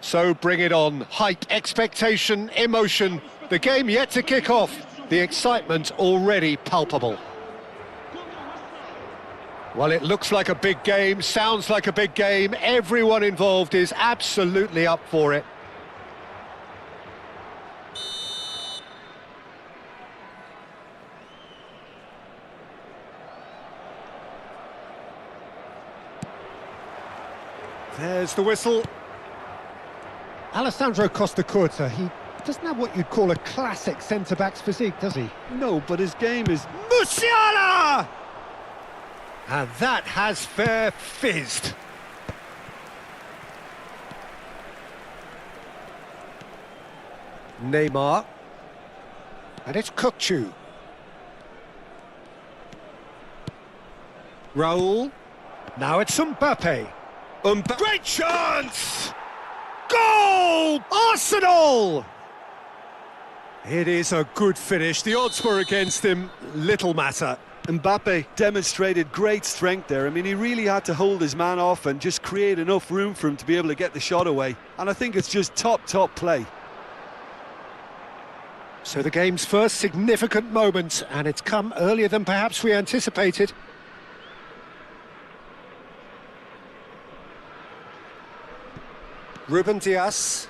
So bring it on. Hype, expectation, emotion. The game yet to kick off. The excitement already palpable. Well, it looks like a big game, sounds like a big game. Everyone involved is absolutely up for it. There's the whistle. Alessandro Costa Curta, he doesn't have what you'd call a classic centre-back's physique, does he? No, but his game is... Musiala! And that has fair fizzed. Neymar. And it's Kukçu. Raul. Now it's Mbappe. Great chance! Goal! Arsenal! It is a good finish. The odds were against him. Little matter. Mbappe demonstrated great strength there. I mean, he really had to hold his man off and just create enough room for him to be able to get the shot away. And I think it's just top play. So the game's first significant moment, and it's come earlier than perhaps we anticipated. Ruben Dias.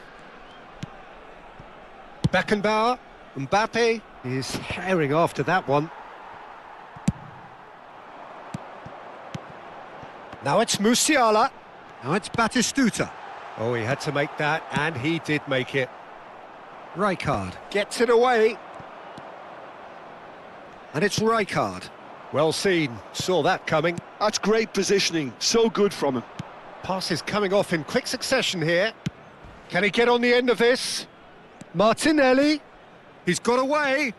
Beckenbauer. Mbappe is herring after that one. Now it's Musiala. Now it's Batistuta. Oh, he had to make that, and he did make it. Rijkaard gets it away. And it's Rijkaard. Well seen, saw that coming. That's great positioning, so good from him. Passes coming off in quick succession here. Can he get on the end of this? Martinelli. He's got away.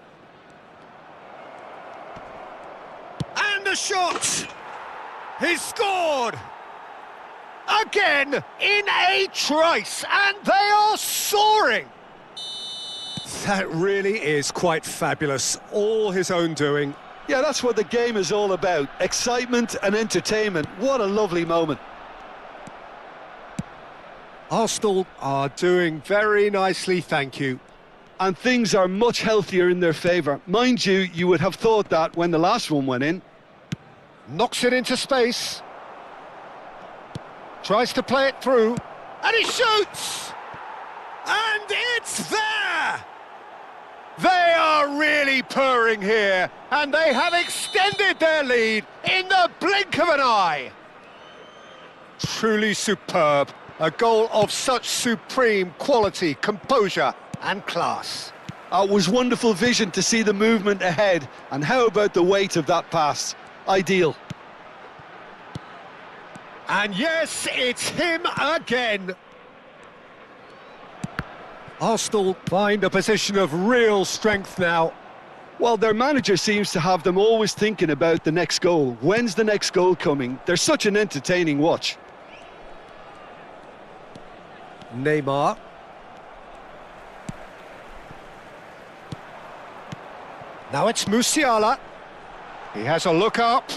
And a shot! He's scored! Again, in a trice, and they are soaring! That really is quite fabulous. All his own doing. Yeah, that's what the game is all about. Excitement and entertainment. What a lovely moment. Arsenal are doing very nicely, thank you. And things are much healthier in their favour. Mind you, you would have thought that when the last one went in. Knocks it into space. Tries to play it through. And he shoots! And it's there! They are really purring here. And they have extended their lead in the blink of an eye. Truly superb. A goal of such supreme quality, composure and class. It was wonderful vision to see the movement ahead, and how about the weight of that pass? Ideal. And yes, it's him again. Arsenal find a position of real strength now. Well, their manager seems to have them always thinking about the next goal. When's the next goal coming? They're such an entertaining watch. Neymar. Now it's Musiala. He has a look up.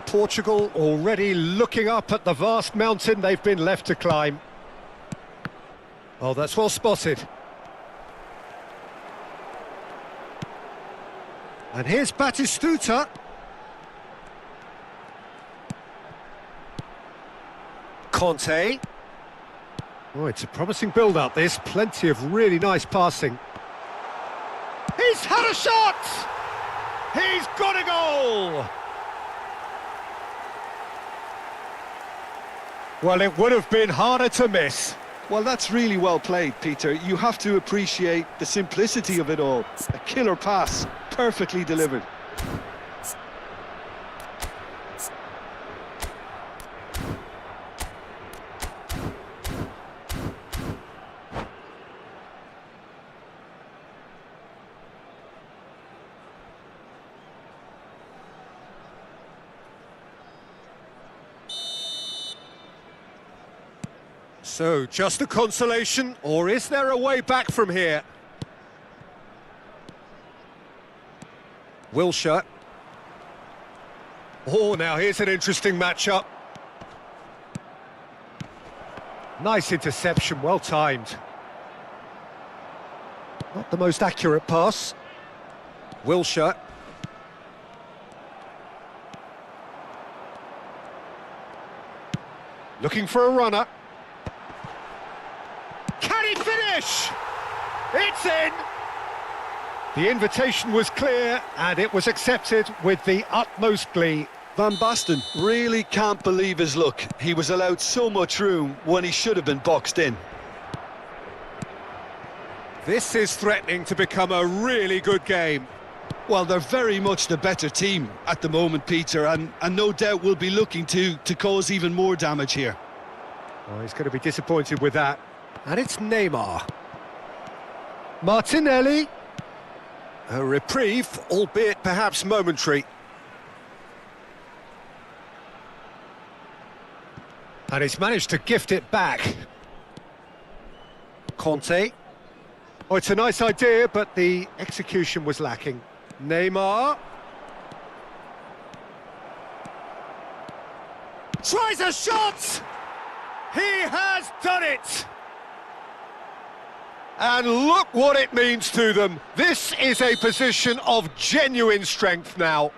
Portugal already looking up at the vast mountain they've been left to climb. Oh, that's well spotted. And here's Batistuta. Conte. Oh, it's a promising build-up, this. Plenty of really nice passing. He's had a shot! He's got a goal! Well, it would have been harder to miss. Well, that's really well played, Peter. You have to appreciate the simplicity of it all. A killer pass, perfectly delivered. So, just a consolation, or is there a way back from here? Wilshere. Oh, now here's an interesting matchup. Nice interception, well timed. Not the most accurate pass. Wilshere. Looking for a runner. Can he finish? It's in! The invitation was clear, and it was accepted with the utmost glee. Van Basten really can't believe his luck. He was allowed so much room when he should have been boxed in. This is threatening to become a really good game. Well, they're very much the better team at the moment, Peter, and no doubt will be looking to cause even more damage here. Oh, he's going to be disappointed with that. And it's Neymar. Martinelli. A reprieve, albeit perhaps momentary. And he's managed to gift it back. Conte. Oh, it's a nice idea, but the execution was lacking. Neymar. Tries a shot! He has done it! And look what it means to them. This is a position of genuine strength now.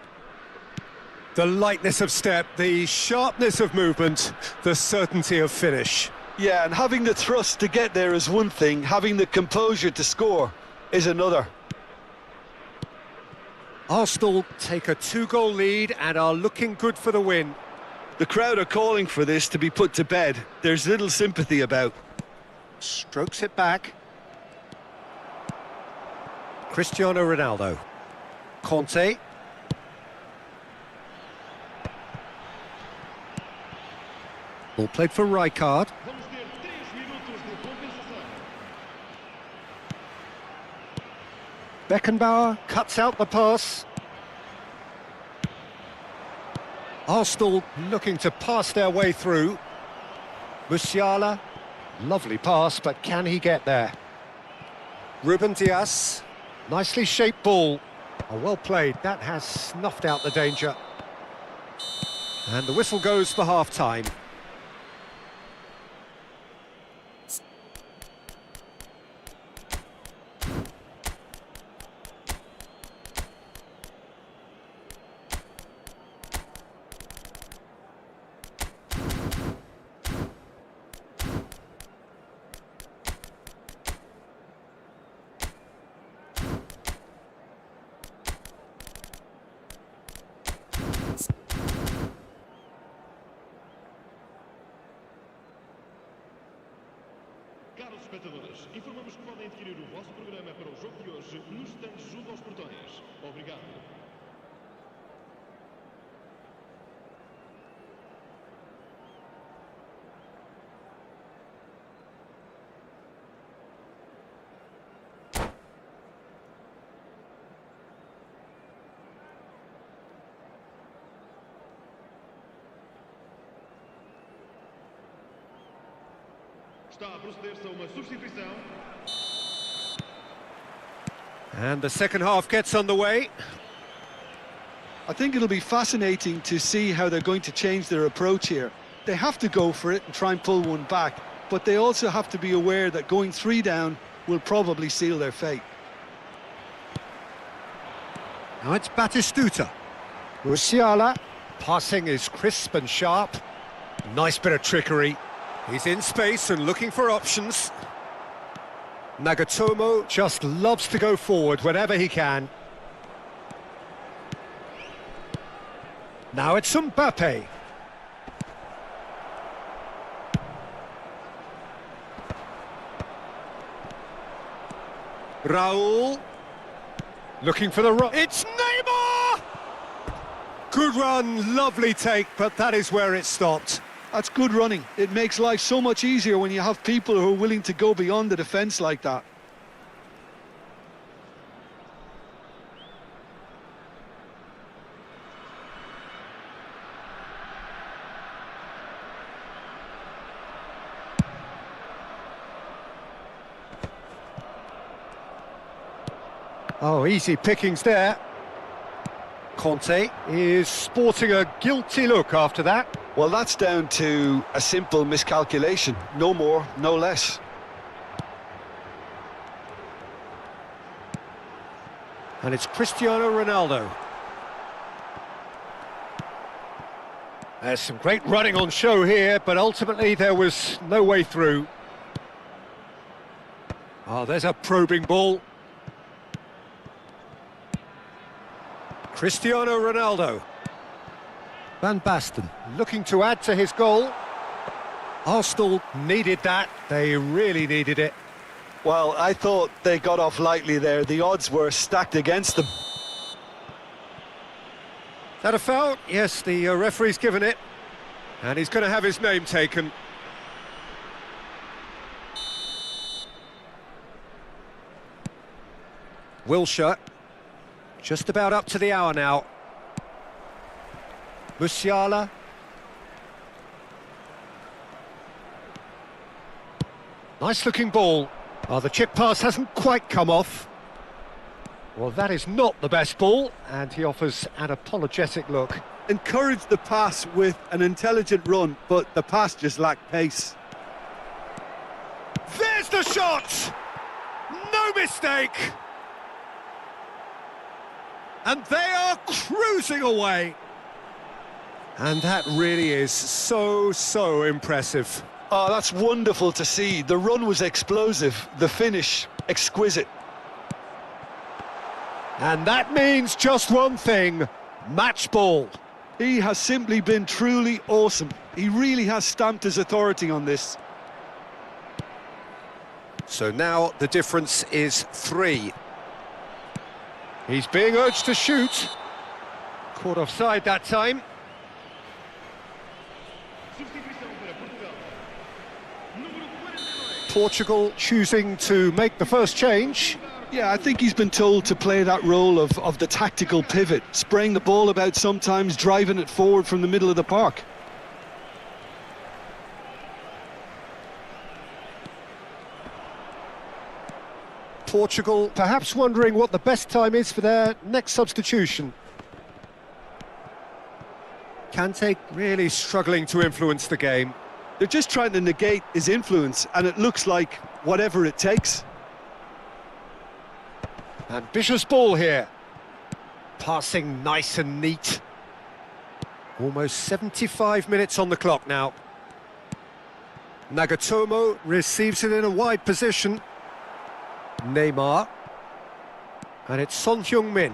The lightness of step, the sharpness of movement, the certainty of finish. Yeah, and having the thrust to get there is one thing, having the composure to score is another. Arsenal take a 2-goal lead and are looking good for the win. The crowd are calling for this to be put to bed. There's little sympathy about. Strokes it back. Cristiano Ronaldo. Conte. Ball played for Rijkaard. Beckenbauer cuts out the pass. Arsenal looking to pass their way through. Musiala. Lovely pass, but can he get there? Ruben Dias. Nicely shaped ball. Oh, well played. That has snuffed out the danger. And the whistle goes for half-time. Espectadores, informamos que podem adquirir o vosso programa para o jogo de hoje nos stands junto aos portões. Obrigado. Está a proceder-se a uma substituição. And the second half gets underway. I think it'll be fascinating to see how they're going to change their approach here. They have to go for it and try and pull one back, but they also have to be aware that going 3 down will probably seal their fate. Now it's Batistuta. Musiala. Passing is crisp and sharp. Nice bit of trickery. He's in space and looking for options. Nagatomo just loves to go forward whenever he can. Now it's Mbappe. Raul. Looking for the run. It's Neymar! Good run, lovely take, but that is where it stopped. That's good running. It makes life so much easier when you have people who are willing to go beyond the defence like that. Oh, easy pickings there. Conte is sporting a guilty look after that. Well, that's down to a simple miscalculation. No more, no less. And it's Cristiano Ronaldo. There's some great running on show here, but ultimately there was no way through. Oh, there's a probing ball. Cristiano Ronaldo. Van Basten looking to add to his goal. Arsenal needed that. They really needed it. Well, I thought they got off lightly there. The odds were stacked against them. Is that a foul? Yes, the referee's given it. And he's going to have his name taken. Wilshere. Just about up to the hour now. Musiala. Nice looking ball. Oh, the chip pass hasn't quite come off. Well, that is not the best ball, and he offers an apologetic look. Encouraged the pass with an intelligent run, but the pass just lacked pace. There's the shot! No mistake! And they are cruising away. And that really is so impressive. Oh, that's wonderful to see. The run was explosive, the finish exquisite. And that means just one thing, match ball. He has simply been truly awesome. He really has stamped his authority on this. So now the difference is 3. He's being urged to shoot. Caught offside that time. Portugal choosing to make the first change. Yeah, I think he's been told to play that role of the tactical pivot, spraying the ball about sometimes, driving it forward from the middle of the park. Portugal perhaps wondering what the best time is for their next substitution. Kante really struggling to influence the game. They're just trying to negate his influence, and it looks like whatever it takes. Ambitious ball here. Passing nice and neat. Almost 75 minutes on the clock now. Nagatomo receives it in a wide position. Neymar. And it's Son Heung-min.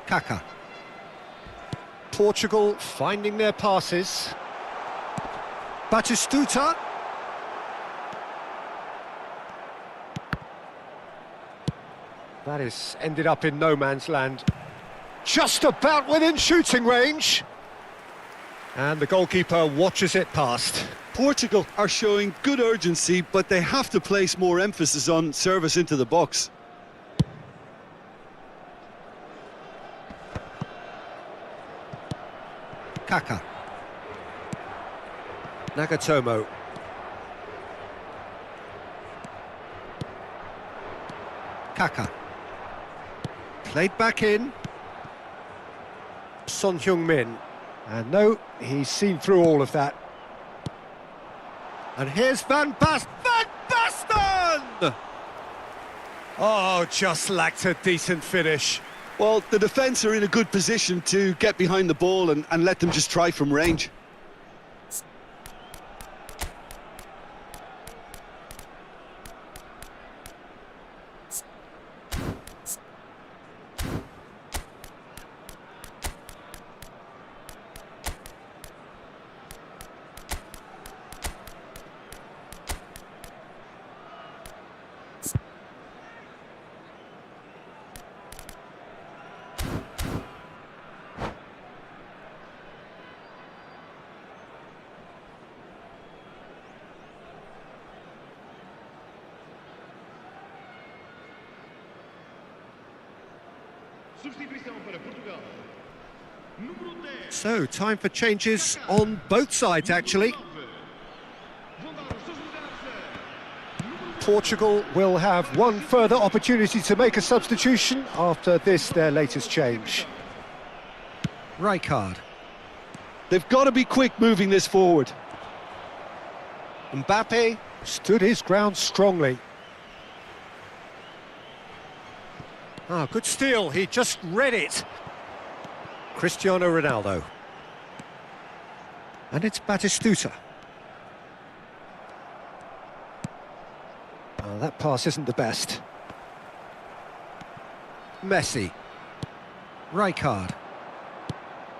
Kaka. Portugal finding their passes. Batistuta. That is ended up in no man's land. Just about within shooting range. And the goalkeeper watches it past. Portugal are showing good urgency, but they have to place more emphasis on service into the box. Kaka. Nagatomo. Kaka. Played back in. Son Heung-min. And no, he's seen through all of that. And here's Van Basten! Oh, just lacked a decent finish. Well, the defence are in a good position to get behind the ball and let them just try from range. Substituição para Portugal. Número 10. So, time for changes on both sides, actually. Vão dar os seus lugares. Portugal will have one further opportunity to make a substitution after this, their latest change. Rijkaard. They've got to be quick moving this forward. Mbappe stood his ground strongly. Ah, good steal, he just read it. Cristiano Ronaldo. And it's Batistuta. Oh, that pass isn't the best. Messi. Rijkaard.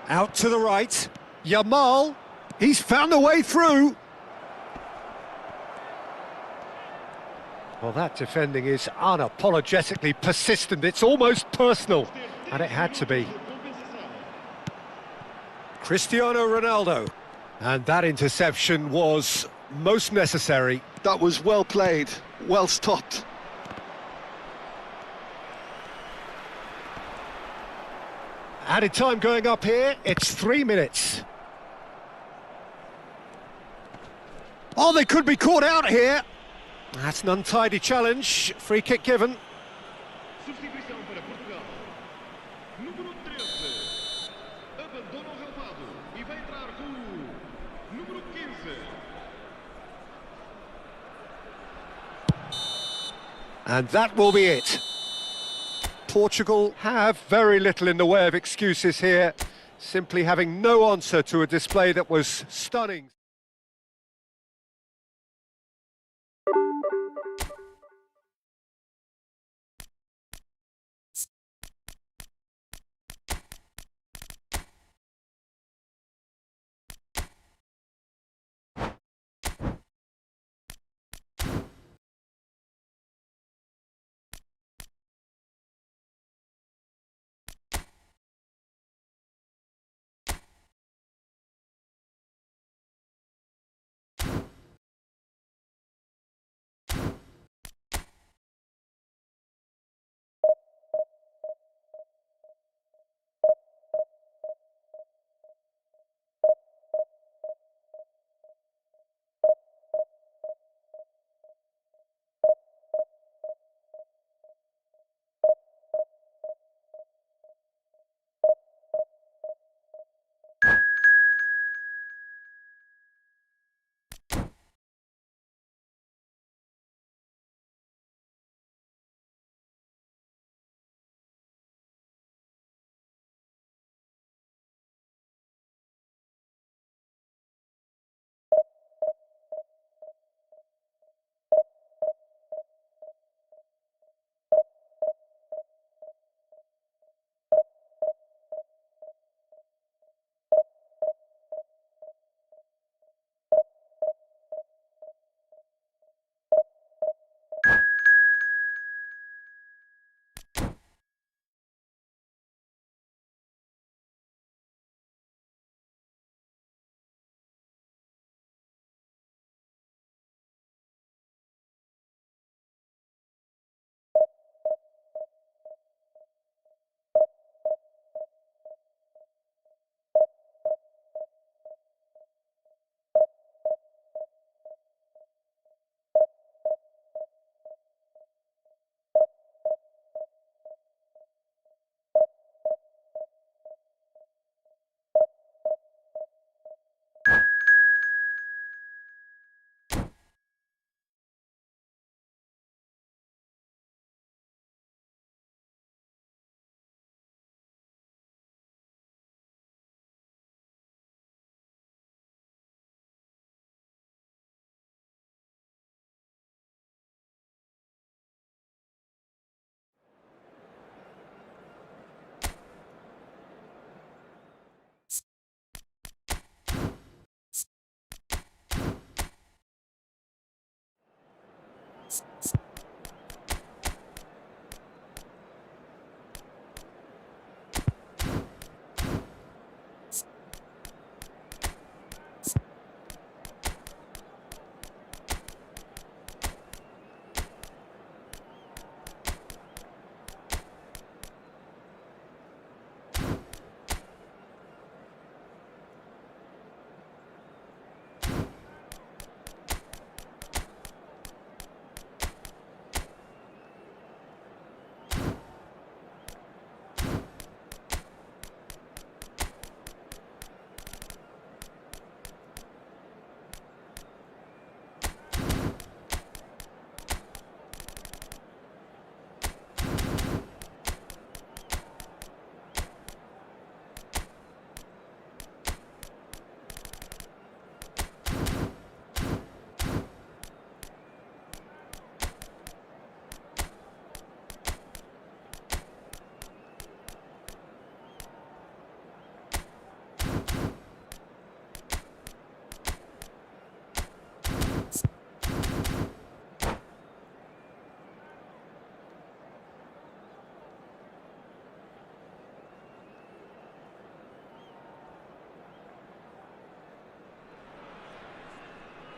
Out to the right. Yamal. He's found a way through. Well, that defending is unapologetically persistent. It's almost personal. And it had to be. Cristiano Ronaldo. And that interception was most necessary. That was well played, well stopped. Added time going up here, it's 3 minutes. Oh, they could be caught out here. That's an untidy challenge, free kick given. Substituição para Portugal. Número 13. Abandona o relvado e vai entrar com o número 15. And that will be it. Portugal have very little in the way of excuses here, simply having no answer to a display that was stunning.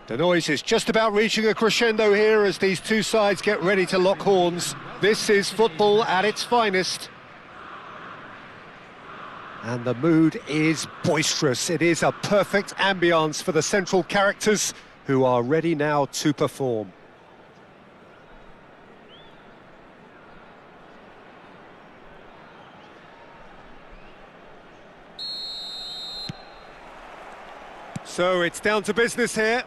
The noise is just about reaching a crescendo here as these two sides get ready to lock horns. This is football at its finest. And the mood is boisterous. It is a perfect ambience for the central characters who are ready now to perform. So it's down to business here.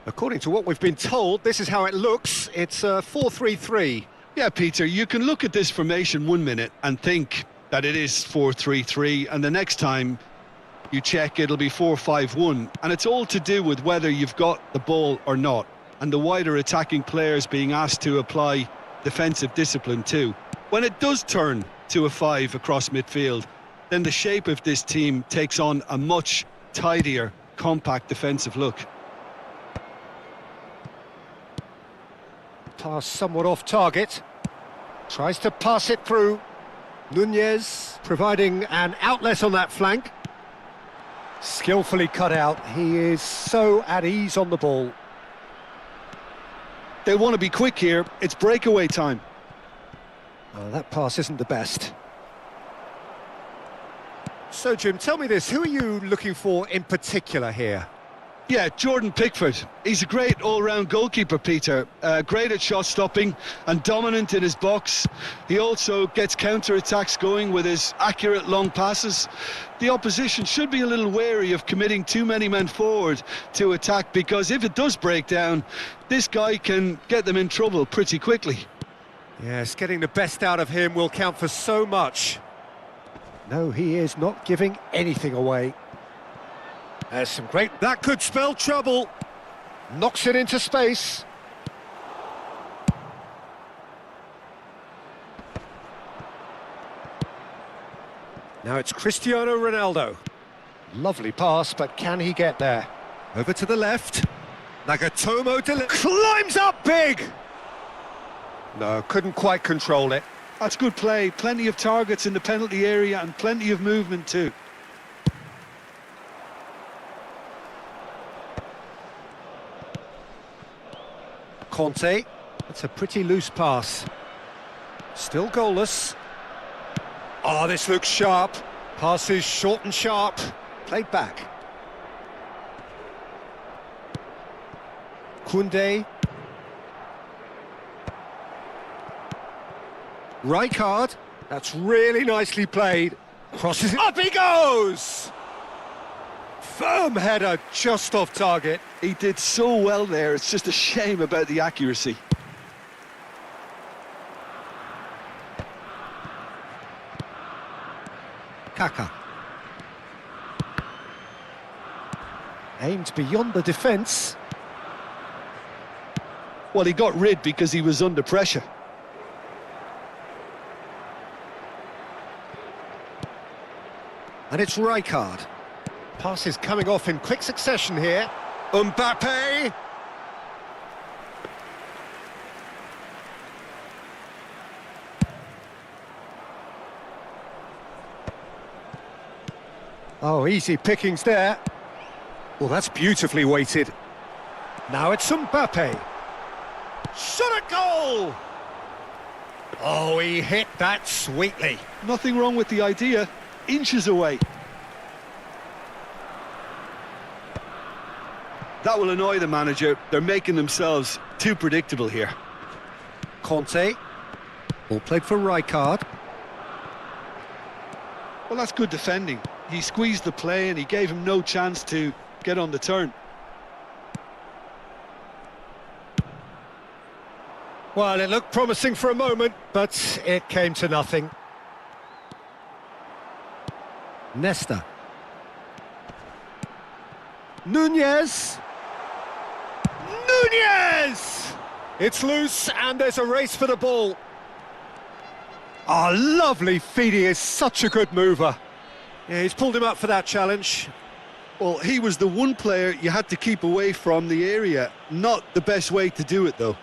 According to what we've been told, this is how it looks. It's a 4-3-3. Yeah, Peter, you can look at this formation 1 minute and think that it is 4-3-3, and the next time you check, it'll be 4-5-1. And it's all to do with whether you've got the ball or not, and the wider attacking players being asked to apply defensive discipline too. When it does turn to a 5 across midfield, then the shape of this team takes on a much tidier, compact defensive look. Pass somewhat off target. Tries to pass it through. Nunez providing an outlet on that flank. Skillfully cut out. He is so at ease on the ball. They want to be quick here. It's breakaway time. Oh, that pass isn't the best. So, Jim, tell me this. Who are you looking for in particular here? Yeah, Jordan Pickford. He's a great all-round goalkeeper, Peter. Great at shot stopping and dominant in his box. He also gets counter-attacks going with his accurate long passes. The opposition should be a little wary of committing too many men forward to attack, because if it does break down, this guy can get them in trouble pretty quickly. Yes, getting the best out of him will count for so much. No, he is not giving anything away. There's some great... That could spell trouble. Knocks it into space. Now it's Cristiano Ronaldo. Lovely pass, but can he get there? Over to the left. Nagatomo climbs up big! No, couldn't quite control it. That's good play. Plenty of targets in the penalty area and plenty of movement too. Conte, that's a pretty loose pass. Still goalless. Oh, this looks sharp. Passes short and sharp. Played back. Koundé. Rijkaard, that's really nicely played. Crosses it. Up he goes! Firm header just off target. He did so well there, it's just a shame about the accuracy. Kaka. Aimed beyond the defence. Well, he got rid because he was under pressure. And it's Rijkaard. Passes coming off in quick succession here. Mbappe! Oh, easy pickings there. Well, that's beautifully weighted. Now it's Mbappe. Shot at goal! Oh, he hit that sweetly. Nothing wrong with the idea. Inches away. That will annoy the manager. They're making themselves too predictable here. Conte. Ball played for Rijkaard. Well, that's good defending. He squeezed the play and he gave him no chance to get on the turn. Well, it looked promising for a moment, but it came to nothing. Nesta. Nunez! Nunez! It's loose and there's a race for the ball. Oh, lovely feed. He is such a good mover. Yeah, he's pulled him up for that challenge. Well, he was the one player you had to keep away from the area. Not the best way to do it, though.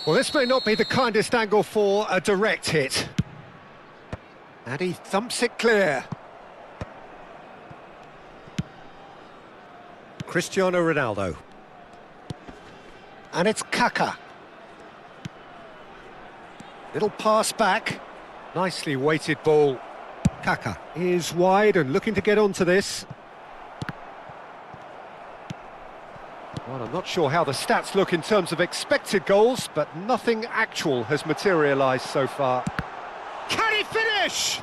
Well, this may not be the kindest angle for a direct hit. And he thumps it clear. Cristiano Ronaldo. And it's Kaká. Little pass back. Nicely weighted ball. Kaká is wide and looking to get onto this. Well, I'm not sure how the stats look in terms of expected goals, but nothing actual has materialised so far. Can he finish?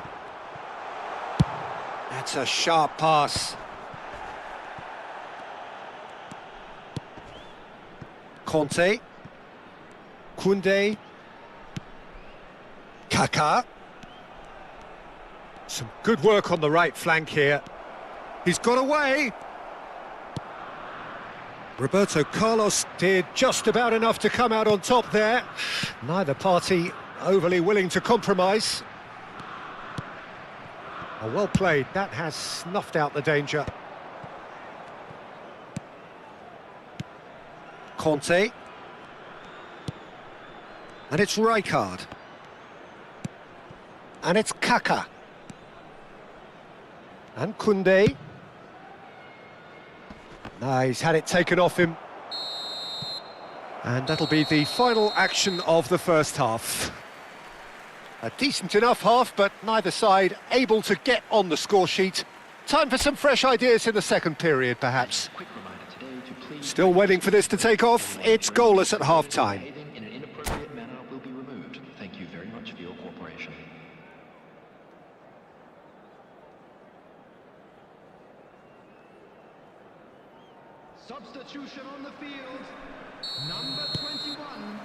That's a sharp pass. Conte. Koundé. Kaká. Some good work on the right flank here. He's got away. Roberto Carlos did just about enough to come out on top there. Neither party overly willing to compromise. Oh, well played. That has snuffed out the danger. Conte. And it's Rijkaard. And it's Kaká. And Koundé. Nah, he's had it taken off him. And that'll be the final action of the first half. A decent enough half, but neither side able to get on the score sheet. Time for some fresh ideas in the second period, perhaps. Still waiting for this to take off. It's goalless at half-time. In an inappropriate manner will be removed. Thank you very much for your cooperation. Substitution on the field. Number 21.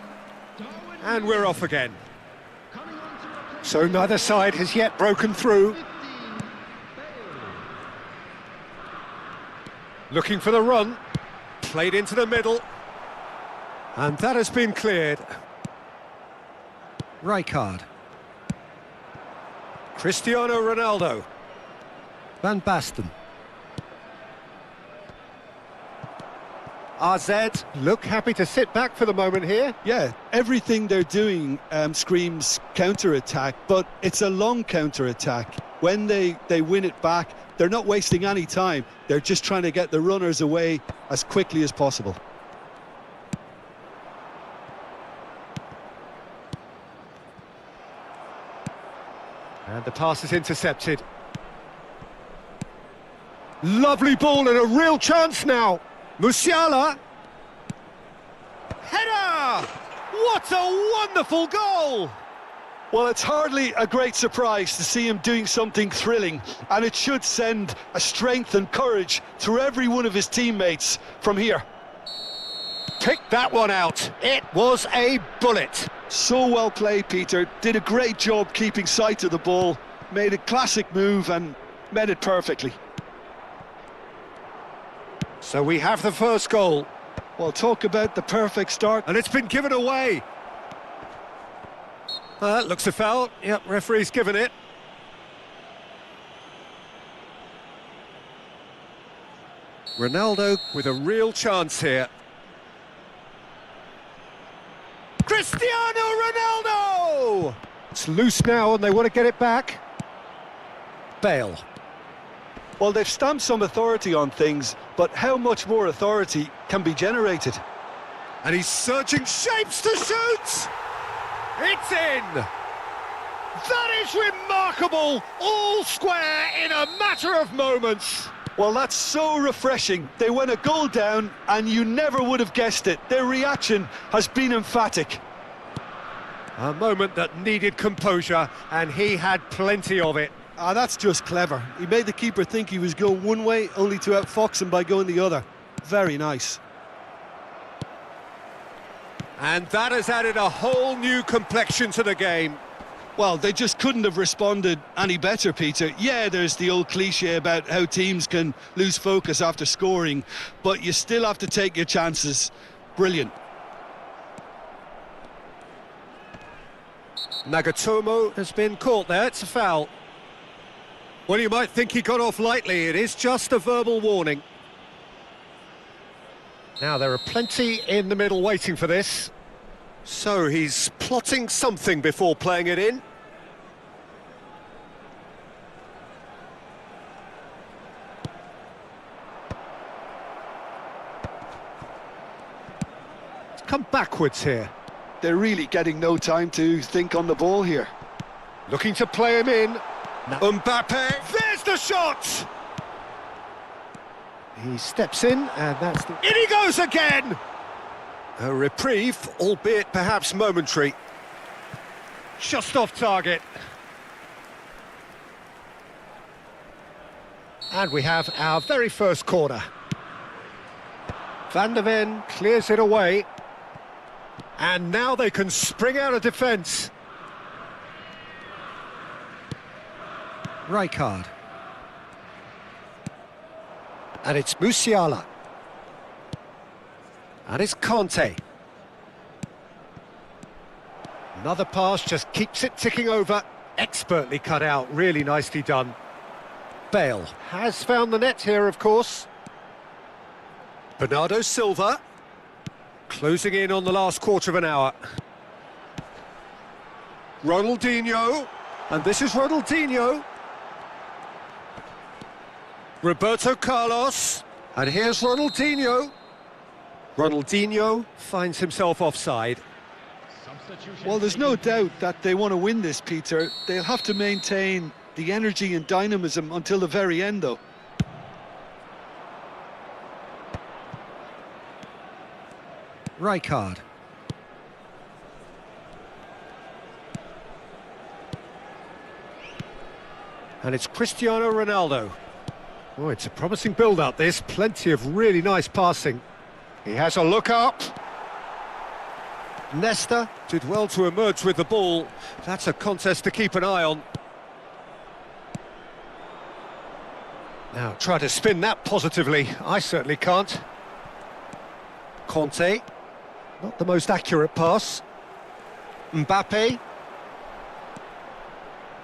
Darwin And we're off again. coming on to replace So neither side has yet broken through. 15. Looking for the run. Played into the middle. And that has been cleared. Rijkaard. Cristiano Ronaldo. Van Basten. RZ look happy to sit back for the moment here. Yeah, everything they're doing screams counter-attack, but it's a long counter-attack. When they win it back, they're not wasting any time. They're just trying to get the runners away as quickly as possible. And the pass is intercepted. Lovely ball and a real chance now. Musiala. Header! What a wonderful goal! Well, it's hardly a great surprise to see him doing something thrilling, and it should send a strength and courage through every one of his teammates from here. Pick that one out. It was a bullet. So well played, Peter. Did a great job keeping sight of the ball, made a classic move and met it perfectly. So we have the first goal. Well, talk about the perfect start. And it's been given away. Looks a foul. Yep, referee's given it. Ronaldo with a real chance here. Cristiano Ronaldo! It's loose now and they want to get it back. Bale. Well, they've stamped some authority on things, but how much more authority can be generated? And he's searching shapes to shoot! It's in! That is remarkable! All square in a matter of moments! Well, that's so refreshing. They went a goal down, and you never would have guessed it. Their reaction has been emphatic. A moment that needed composure, and he had plenty of it. Ah, that's just clever. He made the keeper think he was going one way, only to outfox him by going the other. Very nice. And that has added a whole new complexion to the game. Well, they just couldn't have responded any better, Peter. Yeah, there's the old cliche about how teams can lose focus after scoring, but you still have to take your chances. Brilliant. Nagatomo has been caught there, it's a foul. Well, you might think he got off lightly, it is just a verbal warning. Now, there are plenty in the middle waiting for this. So, he's plotting something before playing it in. come backwards here. They're really getting no time to think on the ball here. Looking to play him in. Mbappe, there's the shot! He steps in, and that's the... In he goes again! A reprieve, albeit perhaps momentary. Just off target. And we have our very first corner. Van der Ven clears it away. And now they can spring out of defence. Rijkaard. And it's Musiala. And it's Conte. Another pass just keeps it ticking over. Expertly cut out, really nicely done. Bale has found the net here, of course. Bernardo Silva. Closing in on the last quarter of an hour. Ronaldinho. And this is Ronaldinho. Roberto Carlos. And here's Ronaldinho. Ronaldinho finds himself offside. Well, there's no doubt that they want to win this, Peter. They'll have to maintain the energy and dynamism until the very end, though. Rijkaard. And it's Cristiano Ronaldo. Oh, it's a promising build-up, this. Plenty of really nice passing. He has a look up. Nesta did well to emerge with the ball. That's a contest to keep an eye on. Now, try to spin that positively. I certainly can't. Conte. Not the most accurate pass. Mbappe.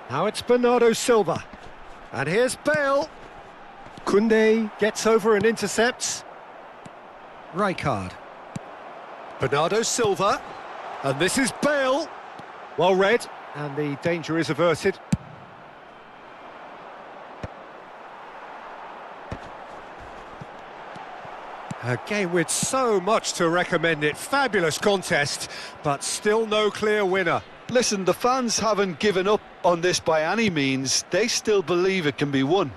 Now it's Bernardo Silva. And here's Bale. Koundé gets over and intercepts. Rijkaard. Bernardo Silva. And this is Bale. Well read. And the danger is averted. A game with so much to recommend it. Fabulous contest, but still no clear winner. Listen, the fans haven't given up on this by any means. They still believe it can be won.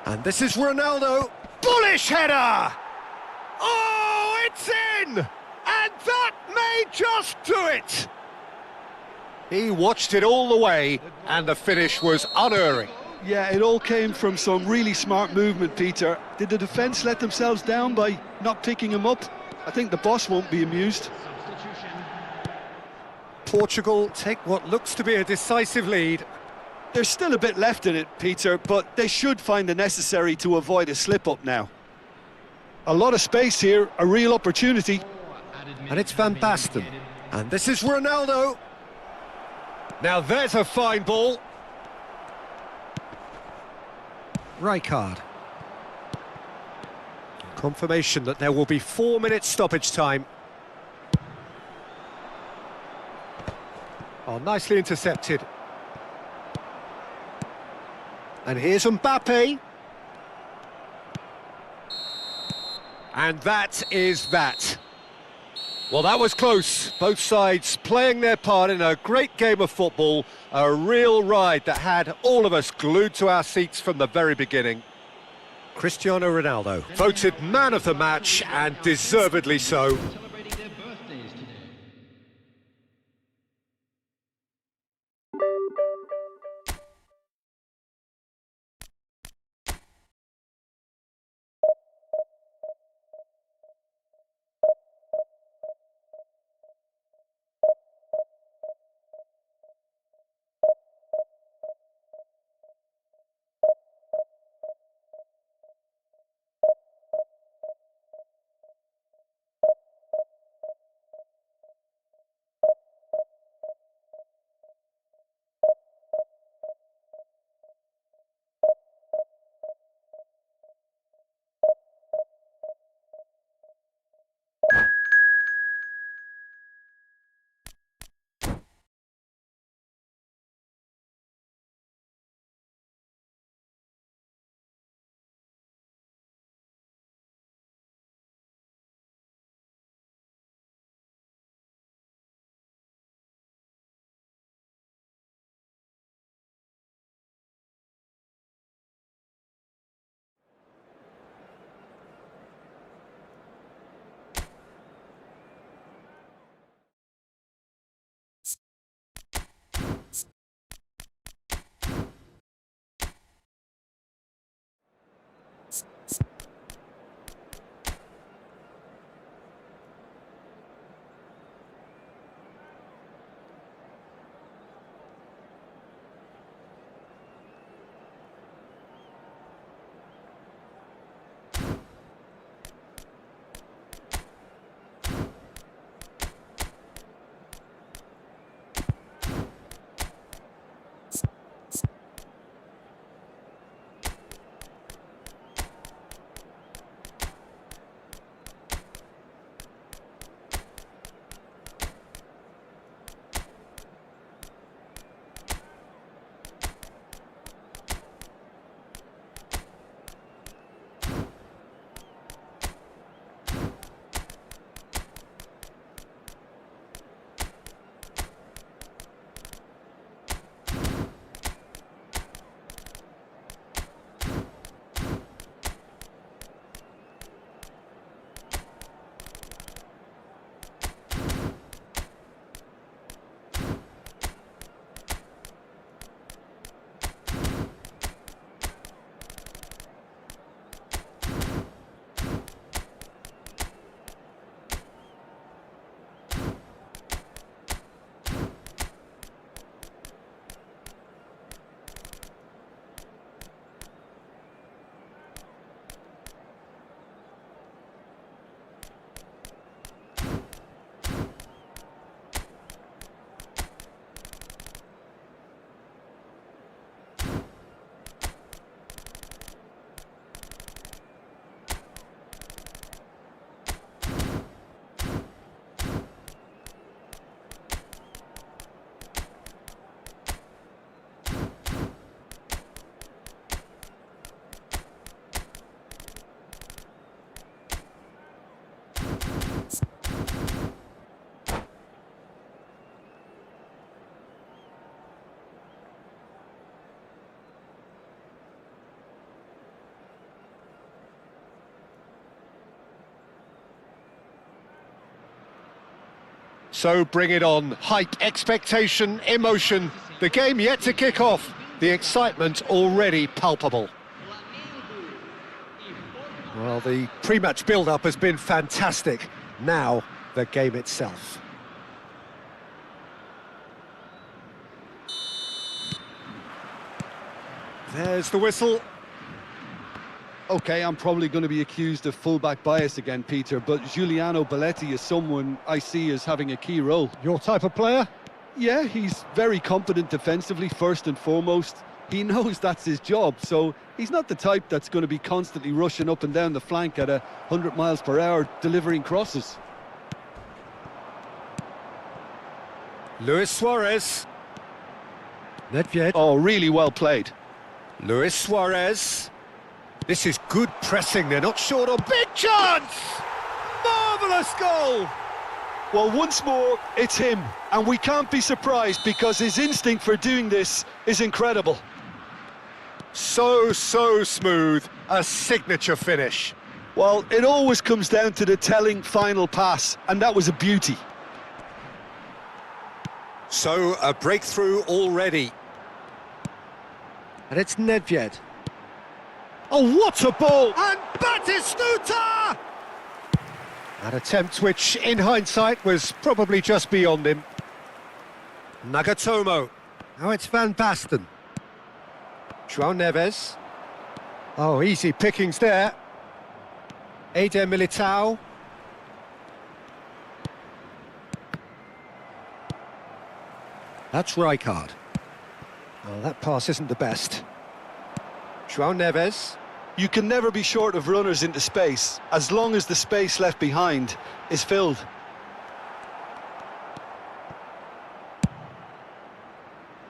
And this is Ronaldo. Bullish header! Oh, it's in! And that may just do it! He watched it all the way, and the finish was unerring. Yeah, it all came from some really smart movement, Peter. Did the defence let themselves down by not picking him up? I think the boss won't be amused. Portugal take what looks to be a decisive lead. There's still a bit left in it, Peter, but they should find the necessary to avoid a slip-up now. A lot of space here, a real opportunity. And it's Van Basten. And this is Ronaldo. Now there's a fine ball. Rijkaard. Confirmation that there will be 4 minutes stoppage time. Oh, nicely intercepted. And here's Mbappe. And that is that. Well, that was close. Both sides playing their part in a great game of football. A real ride that had all of us glued to our seats from the very beginning. Cristiano Ronaldo, voted man of the match, and deservedly so. So bring it on. Hype, expectation, emotion. The game yet to kick off. The excitement already palpable. Well, the pre-match build-up has been fantastic. Now, the game itself. There's the whistle. Okay, I'm probably going to be accused of fullback bias again, Peter, but Giuliano Belletti is someone I see as having a key role. Your type of player? Yeah, he's very competent defensively, first and foremost. He knows that's his job, so he's not the type that's going to be constantly rushing up and down the flank at 100 miles per hour, delivering crosses. Luis Suarez. Nedved. Oh, really well played. Luis Suarez. This is good pressing, they're not short on. Big chance! Marvellous goal! Well, once more, it's him, and we can't be surprised because his instinct for doing this is incredible. So smooth, a signature finish. Well, it always comes down to the telling final pass, and that was a beauty. So, a breakthrough already. And it's Nedved. Oh, what a ball! And Batistuta! An attempt which, in hindsight, was probably just beyond him. Nagatomo. Now it's Van Basten. João Neves. Oh, easy pickings there. Eder Militao. That's Rijkaard. Oh, that pass isn't the best. João Neves. You can never be short of runners into space, as long as the space left behind is filled.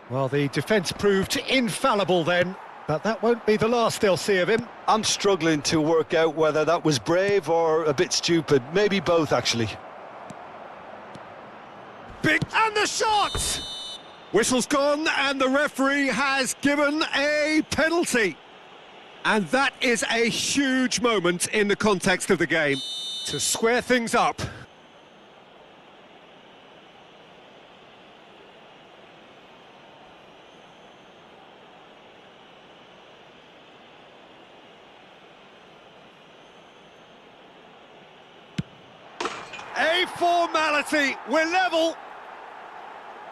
Well, the defence proved infallible then, but that won't be the last they'll see of him. I'm struggling to work out whether that was brave or a bit stupid. Maybe both, actually. Big, and the shot! Whistle's gone, and the referee has given a penalty. And that is a huge moment in the context of the game. To square things up. A formality, we're level.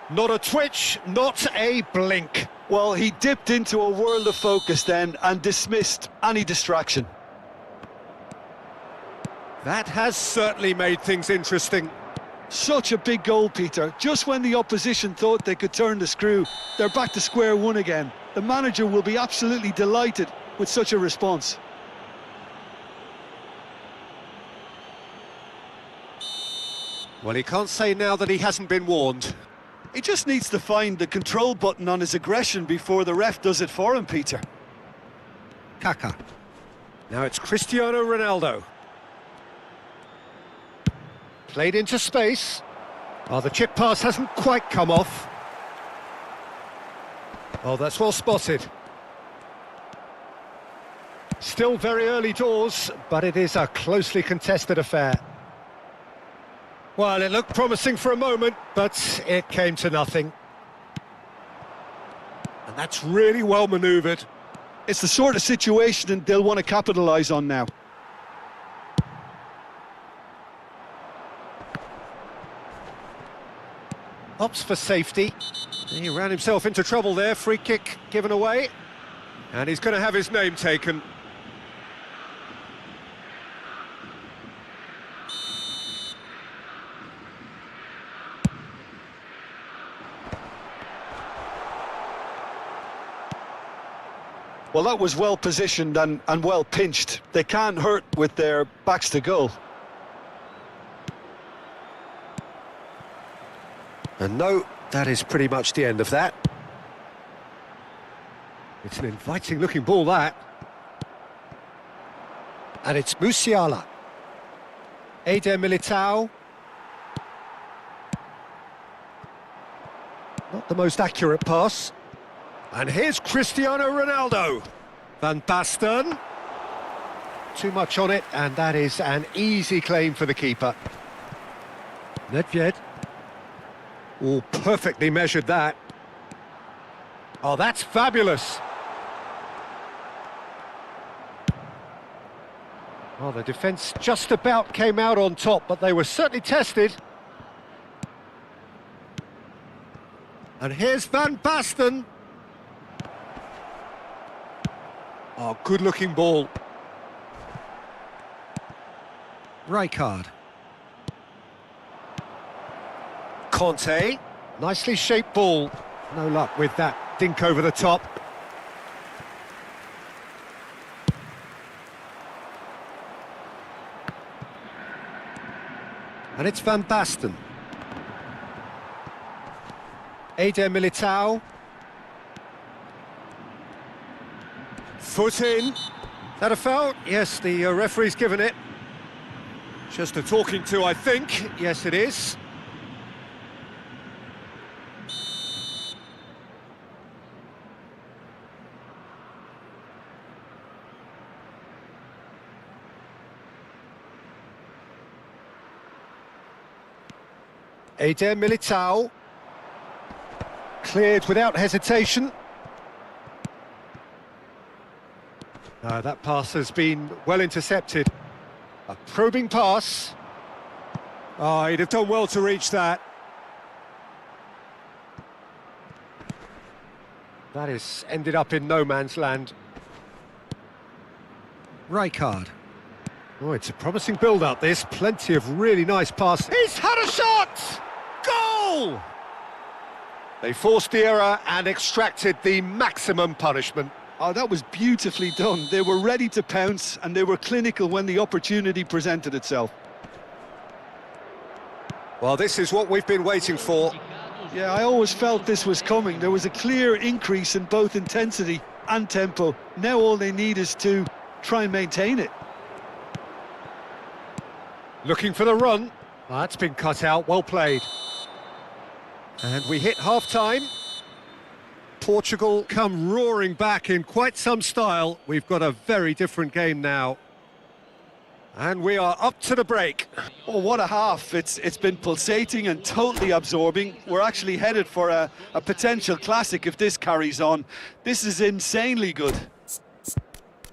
Not a twitch, not a blink. Well, he dipped into a world of focus then and dismissed any distraction. That has certainly made things interesting. Such a big goal, Peter. Just when the opposition thought they could turn the screw, they're back to square one again. The manager will be absolutely delighted with such a response. Well, he can't say now that he hasn't been warned. He just needs to find the control button on his aggression before the ref does it for him, Peter. Kaká. Now it's Cristiano Ronaldo. Played into space. Oh, the chip pass hasn't quite come off. Oh, that's well spotted. Still very early doors, but it is a closely contested affair. Well, it looked promising for a moment, but it came to nothing. And that's really well manoeuvred. It's the sort of situation they'll want to capitalise on now. Opts for safety. He ran himself into trouble there, free kick given away. And he's going to have his name taken. Well, that was well positioned and well pinched. They can't hurt with their backs to goal. And no, that is pretty much the end of that. It's an inviting looking ball, that. And it's Musiala. Eder Militao. Not the most accurate pass. And here's Cristiano Ronaldo. Van Basten. Too much on it, and that is an easy claim for the keeper. Nedved. Oh, perfectly measured that. Oh, that's fabulous. Well, the defence just about came out on top, but they were certainly tested. And here's Van Basten. Oh, good-looking ball. Rijkaard. Conte. Nicely shaped ball. No luck with that dink over the top. And it's Van Basten. Eder Militao. Foot in. That a foul? Yes, the referee's given it. Just a talking to, I think. Yes, it is. Eder Militao. Cleared without hesitation. That pass has been well intercepted. A probing pass. Oh, he'd have done well to reach that. That is ended up in no man's land. Rijkaard. Oh, it's a promising build-up, this. Plenty of really nice passes. He's had a shot! Goal! They forced the error and extracted the maximum punishment. Oh, that was beautifully done. They were ready to pounce, and they were clinical when the opportunity presented itself. Well, this is what we've been waiting for. Yeah, I always felt this was coming. There was a clear increase in both intensity and tempo. Now all they need is to try and maintain it. Looking for the run. That's been cut out, well played. And we hit half-time. Portugal come roaring back in quite some style. We've got a very different game now. And we are up to the break. Oh, what a half. It's been pulsating and totally absorbing. We're actually headed for a potential classic if this carries on. This is insanely good.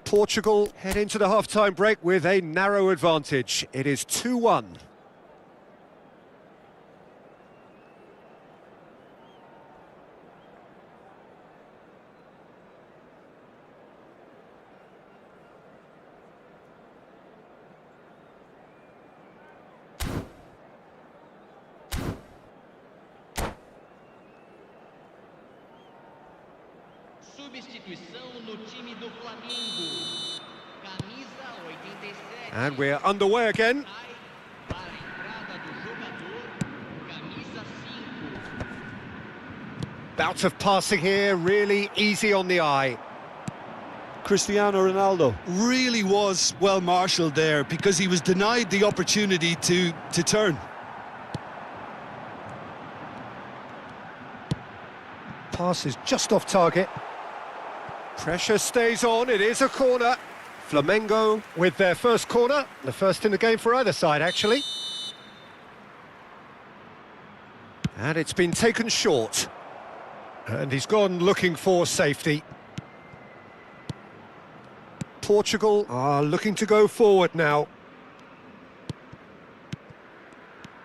Portugal head into the half-time break with a narrow advantage. It is 2-1. Substituição no time do Flamengo. Camisa 87. And we're underway again. Para a entrada do jogador, camisa 5. Bout of passing here, really easy on the eye. Cristiano Ronaldo really was well marshalled there because he was denied the opportunity to turn. Pass is just off target. Pressure stays on, it is a corner. Flamengo with their first corner, the first in the game for either side, actually. And it's been taken short. And he's gone looking for safety. Portugal are looking to go forward now.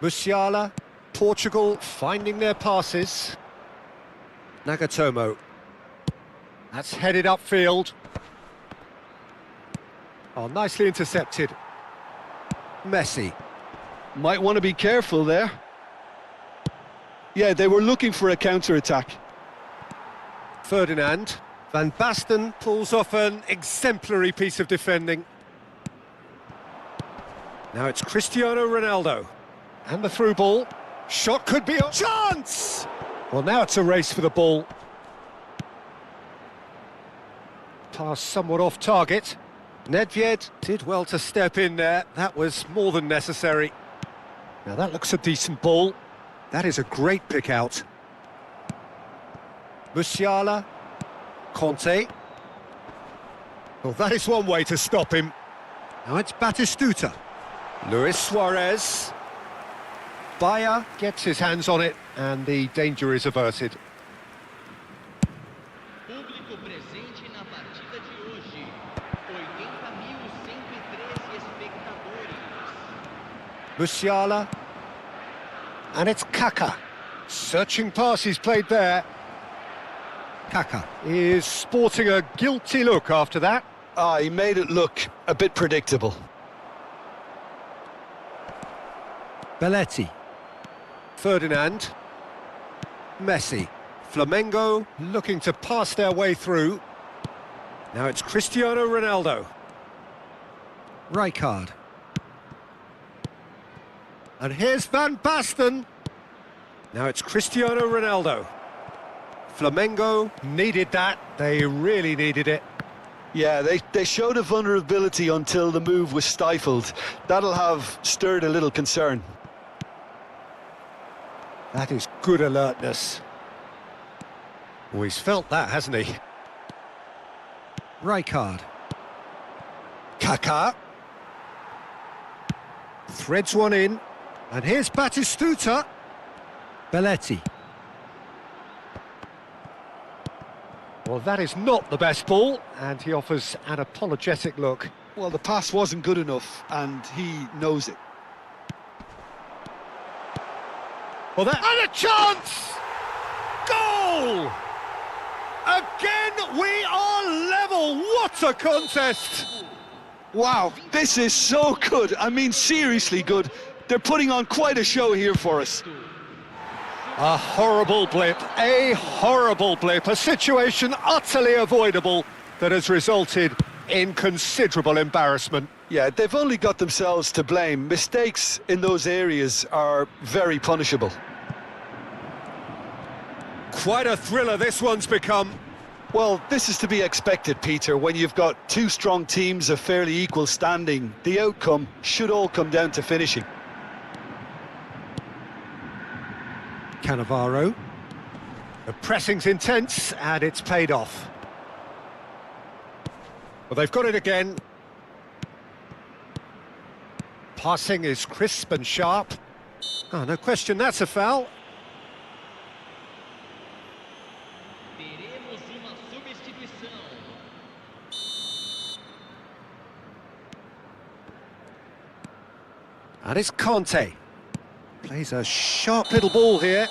Musiala, Portugal finding their passes. Nagatomo. That's headed upfield. Oh, nicely intercepted. Messi. Might want to be careful there. Yeah, they were looking for a counter-attack. Ferdinand. Van Basten pulls off an exemplary piece of defending. Now it's Cristiano Ronaldo. And the through ball. Shot could be a chance! Well, now it's a race for the ball. Pass somewhat off target. Nedved did well to step in there. That was more than necessary. Now that looks a decent ball. That is a great pick out. Musiala. Conte. Well, that is one way to stop him. Now it's Batistuta. Luis Suarez. Bayer gets his hands on it, and the danger is averted. Público presente na partida de hoje. 80.113 espectadores. Musiala. And it's Kaka. Searching pass is played there. Kaka is sporting a guilty look after that. Ah, he made it look a bit predictable. Belletti. Ferdinand. Messi. Flamengo looking to pass their way through. Now it's Cristiano Ronaldo. Rijkaard. And here's Van Basten. Now it's Cristiano Ronaldo. Flamengo needed that. They really needed it. Yeah, they showed a vulnerability until the move was stifled. That'll have stirred a little concern. That is good alertness. Oh, he's felt that, hasn't he? Rijkaard. Kaka. Threads one in. And here's Batistuta. Belletti. Well, that is not the best ball, and he offers an apologetic look. Well, the pass wasn't good enough, and he knows it. Well, that... And a chance! Goal! Again, we are level. What a contest! Wow, this is so good. I mean, seriously good. They're putting on quite a show here for us. A horrible blip, a situation utterly avoidable that has resulted in considerable embarrassment. Yeah, they've only got themselves to blame. Mistakes in those areas are very punishable. Quite a thriller this one's become. Well, this is to be expected, Peter. When you've got two strong teams of fairly equal standing, the outcome should all come down to finishing. Cannavaro. The pressing's intense, and it's paid off. Well, they've got it again. Passing is crisp and sharp. Oh, no question, that's a foul. Teremos uma substituição. And it's Conte. Plays a sharp little ball here.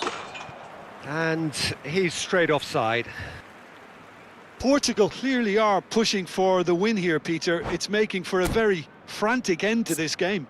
And he's straight offside. Portugal clearly are pushing for the win here, Peter. It's making for a very frantic end to this game.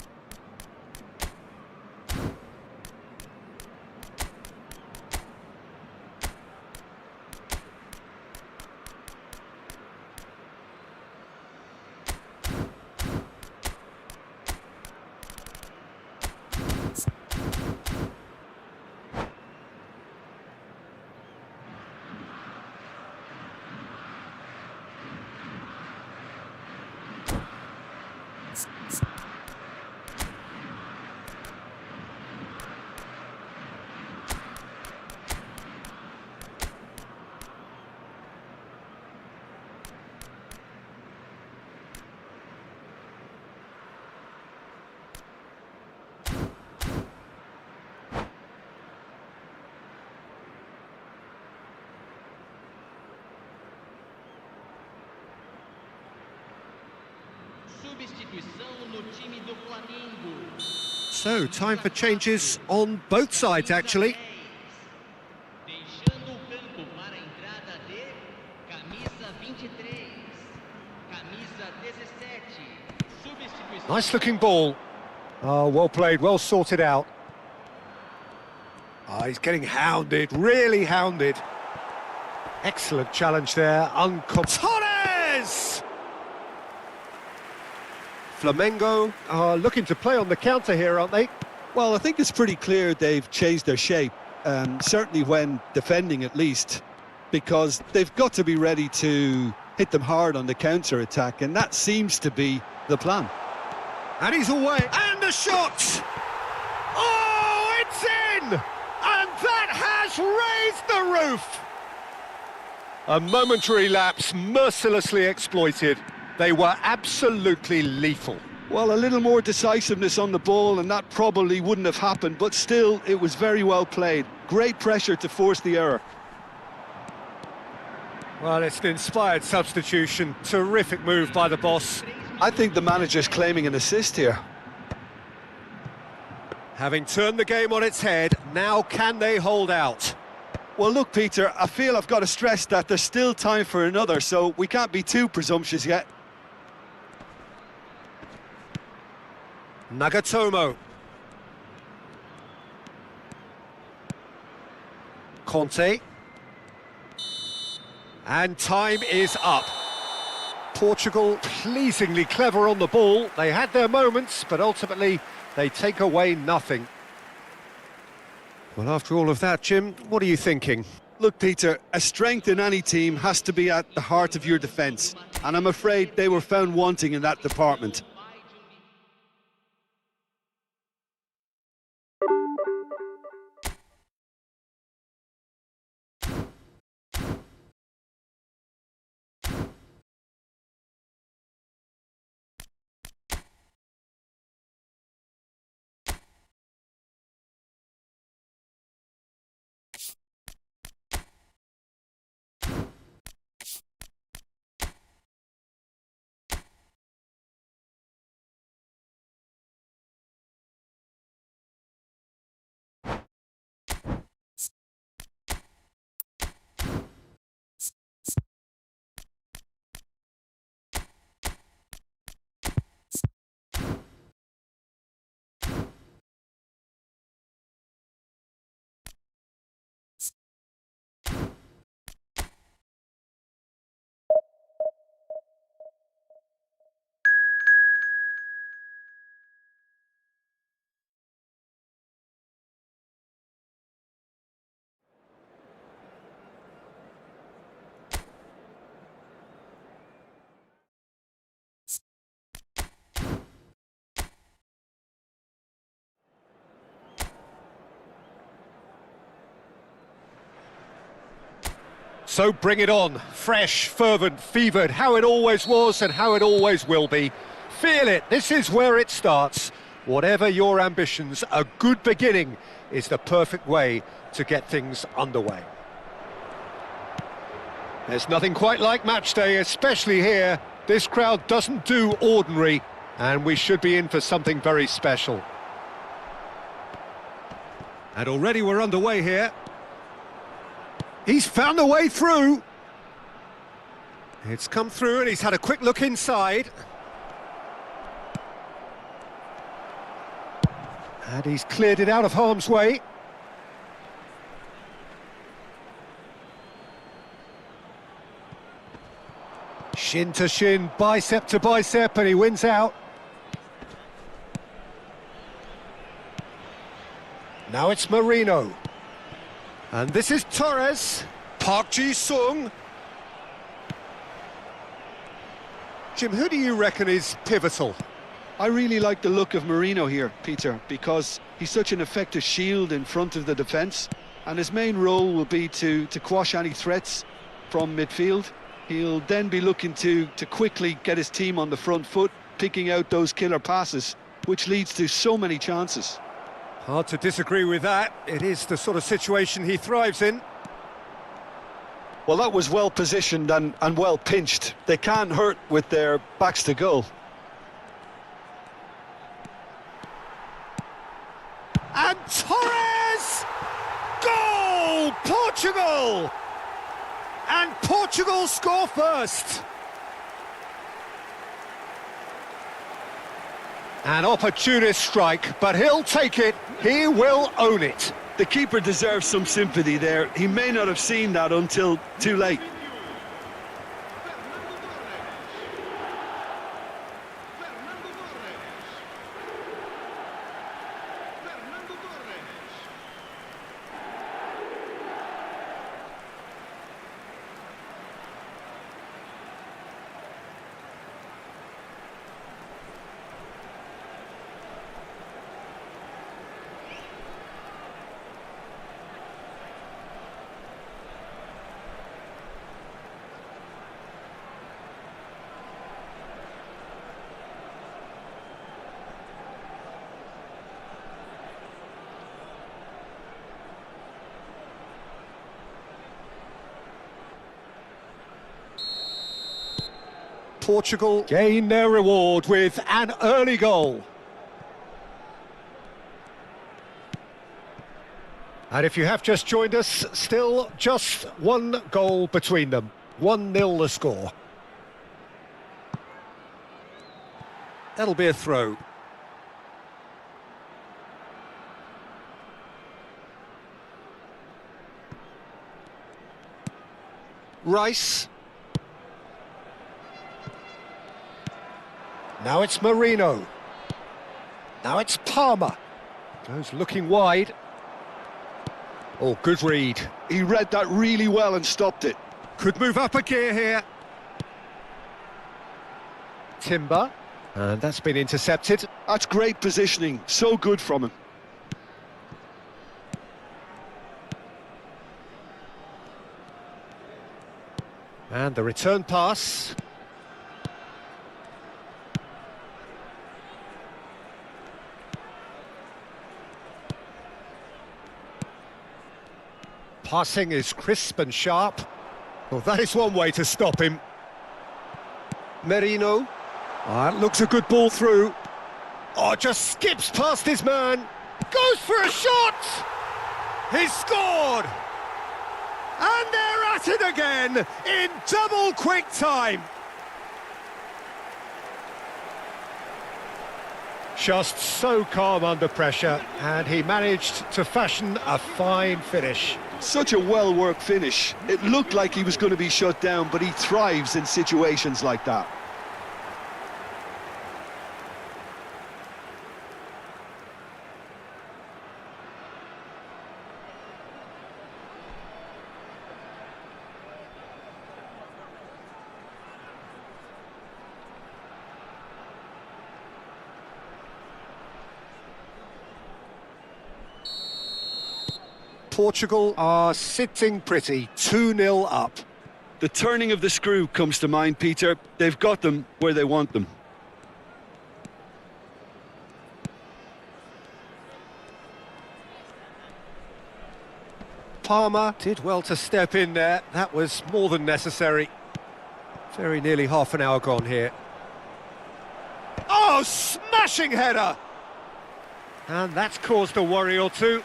Substituição no time do Flamengo. So, time for changes on both sides, actually. Deixando o campo para a entrada de camisa 23, camisa 17. Substituição. Nice-looking ball. Oh, well played, well sorted out. Oh, he's getting hounded, really hounded. Excellent challenge there, Torres! Flamengo are looking to play on the counter here, aren't they? Well, I think it's pretty clear they've changed their shape, certainly when defending at least, because they've got to be ready to hit them hard on the counter-attack, and that seems to be the plan. And he's away, and a shot! Oh, it's in! And that has raised the roof! A momentary lapse mercilessly exploited. They were absolutely lethal. Well, a little more decisiveness on the ball and that probably wouldn't have happened, but still, it was very well played. Great pressure to force the error. Well, it's an inspired substitution. Terrific move by the boss. I think the manager's claiming an assist here. Having turned the game on its head, now can they hold out? Well, look, Peter, I feel I've got to stress that there's still time for another, so we can't be too presumptuous yet. Nagatomo. Conte. And time is up. Portugal pleasingly clever on the ball. They had their moments, but ultimately they take away nothing. Well, after all of that, Jim, what are you thinking? Look, Peter, a strength in any team has to be at the heart of your defence, and I'm afraid they were found wanting in that department. So bring it on. Fresh, fervent, fevered, how it always was and how it always will be. Feel it, this is where it starts. Whatever your ambitions, a good beginning is the perfect way to get things underway. There's nothing quite like match day, especially here. This crowd doesn't do ordinary, and we should be in for something very special. And already we're underway here. He's found a way through. It's come through and he's had a quick look inside. And he's cleared it out of harm's way. Shin to shin, bicep to bicep, and he wins out. Now it's Marino. And this is Torres. Park Ji-sung. Jim, who do you reckon is pivotal? I really like the look of Marino here, Peter, because he's such an effective shield in front of the defence, and his main role will be to quash any threats from midfield. He'll then be looking to quickly get his team on the front foot, picking out those killer passes, which leads to so many chances. Hard to disagree with that. It is the sort of situation he thrives in. Well, that was well positioned and well pinched. They can't hurt with their backs to goal. And Torres! Goal! Portugal! And Portugal score first. An opportunist strike, but he'll take it. He will own it. The keeper deserves some sympathy there. He may not have seen that until too late. Portugal gain their reward with an early goal. And if you have just joined us, still just one goal between them. 1-0 the score. That'll be a throw. Rice. Now it's Marino. Now it's Palmer. Goes looking wide. Oh, good read. He read that really well and stopped it. Could move up a gear here. Timber. And that's been intercepted. That's great positioning. So good from him. And the return pass. Passing is crisp and sharp. Well, that is one way to stop him. Merino. That looks a good ball through. Oh, just skips past his man. Goes for a shot! He's scored! And they're at it again in double quick time. Just so calm under pressure, and he managed to fashion a fine finish. Such a well-worked finish. It looked like he was going to be shut down, but he thrives in situations like that. Portugal are sitting pretty, 2-0 up. The turning of the screw comes to mind, Peter. They've got them where they want them. Palmer did well to step in there. That was more than necessary. Very nearly half an hour gone here. Oh, smashing header! And that's caused a worry or two.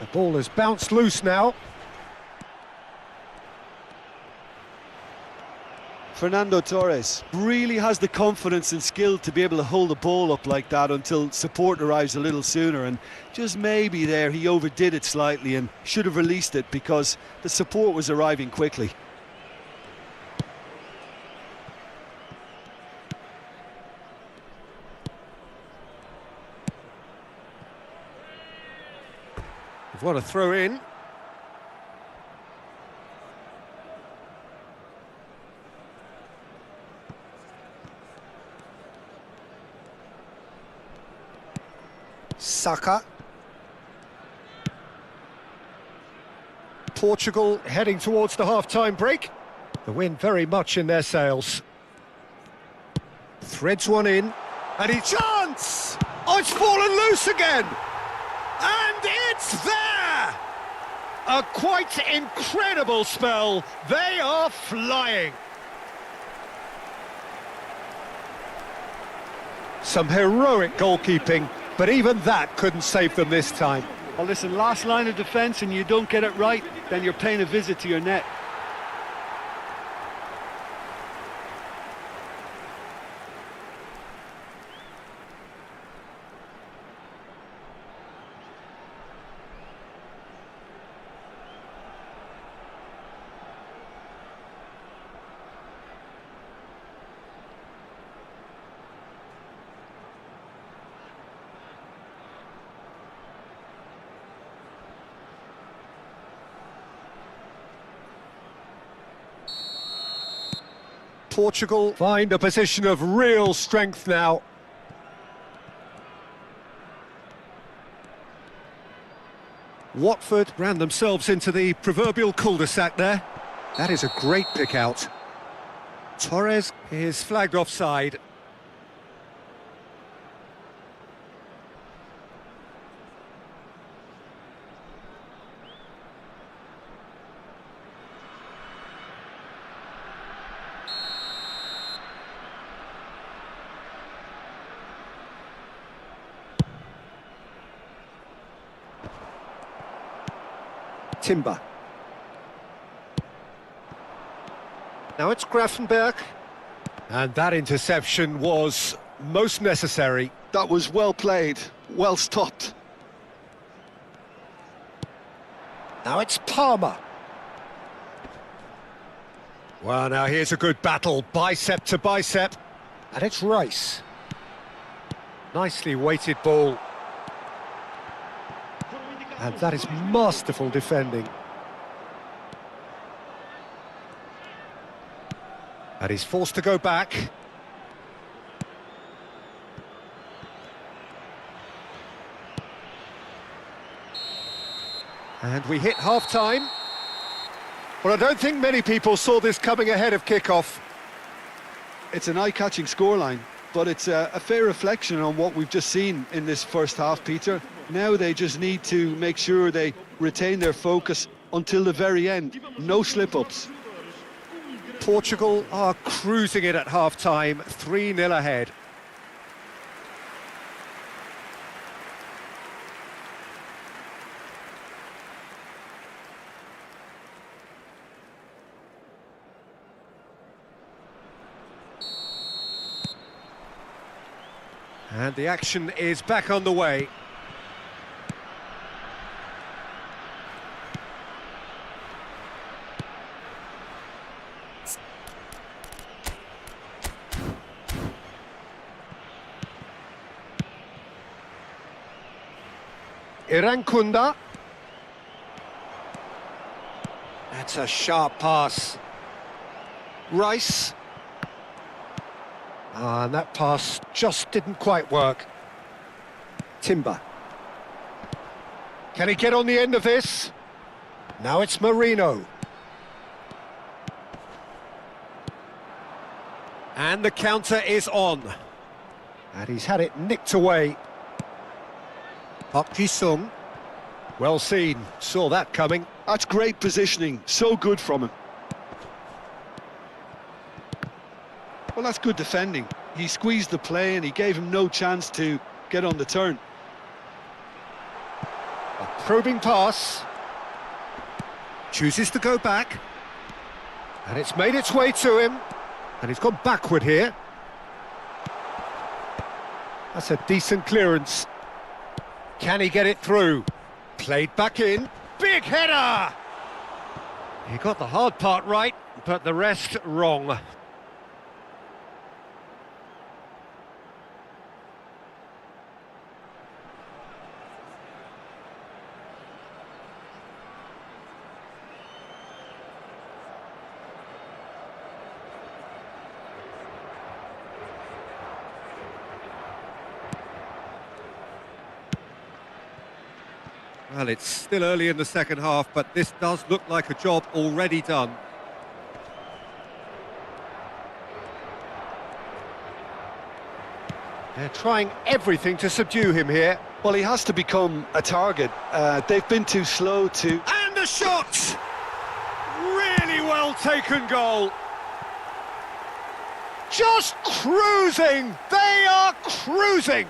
The ball has bounced loose now. Fernando Torres really has the confidence and skill to be able to hold the ball up like that until support arrives a little sooner, and just maybe there he overdid it slightly and should have released it because the support was arriving quickly. What a throw in. Saka. Portugal heading towards the half-time break. The wind very much in their sails. Threads one in. And he chance! Oh, it's fallen loose again! And it's there! A quite incredible spell. They are flying. Some heroic goalkeeping, but even that couldn't save them this time. Well, listen, last line of defence and you don't get it right, then you're paying a visit to your net. Portugal find a position of real strength now. Watford ran themselves into the proverbial cul-de-sac there. That is a great pick out. Torres is flagged offside. Timber. Now it's Grafenberg. And that interception was most necessary. That was well played, well stopped. Now it's Palmer. Well, now here's a good battle, bicep to bicep. And it's Rice. Nicely weighted ball. And that is masterful defending. And he's forced to go back. And we hit half-time. Well, I don't think many people saw this coming ahead of kick-off. It's an eye-catching scoreline, but it's a fair reflection on what we've just seen in this first half, Peter. Now they just need to make sure they retain their focus until the very end. No slip-ups. Portugal are cruising it at half-time, 3-0 ahead. And the action is back on the way. Irankunda. That's a sharp pass. Rice. And that pass just didn't quite work. Timber. Can he get on the end of this? Now it's Marino. And the counter is on. And he's had it nicked away. Park Ji-sung. Well seen, saw that coming. That's great positioning, so good from him. Well, that's good defending. He squeezed the play and he gave him no chance to get on the turn. A probing pass. Chooses to go back. And it's made its way to him. And he's gone backward here. That's a decent clearance. Can he get it through? Played back in. Big header! He got the hard part right, but the rest wrong. Well, it's still early in the second half, but this does look like a job already done. They're trying everything to subdue him here. Well, he has to become a target. They've been too slow to... And a shot! Really well taken goal. Just cruising! They are cruising!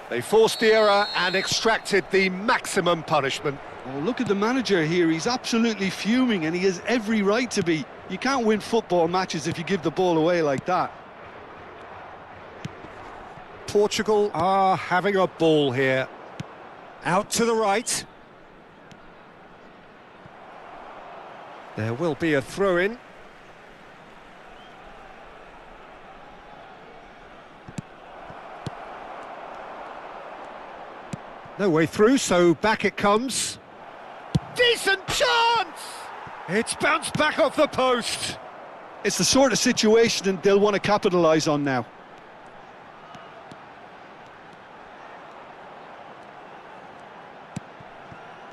They forced the error and extracted the maximum punishment. Oh, look at the manager here. He's absolutely fuming and he has every right to be. You can't win football matches if you give the ball away like that. Portugal are having a ball here. Out to the right. There will be a throw-in. No way through, so back it comes. Decent chance! It's bounced back off the post. It's the sort of situation that they'll want to capitalise on now.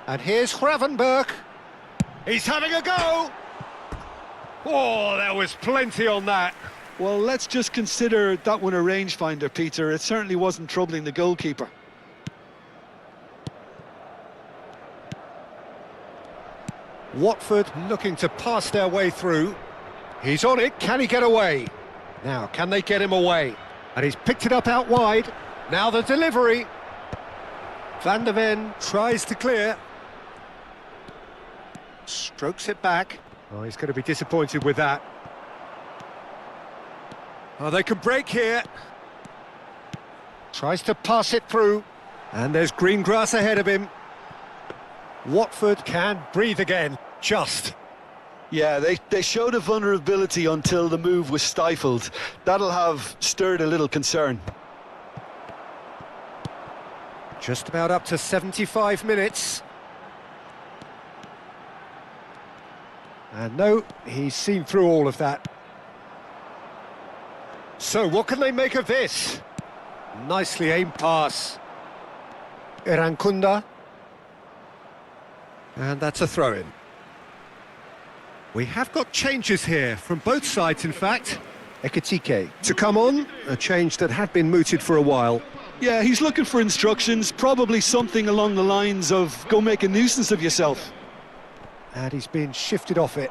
And here's Gravenberg. He's having a go. Oh, there was plenty on that. Well, let's just consider that one a rangefinder, Peter. It certainly wasn't troubling the goalkeeper. Watford looking to pass their way through. He's on it, can he get away? Now, can they get him away? And he's picked it up out wide. Now the delivery. Van der Ven tries to clear. Strokes it back. Oh, he's going to be disappointed with that. Oh, they can break here. Tries to pass it through. And there's green grass ahead of him. Watford can breathe again. Just. Yeah, they showed a vulnerability until the move was stifled. That'll have stirred a little concern. Just about up to 75 minutes. And no, he's seen through all of that. So, what can they make of this? Nicely aimed pass. Erankunda. And that's a throw-in. We have got changes here, from both sides in fact. Ekitike to come on, a change that had been mooted for a while. Yeah, he's looking for instructions, probably something along the lines of, go make a nuisance of yourself. And he's been shifted off it.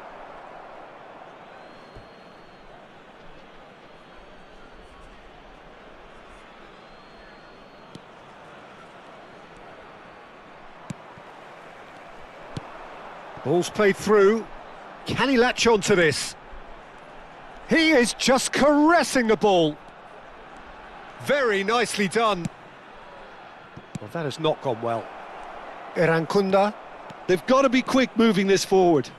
Ball's played through. Can he latch on to this? He is just caressing the ball. Very nicely done. Well, that has not gone well. Erankunda. They've got to be quick moving this forward.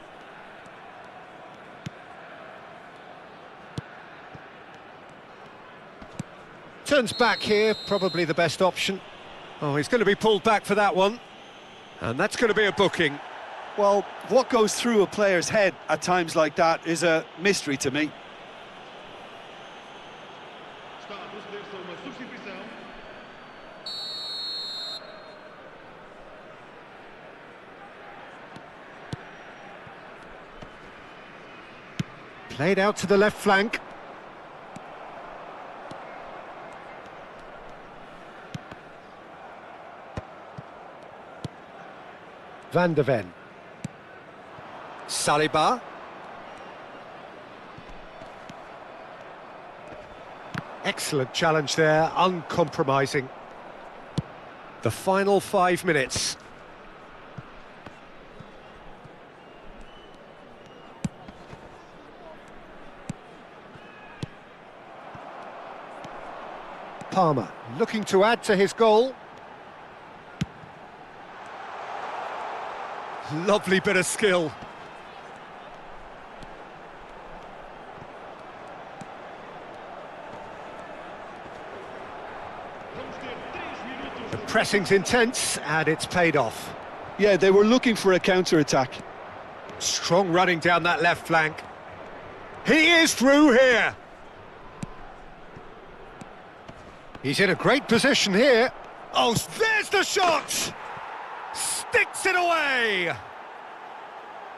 Turns back here, probably the best option. Oh, he's going to be pulled back for that one. And that's going to be a booking. Well, what goes through a player's head at times like that is a mystery to me. Está a proceder-se a uma substituição. Played out to the left flank. Van de Ven. Saliba. Excellent challenge there, uncompromising. The final 5 minutes. Palmer looking to add to his goal. Lovely bit of skill. The pressing's intense and it's paid off. Yeah, they were looking for a counter-attack. Strong running down that left flank. He is through here. He's in a great position here. Oh, there's the shot! Sticks it away!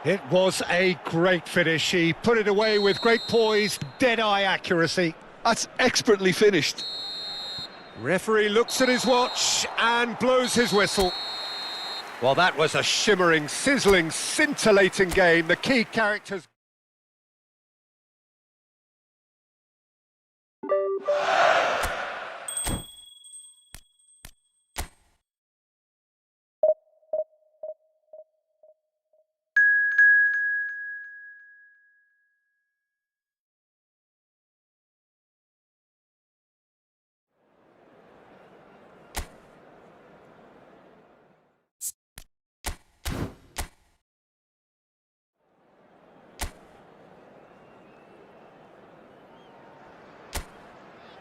It was a great finish. He put it away with great poise, dead-eye accuracy. That's expertly finished. Referee looks at his watch and blows his whistle. Well, that was a shimmering, sizzling, scintillating game. The key characters...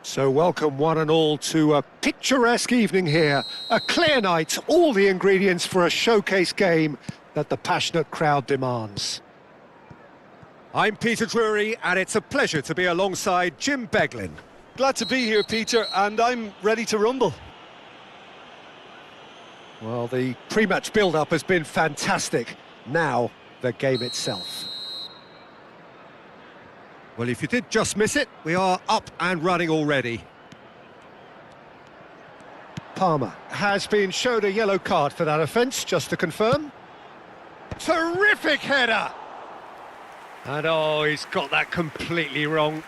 So welcome one and all to a picturesque evening here. A clear night, all the ingredients for a showcase game that the passionate crowd demands. I'm Peter Drury and it's a pleasure to be alongside Jim Beglin. Glad to be here, Peter, and I'm ready to rumble. Well, the pre-match build-up has been fantastic. Now, the game itself. Well, if you did just miss it, we are up and running already. Palmer has been showed a yellow card for that offence, just to confirm. Terrific header! And oh, he's got that completely wrong.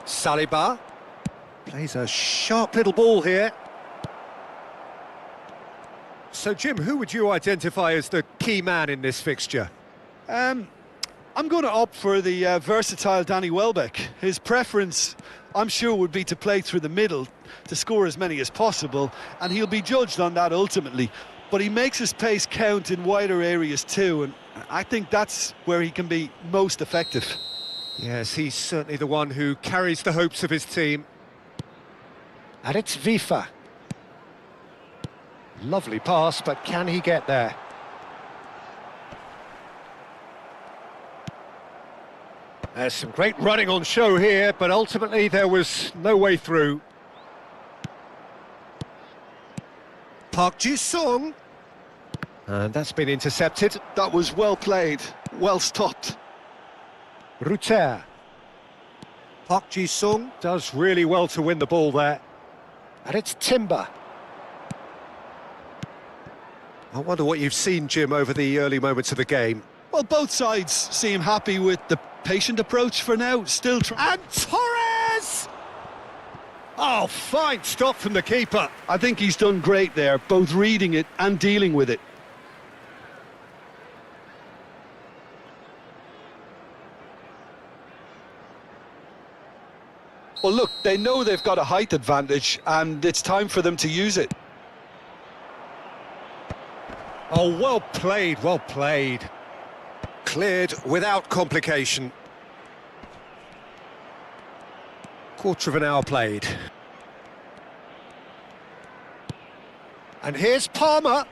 Saliba. Plays a sharp little ball here. So, Jim, who would you identify as the key man in this fixture? I'm going to opt for the versatile Danny Welbeck. His preference, I'm sure, would be to play through the middle to score as many as possible, and he'll be judged on that ultimately. But he makes his pace count in wider areas too, and I think that's where he can be most effective. Yes, he's certainly the one who carries the hopes of his team. And it's FIFA. Lovely pass, but can he get there? There's some great running on show here, but ultimately there was no way through. Park Ji-sung. And that's been intercepted. That was well played, well stopped. Ruter. Park Ji-sung does really well to win the ball there. And it's Timber. I wonder what you've seen, Jim, over the early moments of the game. Well, both sides seem happy with the patient approach for now. Still trying. And Torres! Oh, fine stop from the keeper. I think he's done great there, both reading it and dealing with it. Well, look, they know they've got a height advantage, and it's time for them to use it. Oh, well played, well played. Cleared without complication. Quarter of an hour played. And here's Palmer.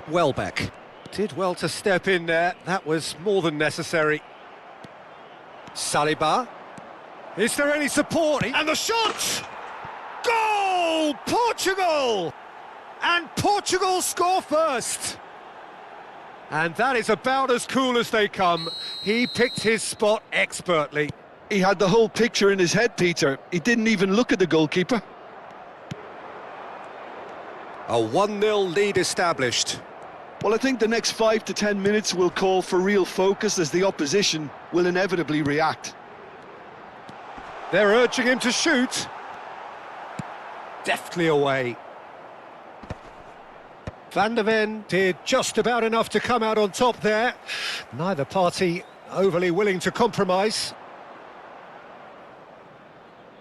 Welbeck. Did well to step in there. That was more than necessary. Saliba. Is there any support? And the shot! Goal! Portugal! And Portugal score first. And that is about as cool as they come. He picked his spot expertly. He had the whole picture in his head, Peter. He didn't even look at the goalkeeper. A 1-0 lead established. Well, I think the next 5 to 10 minutes will call for real focus, as the opposition will inevitably react. They're urging him to shoot. Deftly away. Van der Ven did just about enough to come out on top there. Neither party overly willing to compromise.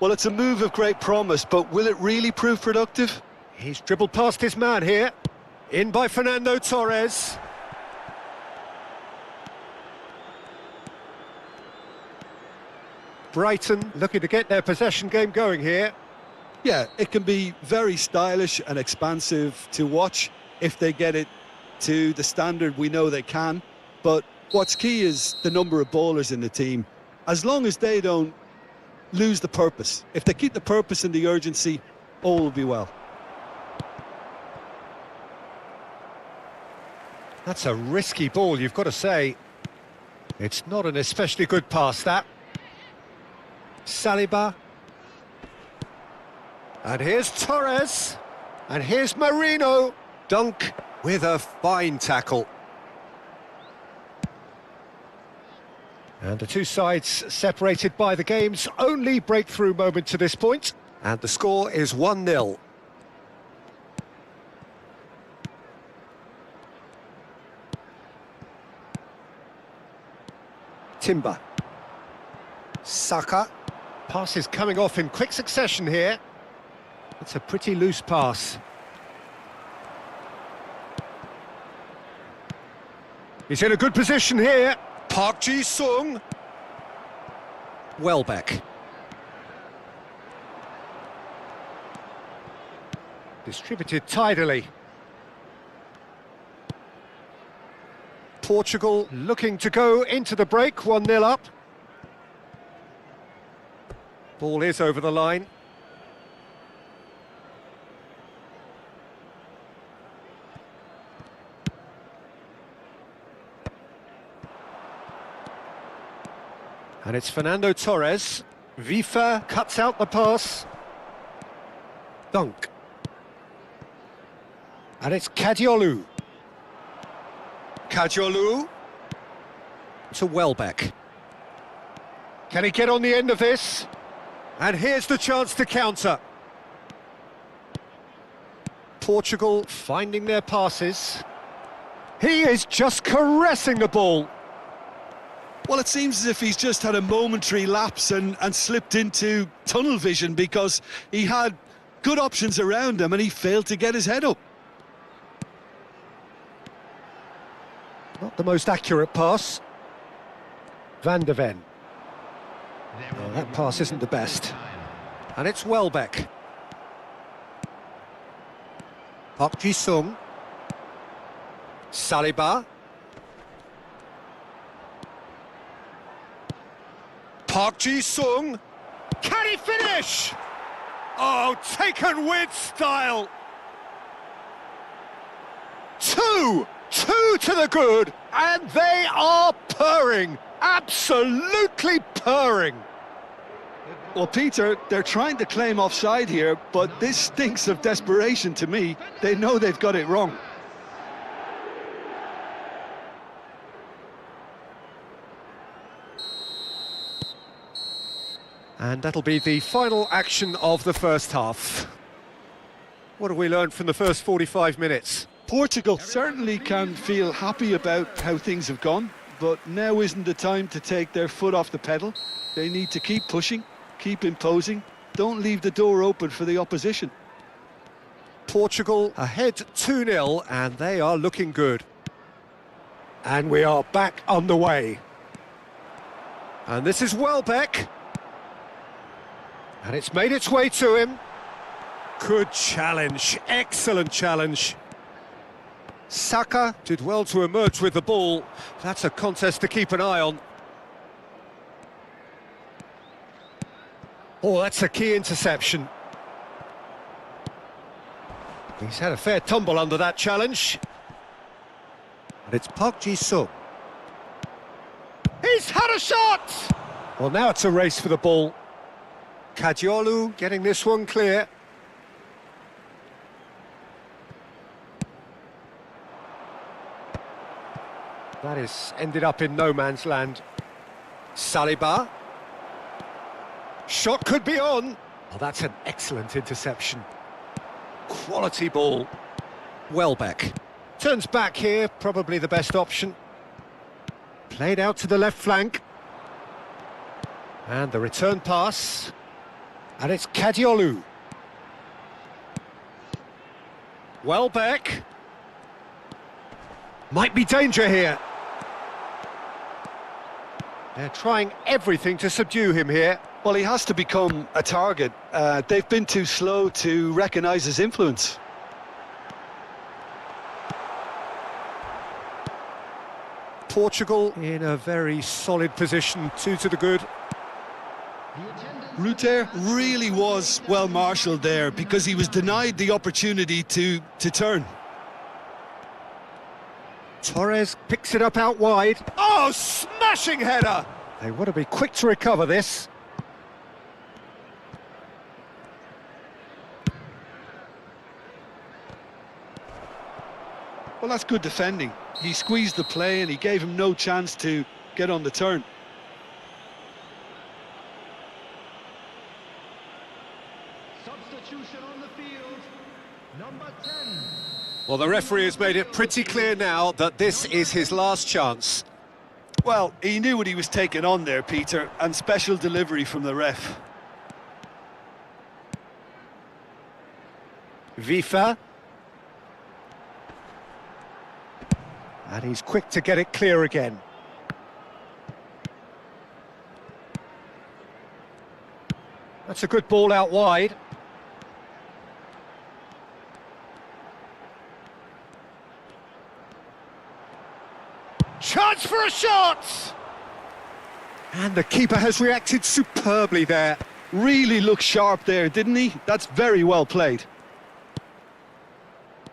Well, it's a move of great promise, but will it really prove productive? He's dribbled past his man here. In by Fernando Torres. Brighton looking to get their possession game going here. Yeah, it can be very stylish and expansive to watch if they get it to the standard we know they can. But what's key is the number of ballers in the team. As long as they don't lose the purpose, if they keep the purpose and the urgency, all will be well. That's a risky ball, you've got to say. It's not an especially good pass, that. Saliba. And here's Torres. And here's Marino. Dunk with a fine tackle. And the two sides separated by the game's only breakthrough moment to this point. And the score is 1-0. Timber. Saka. Pass is coming off in quick succession here. It's a pretty loose pass. He's in a good position here. Park Ji-sung. Welbeck. Distributed tidily. Portugal looking to go into the break, 1-0 up. Ball is over the line. And it's Fernando Torres. FIFA cuts out the pass. Dunk. And it's Kadiolu. Kadiolu to Welbeck. Can he get on the end of this? And here's the chance to counter. Portugal finding their passes. He is just caressing the ball. Well, it seems as if he's just had a momentary lapse and slipped into tunnel vision, because he had good options around him and he failed to get his head up. Not the most accurate pass. Van der Ven. Oh, that pass isn't the best. And it's Welbeck. Park Ji-sung. Saliba. Park Ji-sung. Can he finish? Oh, taken with style. Two to the good, and they are purring. Absolutely purring. Well, Peter, they're trying to claim offside here, but this stinks of desperation to me. They know they've got it wrong. And that'll be the final action of the first half. What have we learned from the first 45 minutes? Portugal certainly can feel happy about how things have gone, but now isn't the time to take their foot off the pedal. They need to keep pushing, keep imposing, don't leave the door open for the opposition. Portugal ahead 2-0, and they are looking good. And we are back on the way. And this is Welbeck. And it's made its way to him. Good challenge, excellent challenge. Saka did well to emerge with the ball. That's a contest to keep an eye on. Oh, that's a key interception. He's had a fair tumble under that challenge. And it's Park Ji-sung. He's had a shot! Well, now it's a race for the ball. Kadiolu getting this one clear. That is ended up in no man's land. Saliba. Shot could be on. Oh, that's an excellent interception. Quality ball. Welbeck. Turns back here, probably the best option. Played out to the left flank. And the return pass. And it's Kadiolu. Welbeck. Might be danger here. They're trying everything to subdue him here. Well, he has to become a target. They've been too slow to recognise his influence. Portugal in a very solid position, 2 to the good. Ruter really was well marshalled there, because he was denied the opportunity to turn. Torres picks it up out wide. Oh, smashing header! They want to be quick to recover this. Well, that's good defending. He squeezed the play and he gave him no chance to get on the turn. Substitution on the field, number 10. Well, the referee has made it pretty clear now that this is his last chance. Well, he knew what he was taking on there, Peter, and special delivery from the ref. FIFA. And he's quick to get it clear again. That's a good ball out wide. Chance for a shot! And the keeper has reacted superbly there. Really looked sharp there, didn't he? That's very well played.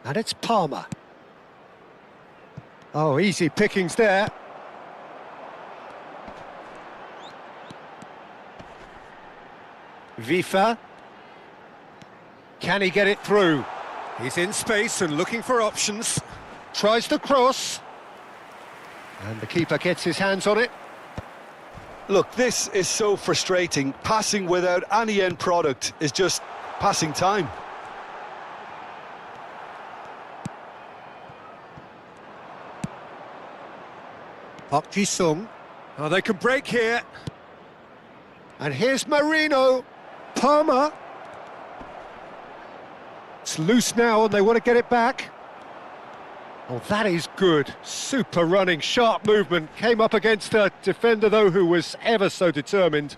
And it's Palmer. Oh, easy pickings there. FIFA. Can he get it through? He's in space and looking for options. Tries the cross. And the keeper gets his hands on it. Look, this is so frustrating. Passing without any end product is just passing time. Park Ji-sung. Oh, they can break here. And here's Marino. Palmer. It's loose now and they want to get it back. Oh, that is good. Super running, sharp movement. Came up against a defender, though, who was ever so determined.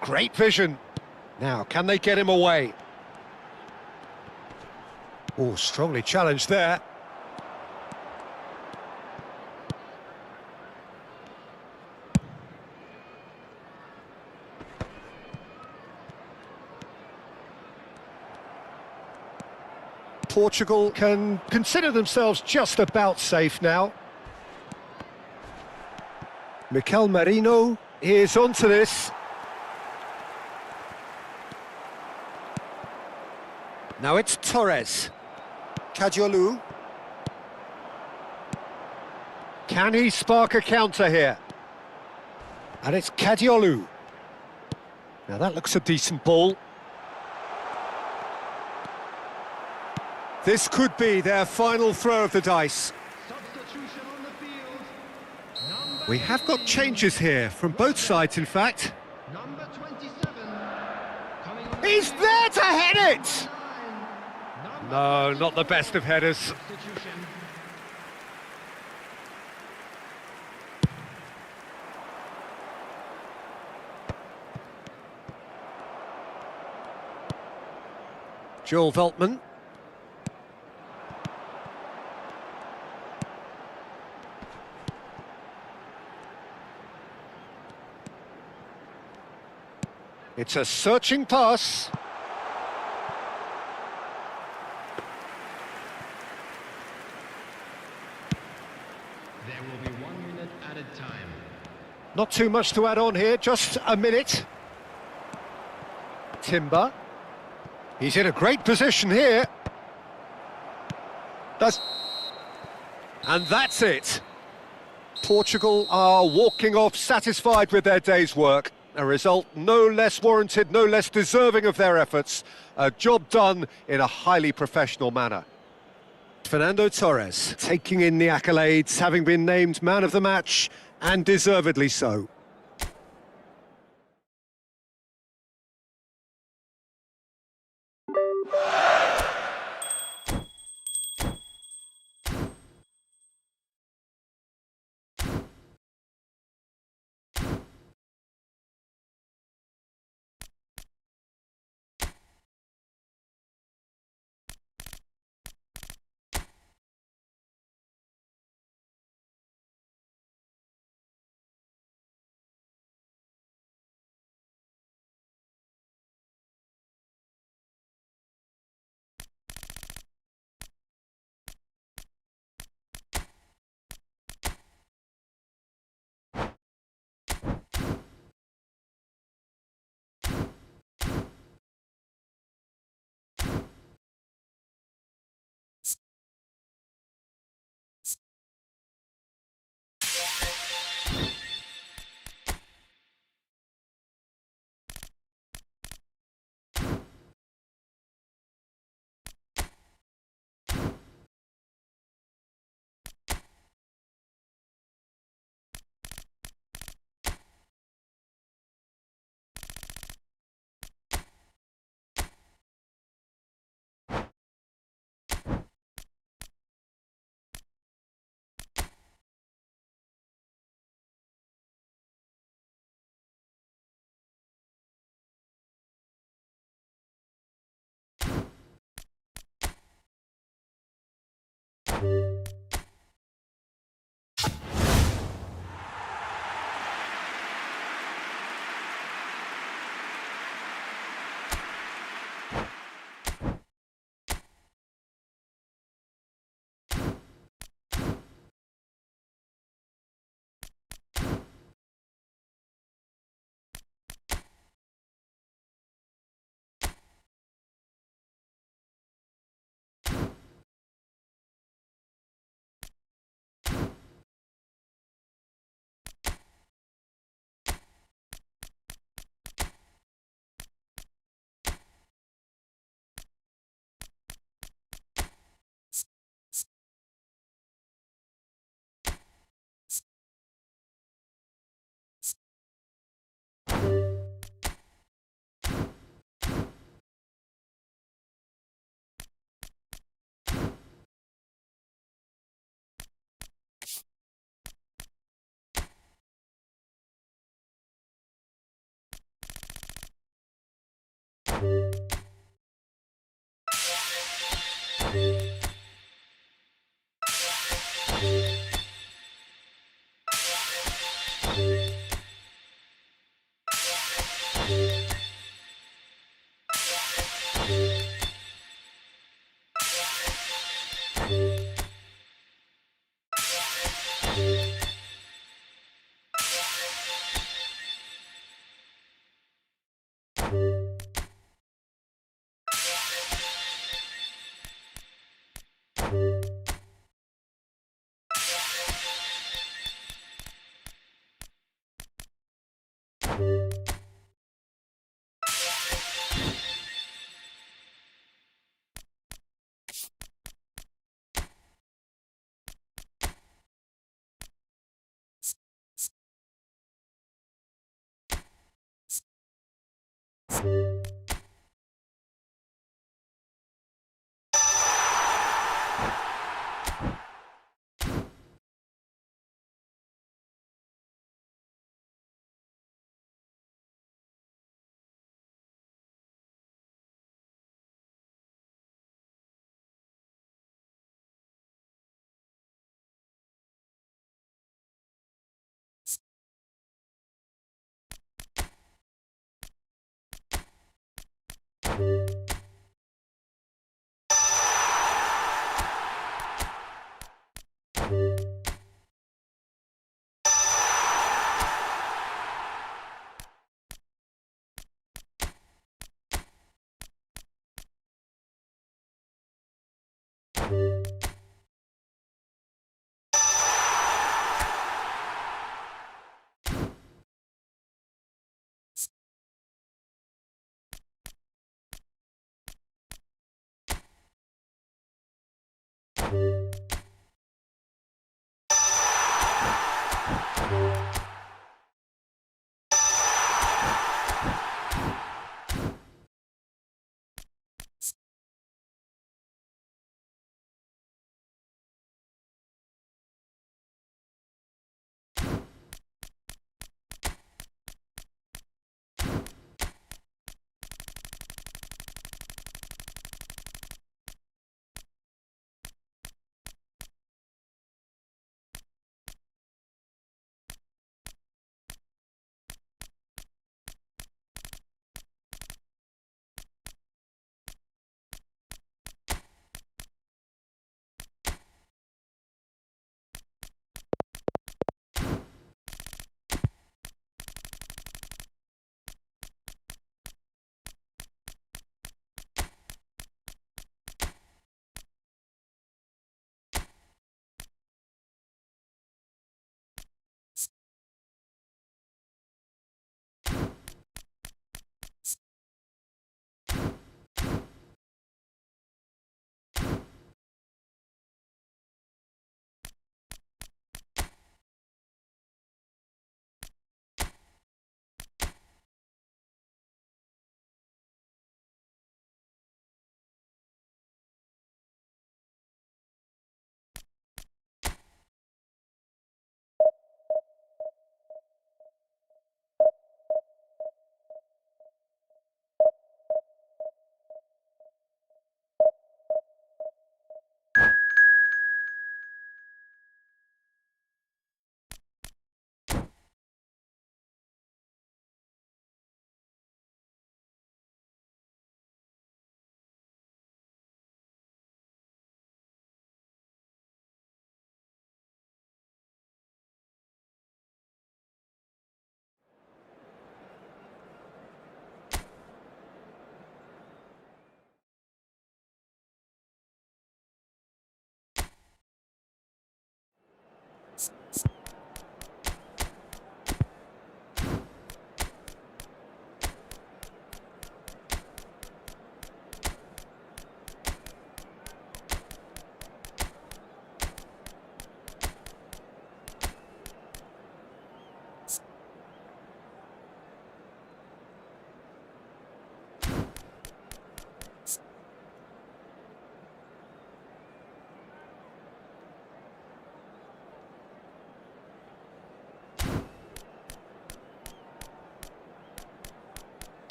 Great vision. Now, can they get him away? Oh, strongly challenged there. Portugal can consider themselves just about safe now. Mikel Merino is onto this. Now it's Torres. Kadiolu. Can he spark a counter here? And it's Kadiolu. Now that looks a decent ball. This could be their final throw of the dice. Substitution on the field. We have got changes here, from both sides in fact. Number 27. Coming on. He's there to head it! No, not the best of headers. Substitution. Joel Veltman. It's a searching pass. There will be 1 minute added time. Not too much to add on here, just a minute. Timber. He's in a great position here. And that's it. Portugal are walking off satisfied with their day's work. A result no less warranted, no less deserving of their efforts. A job done in a highly professional manner. Fernando Torres taking in the accolades, having been named man of the match, and deservedly so.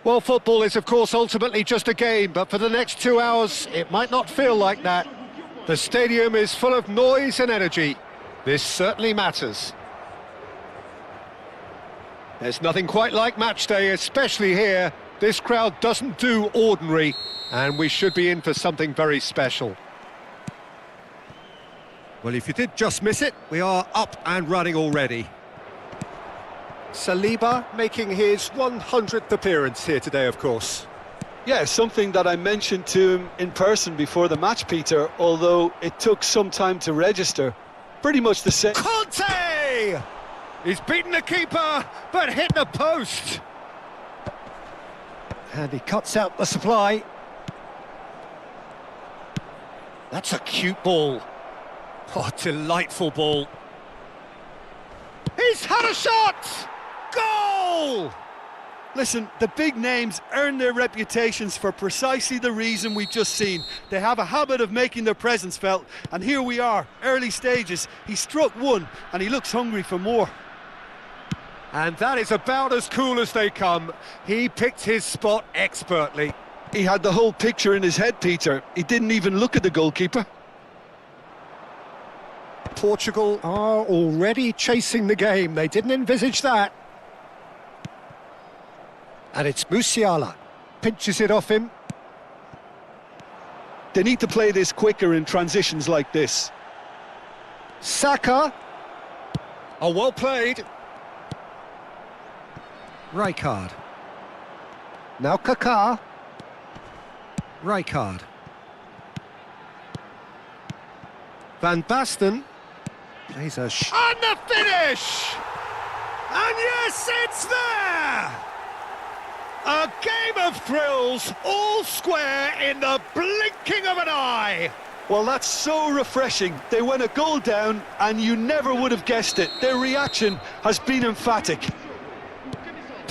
Well, football is, of course, ultimately just a game, but for the next 2 hours, it might not feel like that. The stadium is full of noise and energy. This certainly matters. There's nothing quite like match day, especially here. This crowd doesn't do ordinary, and we should be in for something very special. Well, if you did just miss it, we are up and running already. Saliba making his 100th appearance here today, of course. Yeah, something that I mentioned to him in person before the match, Peter, although it took some time to register. Pretty much the same. Conte! He's beaten the keeper, but hit the post. And he cuts out the supply. That's a cute ball. Oh, delightful ball. He's had a shot! Goal! Listen, the big names earn their reputations for precisely the reason we've just seen. They have a habit of making their presence felt, and here we are, early stages. He struck one, and he looks hungry for more. And that is about as cool as they come. He picked his spot expertly. He had the whole picture in his head, Peter. He didn't even look at the goalkeeper. Portugal are already chasing the game. They didn't envisage that. And it's Musiala. Pinches it off him. They need to play this quicker in transitions like this. Saka. Oh, well played. Rijkaard. Now Kaká. Rijkaard. Van Basten. Plays a and the finish! And yes, it's there! A game of thrills, all square in the blinking of an eye. Well, that's so refreshing. They went a goal down, and you never would have guessed it. Their reaction has been emphatic.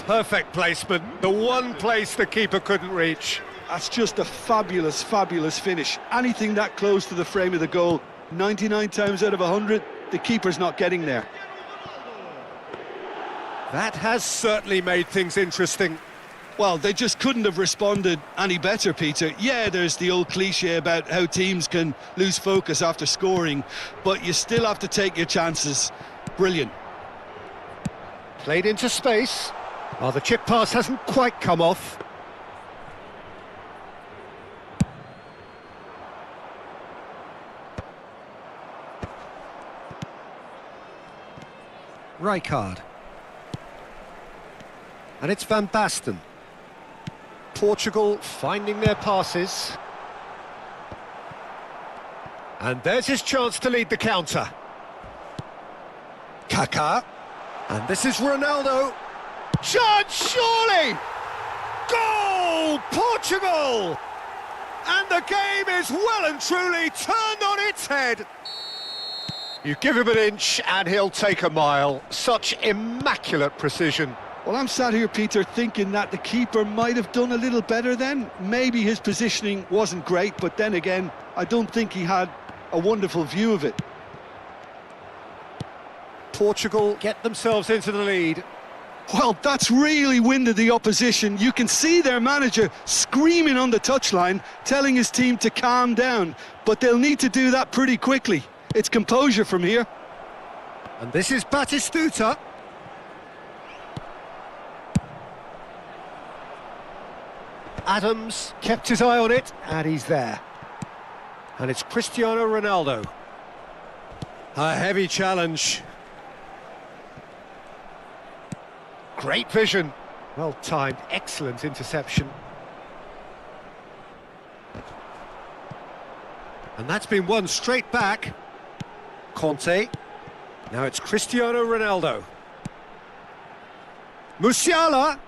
Perfect placement, the one place the keeper couldn't reach. That's just a fabulous, fabulous finish. Anything that close to the frame of the goal, 99 times out of 100, the keeper's not getting there. That has certainly made things interesting. Well, they just couldn't have responded any better, Peter. Yeah, there's the old cliche about how teams can lose focus after scoring, but you still have to take your chances. Brilliant. Played into space. Oh, the chip pass hasn't quite come off. Rijkaard. And it's Van Basten. Portugal finding their passes. And there's his chance to lead the counter. Kaká. And this is Ronaldo. Chance, surely! Goal! Portugal! And the game is well and truly turned on its head. You give him an inch and he'll take a mile. Such immaculate precision. Well, I'm sat here, Peter, thinking that the keeper might have done a little better then. Maybe his positioning wasn't great, but then again, I don't think he had a wonderful view of it. Portugal get themselves into the lead. Well, that's really winded the opposition. You can see their manager screaming on the touchline, telling his team to calm down, but they'll need to do that pretty quickly. It's composure from here. And this is Batistuta. Adams kept his eye on it, and he's there. And it's Cristiano Ronaldo. A heavy challenge. Great vision. Well timed, excellent interception. And that's been won straight back. Conte. Now it's Cristiano Ronaldo. Musiala.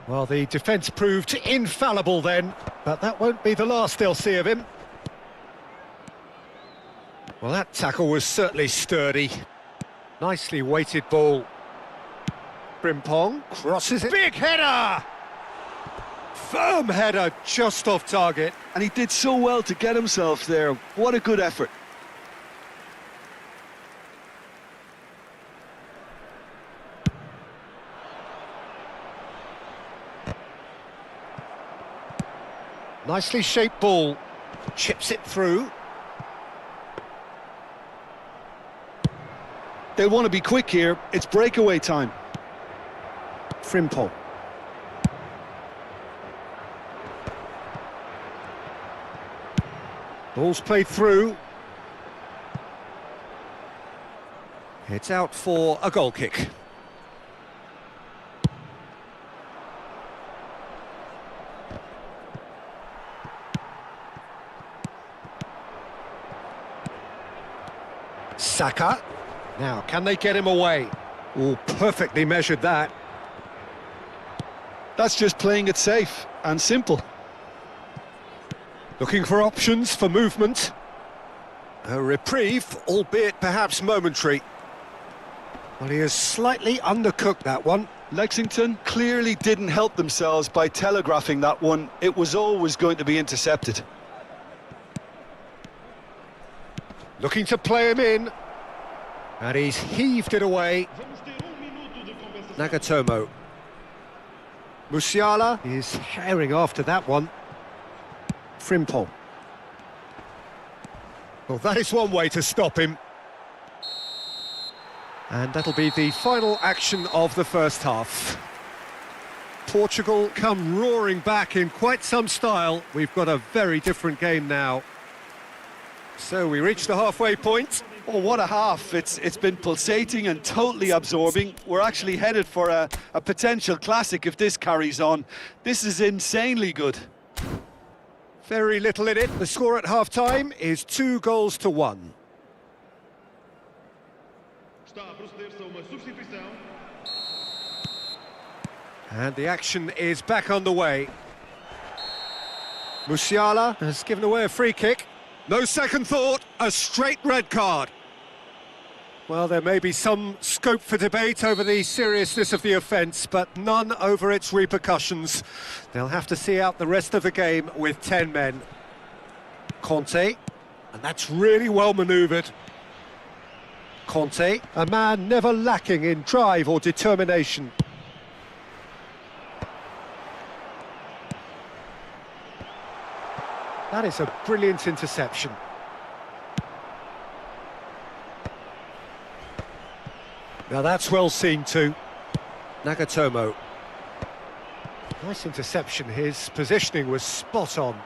Well, the defence proved infallible then, but that won't be the last they'll see of him. Well, that tackle was certainly sturdy. Nicely weighted ball. Frimpong crosses it. Big header! Firm header, just off target. And he did so well to get himself there. What a good effort. Nicely shaped ball. Chips it through. They'll want to be quick here. It's breakaway time. Frimpong. Ball's played through. It's out for a goal kick. Saka. Now, can they get him away? Oh, perfectly measured that. That's just playing it safe and simple. Looking for options for movement. A reprieve, albeit perhaps momentary. Well, he has slightly undercooked that one. Lexington clearly didn't help themselves by telegraphing that one. It was always going to be intercepted. Looking to play him in. And he's heaved it away. Vamos ter minuto de compensação. Nagatomo. Musiala is herring after that one. Frimpong. Well, that is one way to stop him. And that'll be the final action of the first half. Portugal come roaring back in quite some style. We've got a very different game now. So we reach the halfway point. Oh, what a half. It's been pulsating and totally absorbing. We're actually headed for a potential classic if this carries on. This is insanely good. Very little in it. The score at half-time is 2-1. Está a proceder-se a uma substituição. And the action is back on the way. Musiala has given away a free kick. No second thought, a straight red card. Well, there may be some scope for debate over the seriousness of the offence, but none over its repercussions. They'll have to see out the rest of the game with 10 men. Conte, and that's really well manoeuvred. Conte, a man never lacking in drive or determination. That is a brilliant interception. Now that's well seen too. Nagatomo. Nice interception, his positioning was spot on.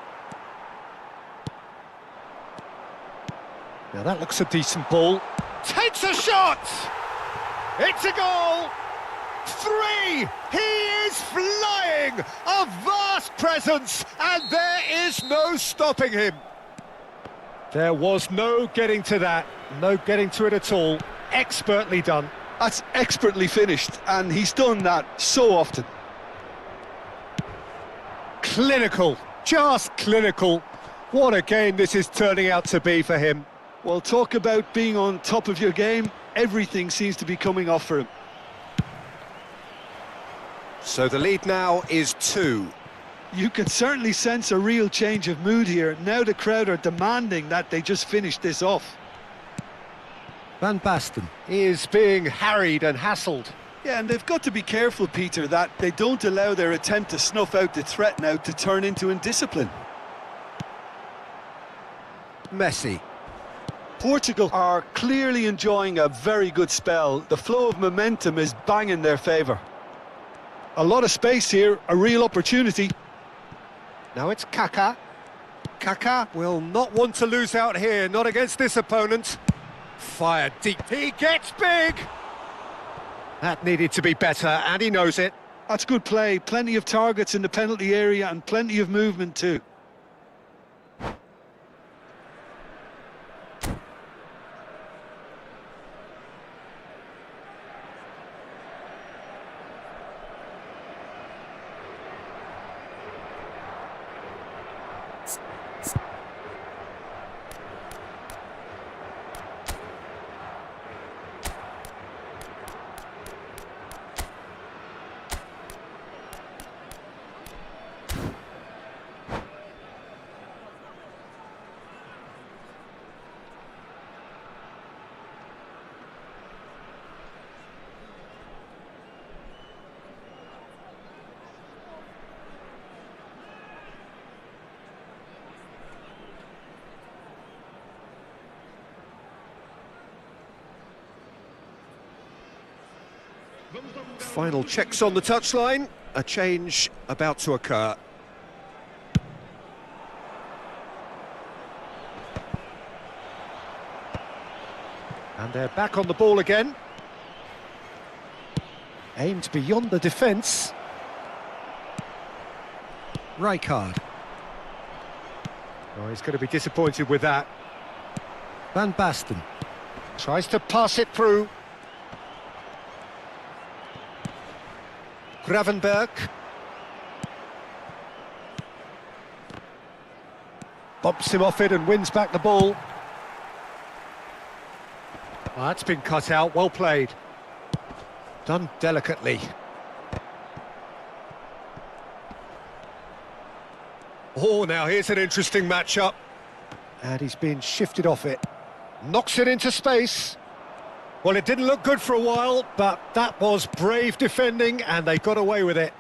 Now that looks a decent ball. Takes a shot! It's a goal! 3! He is flying! A vast presence, and there is no stopping him. There was no getting to that, no getting to it at all. Expertly done. That's expertly finished, and he's done that so often. Clinical, just clinical. What a game this is turning out to be for him. Well, talk about being on top of your game. Everything seems to be coming off for him. So the lead now is 2. You can certainly sense a real change of mood here. Now the crowd are demanding that they just finish this off. Van Basten is being harried and hassled. Yeah, and they've got to be careful, Peter, that they don't allow their attempt to snuff out the threat now to turn into indiscipline. Messi. Portugal are clearly enjoying a very good spell. The flow of momentum is bang in their favour. A lot of space here, a real opportunity. Now it's Kaká. Kaká will not want to lose out here, not against this opponent. Fired deep. He gets big! That needed to be better, and he knows it. That's good play. Plenty of targets in the penalty area and plenty of movement too. Final checks on the touchline. A change about to occur. And they're back on the ball again. Aimed beyond the defence. Rijkaard. Oh, he's going to be disappointed with that. Van Basten tries to pass it through. Gravenberg. Bumps him off it and wins back the ball. Oh, that's been cut out, well played. Done delicately. Oh, now here's an interesting matchup. And he's been shifted off it. Knocks it into space. Well, it didn't look good for a while, but that was brave defending, and they got away with it.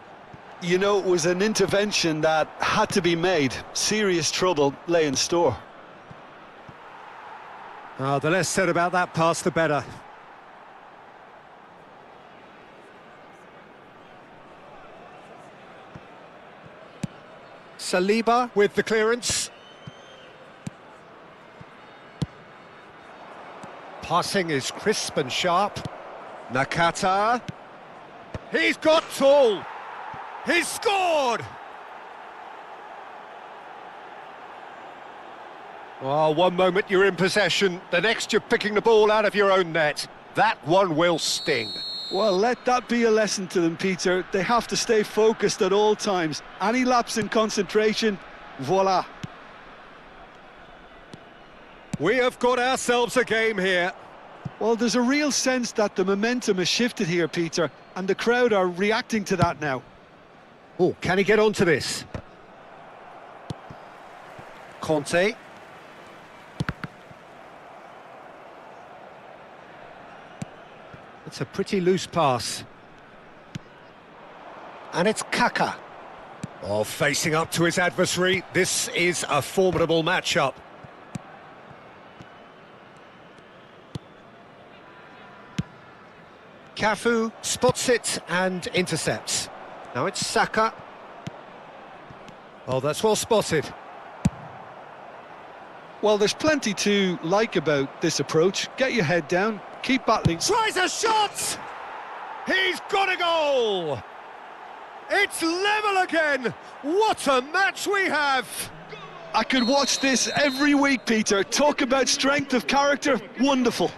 You know, it was an intervention that had to be made. Serious trouble lay in store. Oh, the less said about that pass, the better. Saliba with the clearance. Passing is crisp and sharp. Nakata. He's got tall. He's scored! Oh, one moment you're in possession, the next you're picking the ball out of your own net. That one will sting. Well, let that be a lesson to them, Peter. They have to stay focused at all times. Any lapse in concentration, voila. We have got ourselves a game here. Well, there's a real sense that the momentum has shifted here, Peter, and the crowd are reacting to that now. Oh, can he get onto this? Conte. It's a pretty loose pass. And it's Kaka. Oh, facing up to his adversary. This is a formidable matchup. Cafu spots it and intercepts. Now it's Saka. Oh, that's well spotted. Well, there's plenty to like about this approach. Get your head down, keep battling. Tries a shot! He's got a goal! It's level again! What a match we have! I could watch this every week, Peter. Talk about strength of character, wonderful.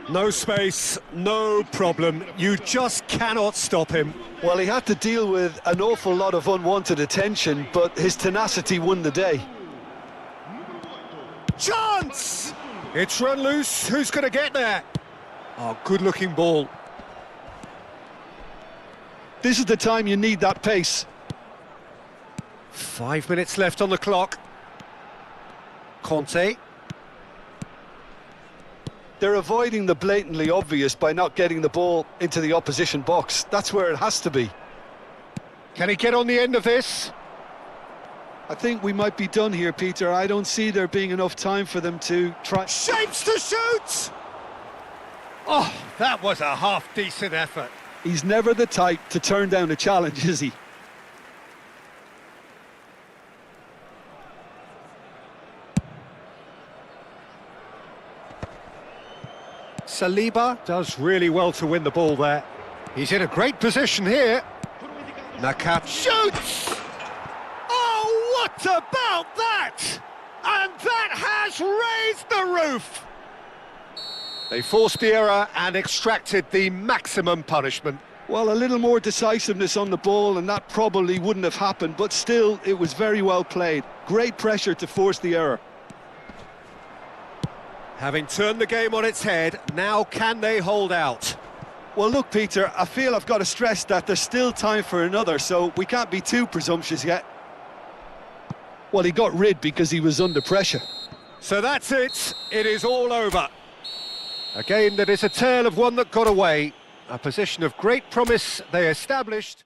No space, no problem. You just cannot stop him. Well, he had to deal with an awful lot of unwanted attention, but his tenacity won the day. Chance! It's run loose. Who's going to get there? Oh, good-looking ball. This is the time you need that pace. 5 minutes left on the clock. Conte. They're avoiding the blatantly obvious by not getting the ball into the opposition box. That's where it has to be. Can he get on the end of this? I think we might be done here, Peter. I don't see there being enough time for them to try. Shapes to shoot! Oh, that was a half-decent effort. He's never the type to turn down a challenge, is he? Saliba does really well to win the ball there. He's in a great position here. Nakata shoots! Oh, what about that? And that has raised the roof! They forced the error and extracted the maximum punishment. Well, a little more decisiveness on the ball and that probably wouldn't have happened, but still, it was very well played. Great pressure to force the error. Having turned the game on its head, now can they hold out? Well, look, Peter, I feel I've got to stress that there's still time for another, so we can't be too presumptuous yet. Well, he got rid because he was under pressure. So that's it. It is all over. A game that is a tale of one that got away. A position of great promise they established.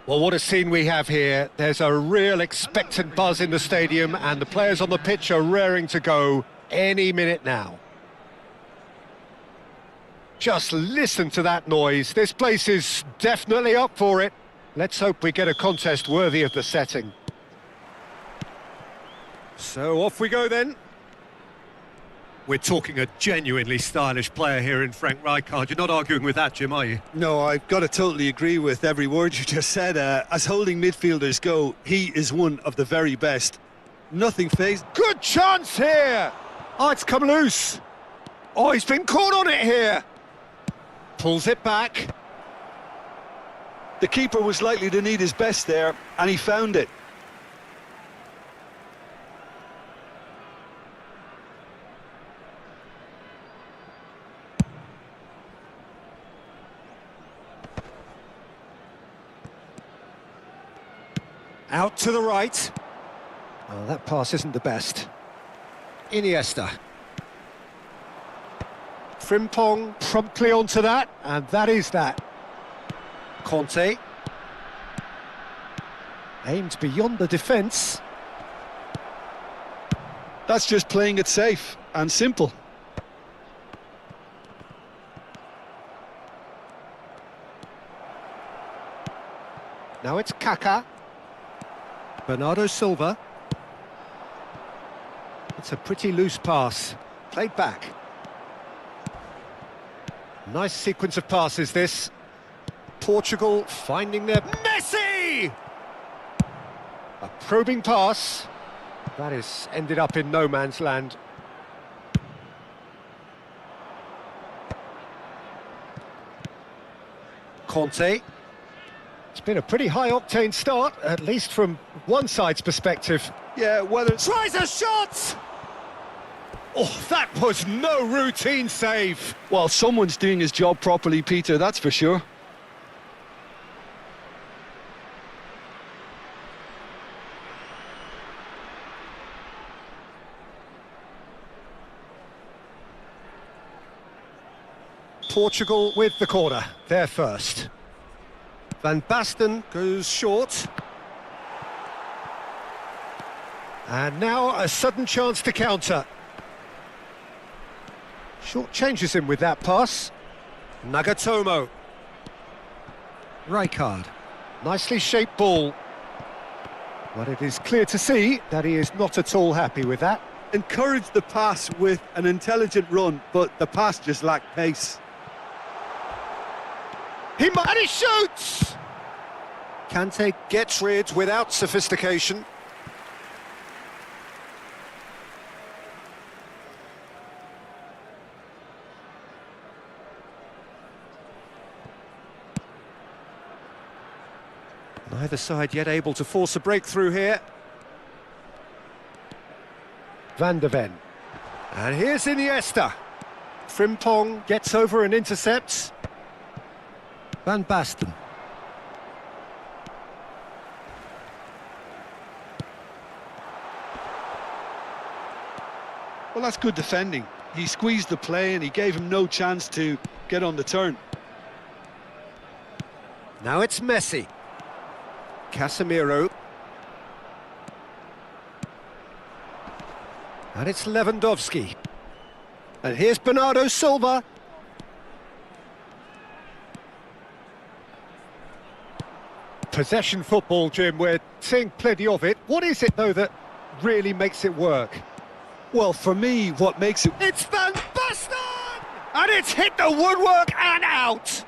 Well, what a scene we have here. There's a real expectant buzz in the stadium, and the players on the pitch are raring to go any minute now. Just listen to that noise. This place is definitely up for it. Let's hope we get a contest worthy of the setting. So off we go then. We're talking a genuinely stylish player here in Frank Rijkaard. You're not arguing with that, Jim, are you? No, I've got to totally agree with every word you just said. As holding midfielders go, he is one of the very best. Nothing phased. Good chance here! Oh, it's come loose. Oh, he's been caught on it here. Pulls it back. The keeper was likely to need his best there, and he found it. Out to the right. Well, that pass isn't the best. Iniesta. Frimpong promptly onto that, and that is that. Conte. Aimed beyond the defence. That's just playing it safe and simple. Now it's Kaká. Bernardo Silva. It's a pretty loose pass. Played back. Nice sequence of passes, this. Portugal finding their... Messi! A probing pass. That is ended up in no man's land. Conte. It's been a pretty high-octane start, at least from one side's perspective. Yeah, whether... Tries a shot! Oh, that was no routine save. Well, someone's doing his job properly, Peter, that's for sure. Portugal with the corner, they're first. Van Basten goes short. And now a sudden chance to counter. Short changes him with that pass. Nagatomo. Rijkaard. Nicely shaped ball. But it is clear to see that he is not at all happy with that. Encouraged the pass with an intelligent run, but the pass just lacked pace. And he shoots! Kante gets rid without sophistication. Neither side yet able to force a breakthrough here. Van der Ven. And here's Iniesta. Frimpong gets over and intercepts. Van Basten. Well, that's good defending. He squeezed the play and he gave him no chance to get on the turn. Now it's Messi. Casemiro. And it's Lewandowski. And here's Bernardo Silva. Possession football, Jim, we're seeing plenty of it. What is it, though, that really makes it work? Well, for me, what makes it... It's Van Basten! And it's hit the woodwork and out!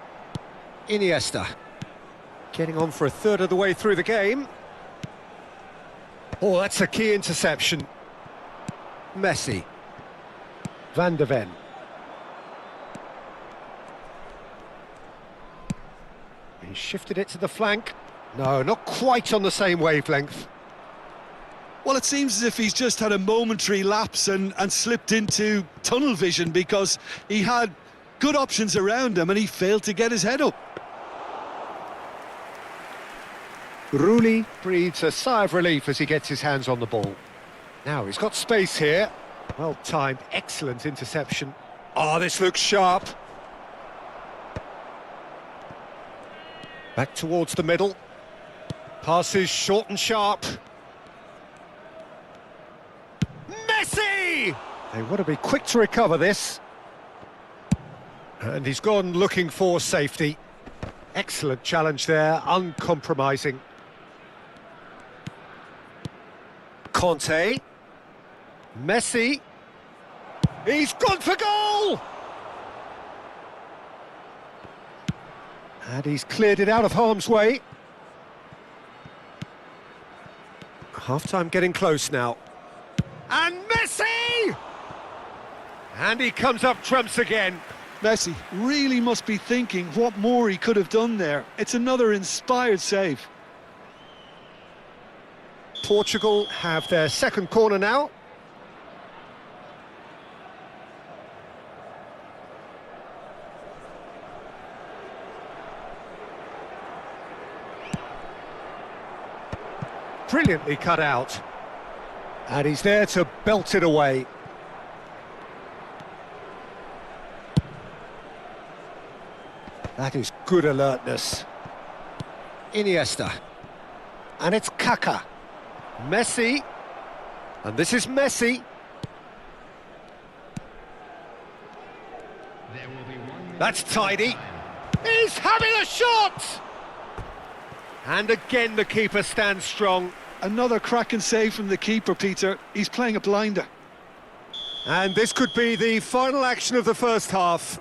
Iniesta. Getting on for a third of the way through the game. Oh, that's a key interception. Messi. Van der Ven. He shifted it to the flank. No, not quite on the same wavelength. Well, it seems as if he's just had a momentary lapse and slipped into tunnel vision because he had good options around him and he failed to get his head up. Rulli breathes a sigh of relief as he gets his hands on the ball. Now he's got space here. Well timed, excellent interception. Oh, this looks sharp. Back towards the middle. Passes short and sharp. Messi! They want to be quick to recover this. And he's gone looking for safety. Excellent challenge there, uncompromising. Conte. Messi. He's gone for goal! And he's cleared it out of harm's way. Half-time getting close now. And Messi! And he comes up trumps again. Messi really must be thinking what more he could have done there. It's another inspired save. Portugal have their second corner now. Brilliantly cut out. And he's there to belt it away. That is good alertness. Iniesta. And it's Kaká. Messi. And this is Messi. That's tidy. He's having a shot! And again the keeper stands strong. Another cracking save from the keeper, Peter. He's playing a blinder. And this could be the final action of the first half.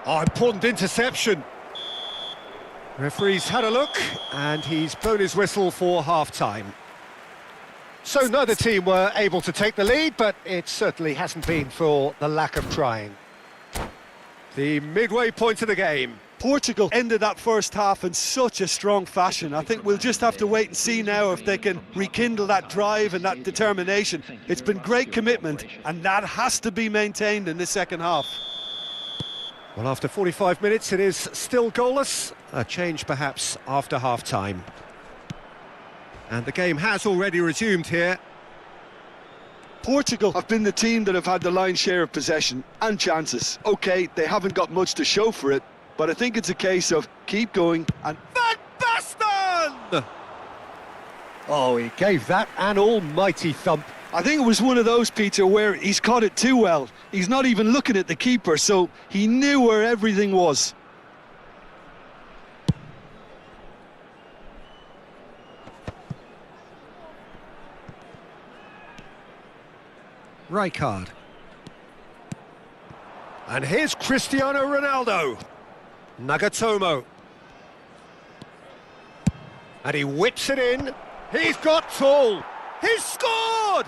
Oh, important interception. Referee's had a look, and he's blown his whistle for half-time. So neither team were able to take the lead, but it certainly hasn't been for the lack of trying. The midway point of the game. Portugal ended that first half in such a strong fashion. I think we'll just have to wait and see now if they can rekindle that drive and that determination. It's been great commitment, and that has to be maintained in the second half. Well, after 45 minutes, it is still goalless. A change, perhaps, after half-time. And the game has already resumed here. Portugal have been the team that have had the lion's share of possession and chances. OK, they haven't got much to show for it, but I think it's a case of keep going and... Van Basten! Oh, he gave that an almighty thump. I think it was one of those, Peter, where he's caught it too well. He's not even looking at the keeper, so he knew where everything was. Rijkaard. And here's Cristiano Ronaldo. Nagatomo. And he whips it in. He's got tall. He's scored!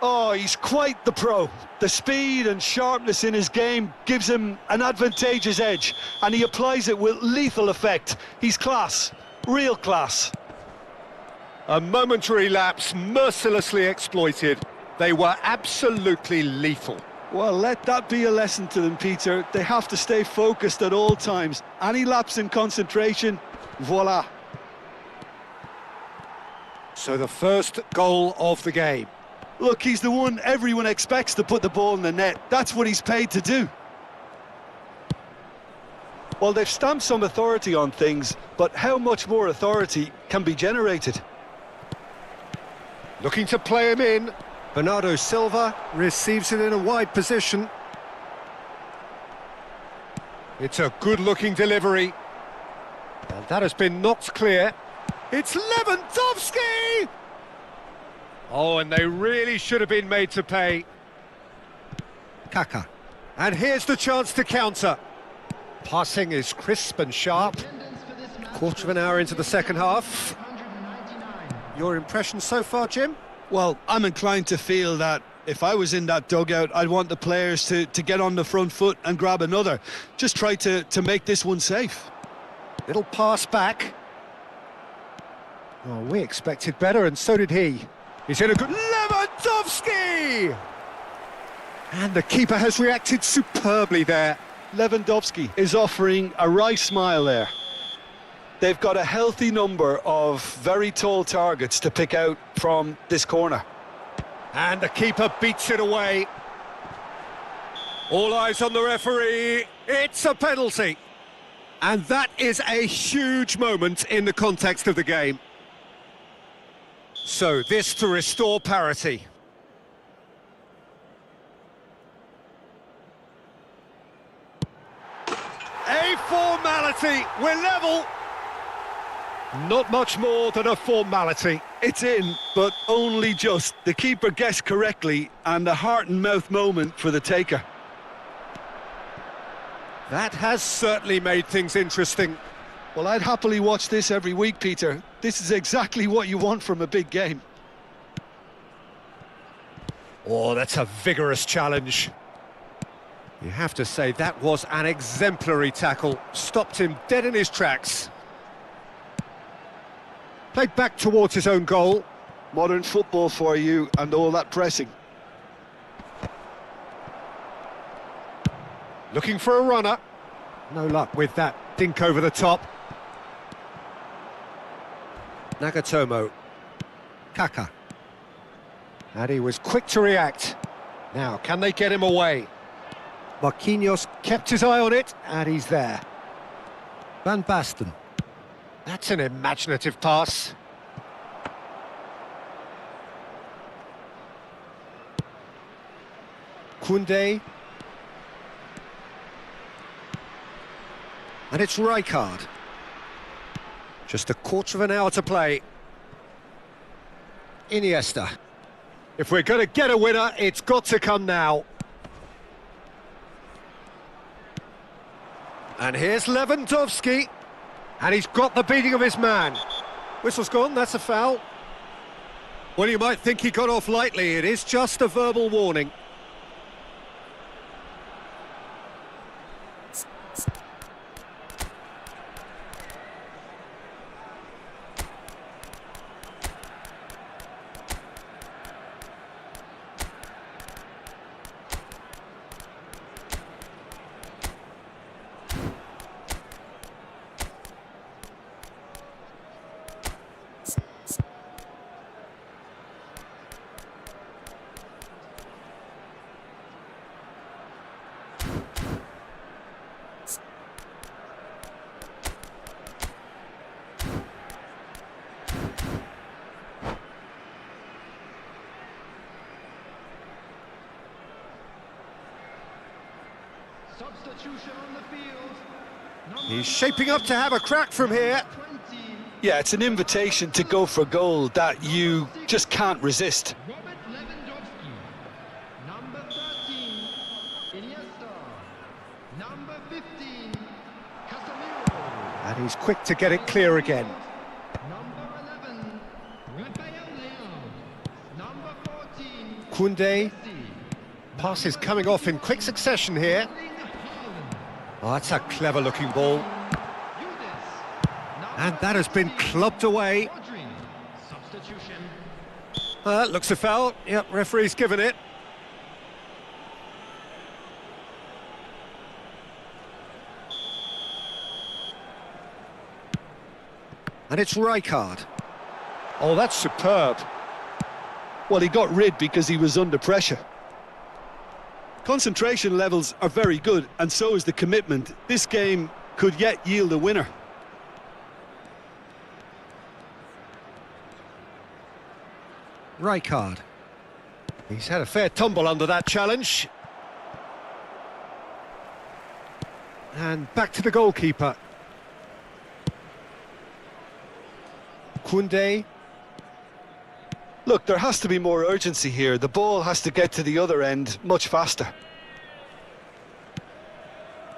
Oh, he's quite the pro. The speed and sharpness in his game gives him an advantageous edge, and he applies it with lethal effect. He's class, real class. A momentary lapse mercilessly exploited. They were absolutely lethal. Well, let that be a lesson to them, Peter. They have to stay focused at all times. Any lapse in concentration, voila. So the first goal of the game. Look, he's the one everyone expects to put the ball in the net. That's what he's paid to do. Well, they've stamped some authority on things, but how much more authority can be generated? Looking to play him in. Bernardo Silva receives it in a wide position. It's a good-looking delivery. And that has been knocked clear. It's Lewandowski! Oh, and they really should have been made to pay. Kaká. And here's the chance to counter. Passing is crisp and sharp. Quarter of an hour into the second half. Your impression so far, Jim? Well, I'm inclined to feel that if I was in that dugout, I'd want the players to get on the front foot and grab another. Just try to make this one safe. Little pass back. Oh, we expected better, and so did he. He's in a good... Lewandowski! And the keeper has reacted superbly there. Lewandowski is offering a right smile there. They've got a healthy number of very tall targets to pick out from this corner. And the keeper beats it away. All eyes on the referee. It's a penalty. And that is a huge moment in the context of the game. So this to restore parity. A formality. We're level. Not much more than a formality. It's in, but only just. The keeper guessed correctly, and a heart and mouth moment for the taker. That has certainly made things interesting. Well, I'd happily watch this every week, Peter. This is exactly what you want from a big game. Oh, that's a vigorous challenge. You have to say that was an exemplary tackle. Stopped him dead in his tracks. Played back towards his own goal. Modern football for you, and all that pressing. Looking for a runner. No luck with that dink over the top. Nagatomo. Kaka. And he was quick to react. Now, can they get him away? Marquinhos kept his eye on it, and he's there. Van Basten. That's an imaginative pass. Koundé. And it's Rijkaard. Just a quarter of an hour to play. Iniesta. If we're going to get a winner, it's got to come now. And here's Lewandowski. And he's got the beating of his man. Whistle's gone, that's a foul. Well, you might think he got off lightly. It is just a verbal warning. Substitution on the field. He's shaping up to have a crack from here. Yeah, it's an invitation to go for goal that you just can't resist. Robert Lewandowski. Number 13, Iniesta. Number 15, Casemiro. And he's quick to get it clear again. Number 11, Rafael Leão. Number 14, Koundé. Messi. Passes coming off in quick succession here. Oh, that's a clever-looking ball. And that has been clubbed away. Substitution. Looks a foul. Yep, referee's given it. And it's Rijkaard. Oh, that's superb. Well, he got rid because he was under pressure. Concentration levels are very good, and so is the commitment. This game could yet yield a winner. Rijkaard. He's had a fair tumble under that challenge. And back to the goalkeeper. Koundé. Look, there has to be more urgency here. The ball has to get to the other end much faster.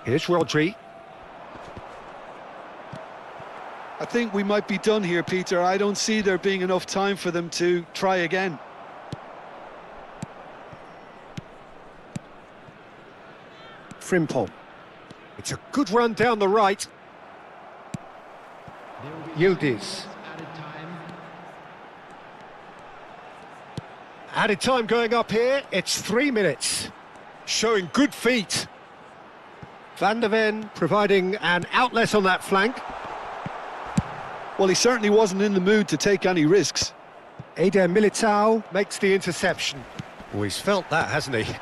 Here's Rodri. I think we might be done here, Peter. I don't see there being enough time for them to try again. Frimpong. It's a good run down the right. Yildiz. Added time going up here. It's 3 minutes. Showing good feet. Van der Ven providing an outlet on that flank. Well, he certainly wasn't in the mood to take any risks. Eder Militao makes the interception. Oh, he's felt that, hasn't he?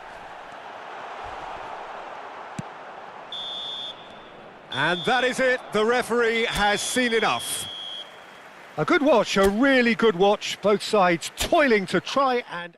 And that is it. The referee has seen enough. A good watch, a really good watch. Both sides toiling to try and...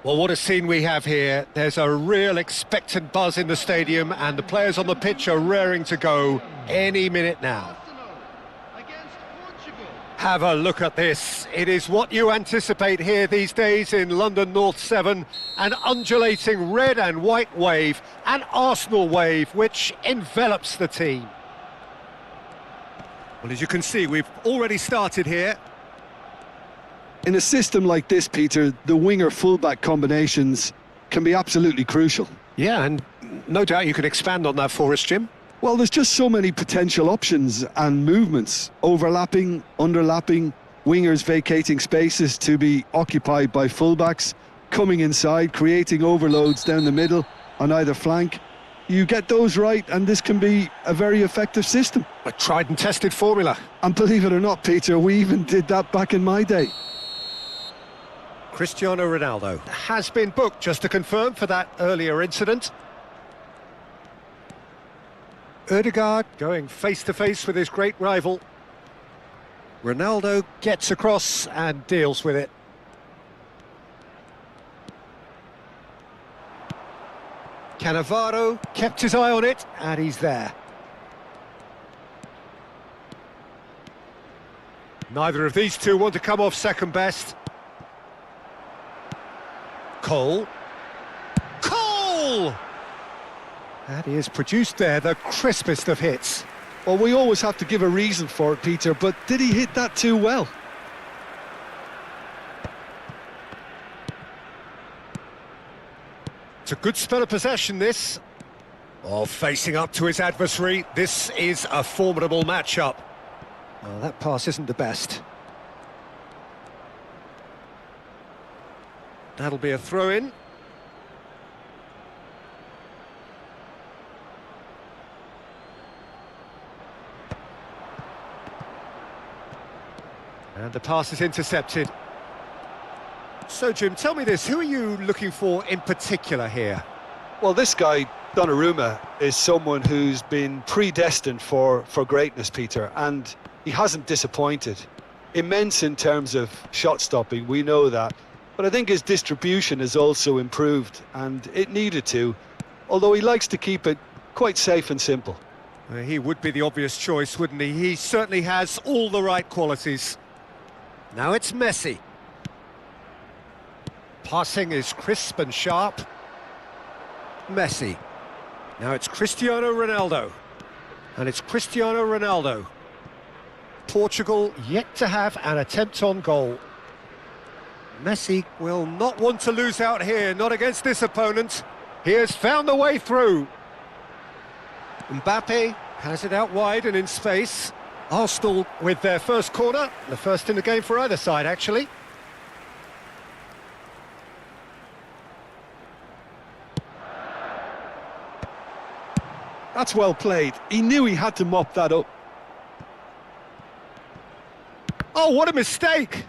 Well, what a scene we have here. There's a real expectant buzz in the stadium and the players on the pitch are raring to go any minute now. Against Portugal. Have a look at this. It is what you anticipate here these days in London North 7. An undulating red and white wave, an Arsenal wave, which envelops the team. Well, as you can see, we've already started here. In a system like this, Peter, the winger-fullback combinations can be absolutely crucial. Yeah, and no doubt you can expand on that for us, Jim. Well, there's just so many potential options and movements. Overlapping, underlapping, wingers vacating spaces to be occupied by fullbacks, coming inside, creating overloads down the middle on either flank. You get those right, and this can be a very effective system. A tried and tested formula. And believe it or not, Peter, we even did that back in my day. Cristiano Ronaldo has been booked, just to confirm, for that earlier incident. Ødegaard going face-to-face with his great rival. Ronaldo gets across and deals with it. Cannavaro kept his eye on it, and he's there. Neither of these two want to come off second best. Cole. And he has produced there the crispest of hits. Well, we always have to give a reason for it, Peter, but did he hit that too well? It's a good spell of possession, this. Oh, facing up to his adversary, this is a formidable matchup. Well, that pass isn't the best. That'll be a throw-in. And the pass is intercepted. So, Jim, tell me this, who are you looking for in particular here? Well, this guy Donnarumma is someone who's been predestined for greatness, Peter, and he hasn't disappointed. Immense in terms of shot stopping, we know that, but I think his distribution has also improved, and it needed to, although he likes to keep it quite safe and simple. He would be the obvious choice, wouldn't he? He certainly has all the right qualities. Now it's Messi. Passing is crisp and sharp. Messi. Now it's Cristiano Ronaldo. And it's Cristiano Ronaldo. Portugal yet to have an attempt on goal. Messi will not want to lose out here, not against this opponent. He has found the way through. Mbappe has it out wide and in space. Arsenal with their first corner, the first in the game for either side, actually. That's well played. He knew he had to mop that up. Oh, what a mistake!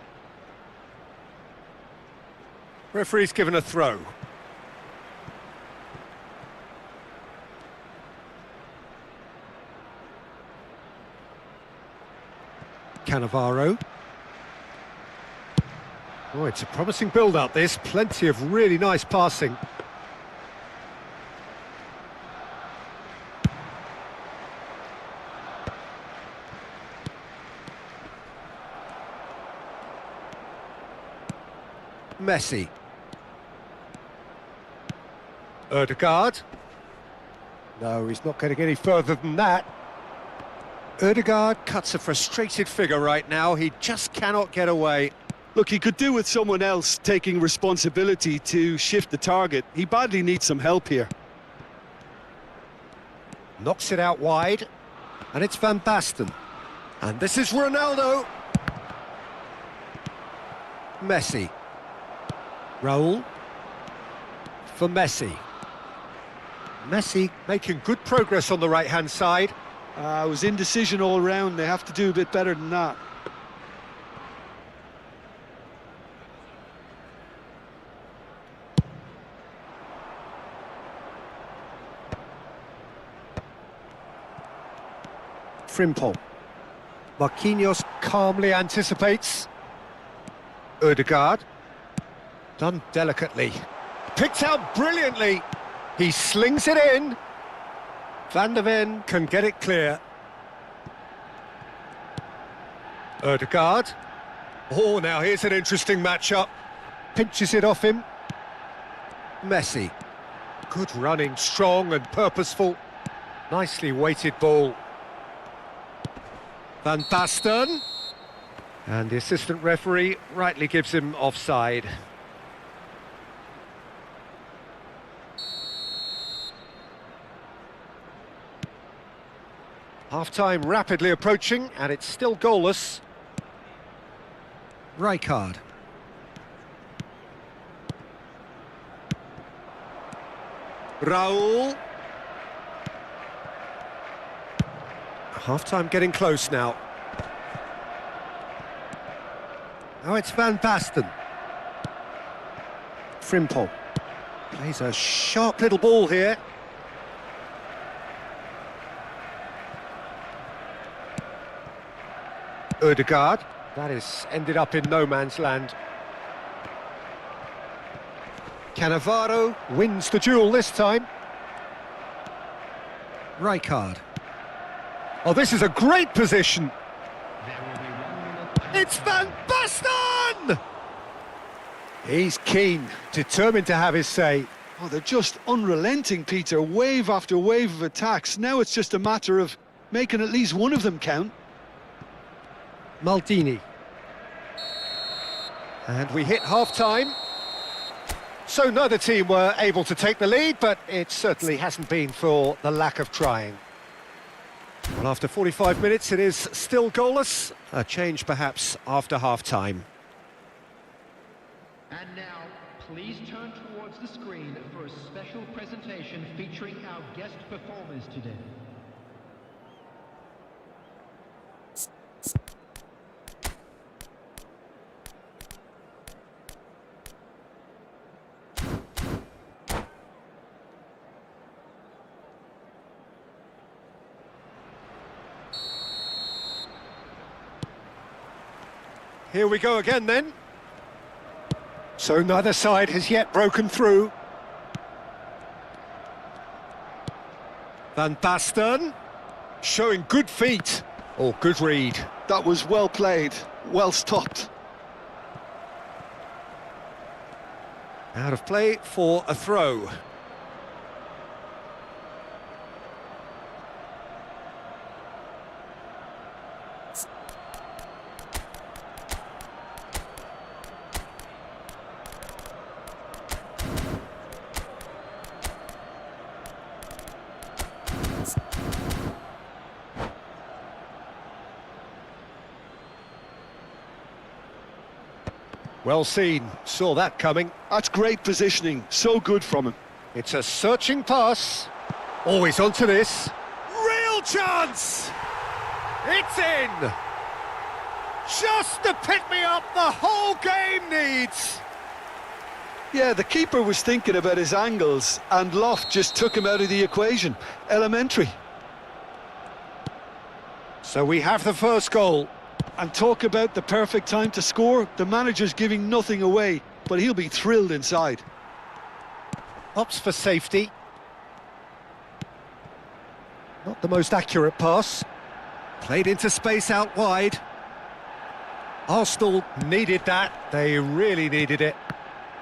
Referee's given a throw. Cannavaro. Oh, it's a promising build-up, this. Plenty of really nice passing. Messi. Ødegaard. No, he's not going to get any further than that. Ødegaard cuts a frustrated figure right now. He just cannot get away. Look, he could do with someone else taking responsibility to shift the target. He badly needs some help here. Knocks it out wide. And it's Van Basten. And this is Ronaldo. Messi. Raul. For Messi. Messi making good progress on the right-hand side. It was indecision all round. They have to do a bit better than that. Frimpong. Marquinhos calmly anticipates. Ødegaard. Done delicately. Picked out brilliantly. He slings it in. Van der Ven can get it clear. Ødegaard. Oh, now here's an interesting matchup. Pinches it off him. Messi. Good running, strong and purposeful. Nicely weighted ball. Van Basten. And the assistant referee rightly gives him offside. Half-time rapidly approaching, and it's still goalless. Rijkaard. Raul. Half-time getting close now. Now it's Van Basten. Frimpong. Plays a sharp little ball here. Ødegaard. That is ended up in no man's land. Cannavaro wins the duel this time. Rijkaard. Oh, this is a great position. It's Van Basten! He's keen, determined to have his say. Oh, they're just unrelenting, Peter. Wave after wave of attacks. Now it's just a matter of making at least one of them count. Maldini. And we hit half-time. So neither team were able to take the lead, but it certainly hasn't been for the lack of trying. Well, after 45 minutes, it is still goalless. A change perhaps after half-time. And now, please turn towards the screen for a special presentation featuring our guest performers today. Here we go again then. So neither side has yet broken through. Van Basten, showing good feet. Oh, good read. That was well played, well stopped. Out of play for a throw. Well seen, saw that coming. That's great positioning, so good from him. It's a searching pass. Always onto this. Real chance! It's in! Just to pick me up the whole game needs. Yeah, the keeper was thinking about his angles, and Loft just took him out of the equation. Elementary. So we have the first goal. And talk about the perfect time to score. The manager's giving nothing away, but he'll be thrilled inside. Opts for safety. Not the most accurate pass. Played into space out wide. Arsenal needed that. They really needed it.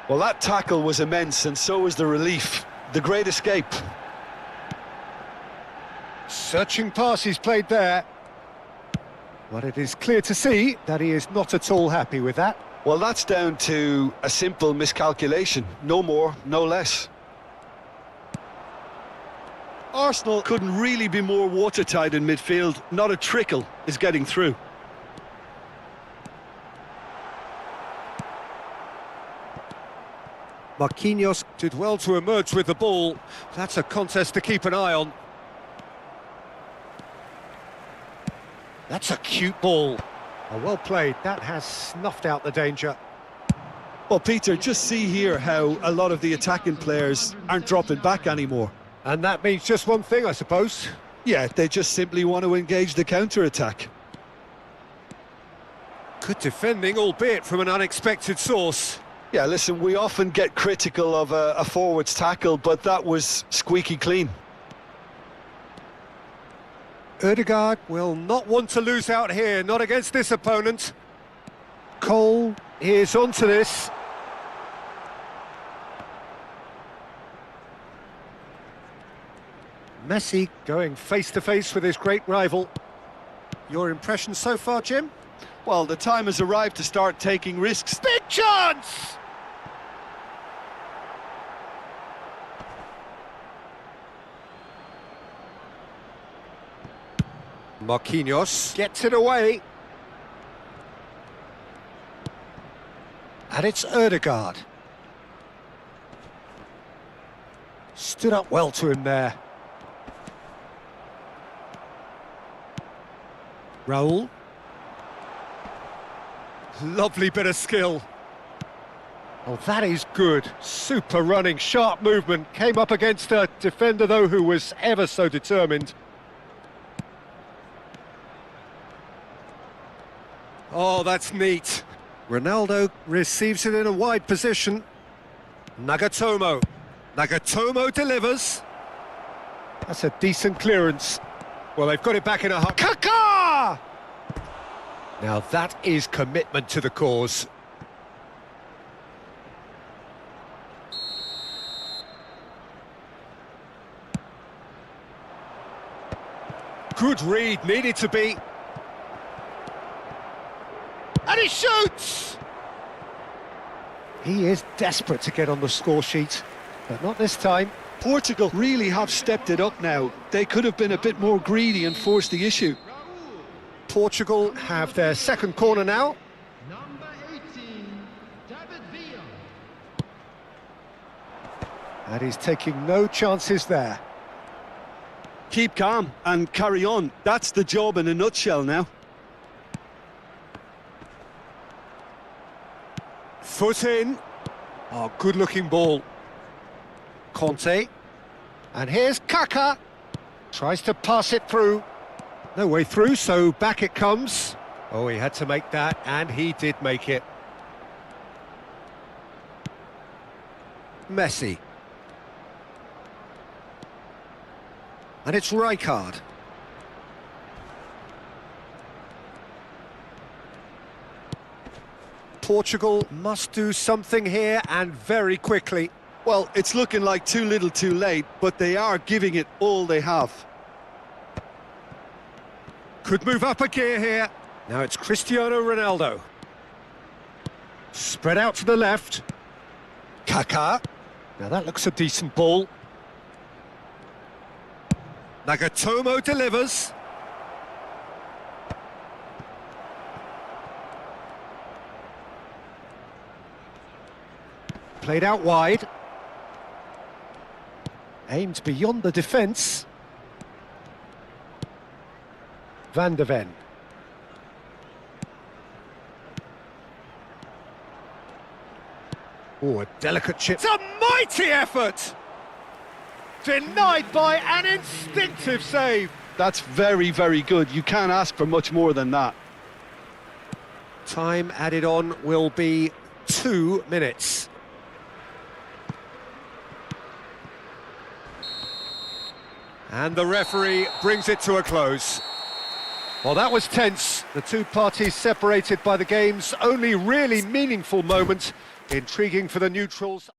Well, that tackle was immense, and so was the relief. The great escape. Searching pass he's played there. But it is clear to see that he is not at all happy with that. Well, that's down to a simple miscalculation. No more, no less. Arsenal couldn't really be more watertight in midfield. Not a trickle is getting through. Marquinhos did well to emerge with the ball. That's a contest to keep an eye on. That's a cute ball. Oh, well played. That has snuffed out the danger. Well, Peter, just see here how a lot of the attacking players aren't dropping back anymore. And that means just one thing, I suppose. Yeah, they just simply want to engage the counter-attack. Good defending, albeit from an unexpected source. Yeah, listen, we often get critical of a forward's tackle, but that was squeaky clean. Ødegaard will not want to lose out here, not against this opponent. Cole is onto this. Messi going face-to-face with his great rival. Your impression so far, Jim? Well, the time has arrived to start taking risks. Big chance! Marquinhos gets it away. And it's Ødegaard. Stood up well to him there. Raul. Lovely bit of skill. Oh, that is good. Super running, sharp movement. Came up against a defender, though, who was ever so determined. Oh, that's neat. Ronaldo receives it in a wide position. Nagatomo. Nagatomo delivers. That's a decent clearance. Well, they've got it back in a hurry. Kaká! Now that is commitment to the cause. Good read, needed to be. And he shoots! He is desperate to get on the score sheet, but not this time. Portugal really have stepped it up now. They could have been a bit more greedy and forced the issue. Portugal have their second corner now. Number 18, David Villa. And he's taking no chances there. Keep calm and carry on. That's the job in a nutshell now. Foot in. Oh, good-looking ball. Conte. And here's Kaká. Tries to pass it through. No way through, so back it comes. Oh, he had to make that, and he did make it. Messi. And it's Rijkaard. Portugal must do something here, and very quickly. Well, it's looking like too little too late, but they are giving it all they have. Could move up a gear here. Now it's Cristiano Ronaldo. Spread out to the left. Kaká. Now that looks a decent ball. Nagatomo delivers. Played out wide. Aimed beyond the defence. Van de Ven. Oh, a delicate chip. It's a mighty effort! Denied by an instinctive save. That's very, very good. You can't ask for much more than that. Time added on will be 2 minutes. And the referee brings it to a close. Well, that was tense. The two parties separated by the game's only really meaningful moment. Intriguing for the neutrals.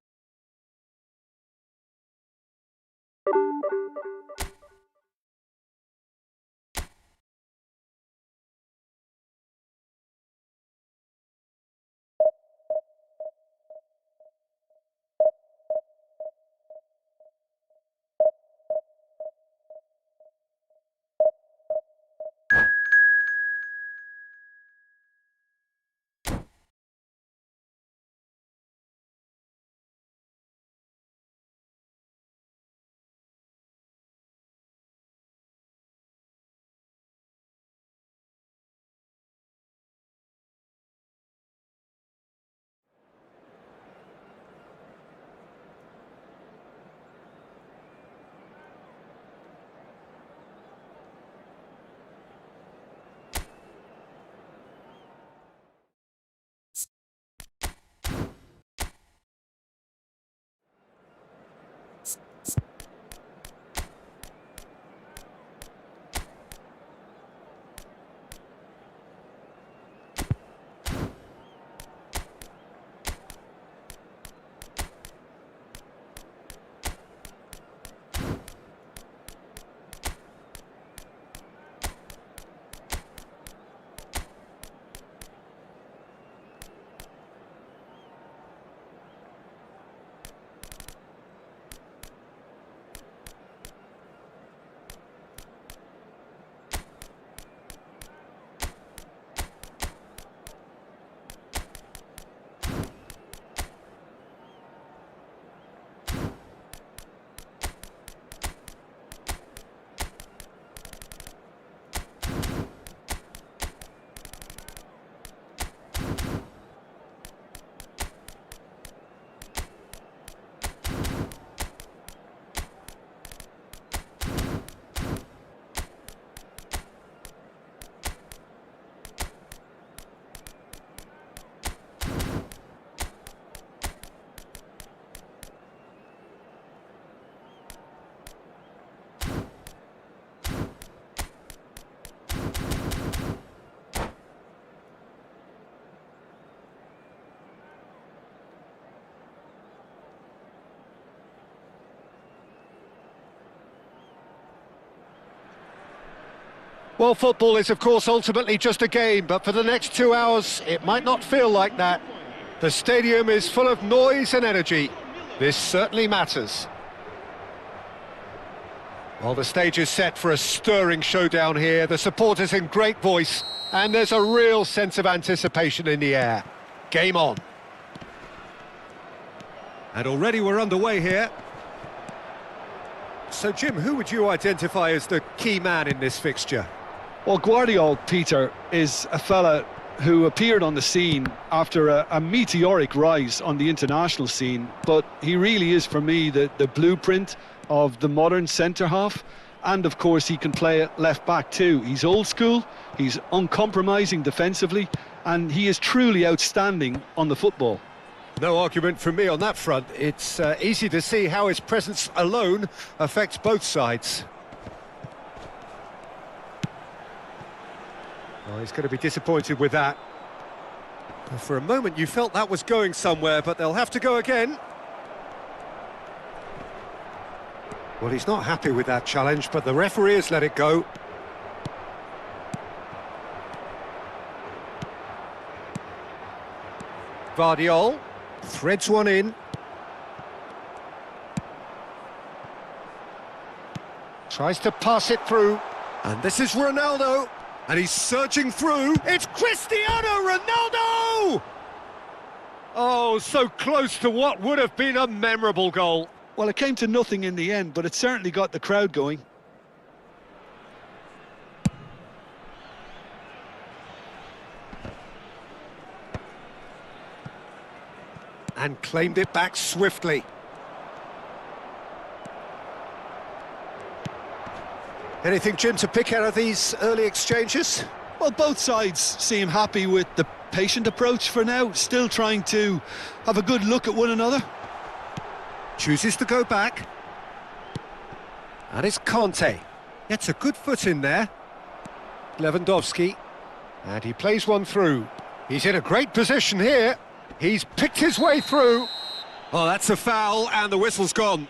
Well, football is, of course, ultimately just a game, but for the next 2 hours, it might not feel like that. The stadium is full of noise and energy. This certainly matters. Well, the stage is set for a stirring showdown here. The supporters in great voice, and there's a real sense of anticipation in the air. Game on. And already we're underway here. So, Jim, who would you identify as the key man in this fixture? Well, Guardiola, Peter, is a fella who appeared on the scene after a meteoric rise on the international scene, but he really is, for me, the blueprint of the modern centre-half. and of course he can play at left back too. He's old school, he's uncompromising defensively, and he is truly outstanding on the football. No argument from me on that front. It's easy to see how his presence alone affects both sides. Oh, he's going to be disappointed with that. For a moment you felt that was going somewhere, but they'll have to go again. Well, he's not happy with that challenge, but the referee has let it go. Vardiol threads one in. Tries to pass it through. And this is Ronaldo. And he's surging through. It's Cristiano Ronaldo! Oh, so close to what would have been a memorable goal. Well, it came to nothing in the end, but it certainly got the crowd going. And claimed it back swiftly. Anything, Jim, to pick out of these early exchanges? Well, both sides seem happy with the patient approach for now, still trying to have a good look at one another. Chooses to go back. And it's Conte. Gets a good foot in there. Lewandowski. And he plays one through. He's in a great position here. He's picked his way through. Oh, that's a foul, and the whistle's gone.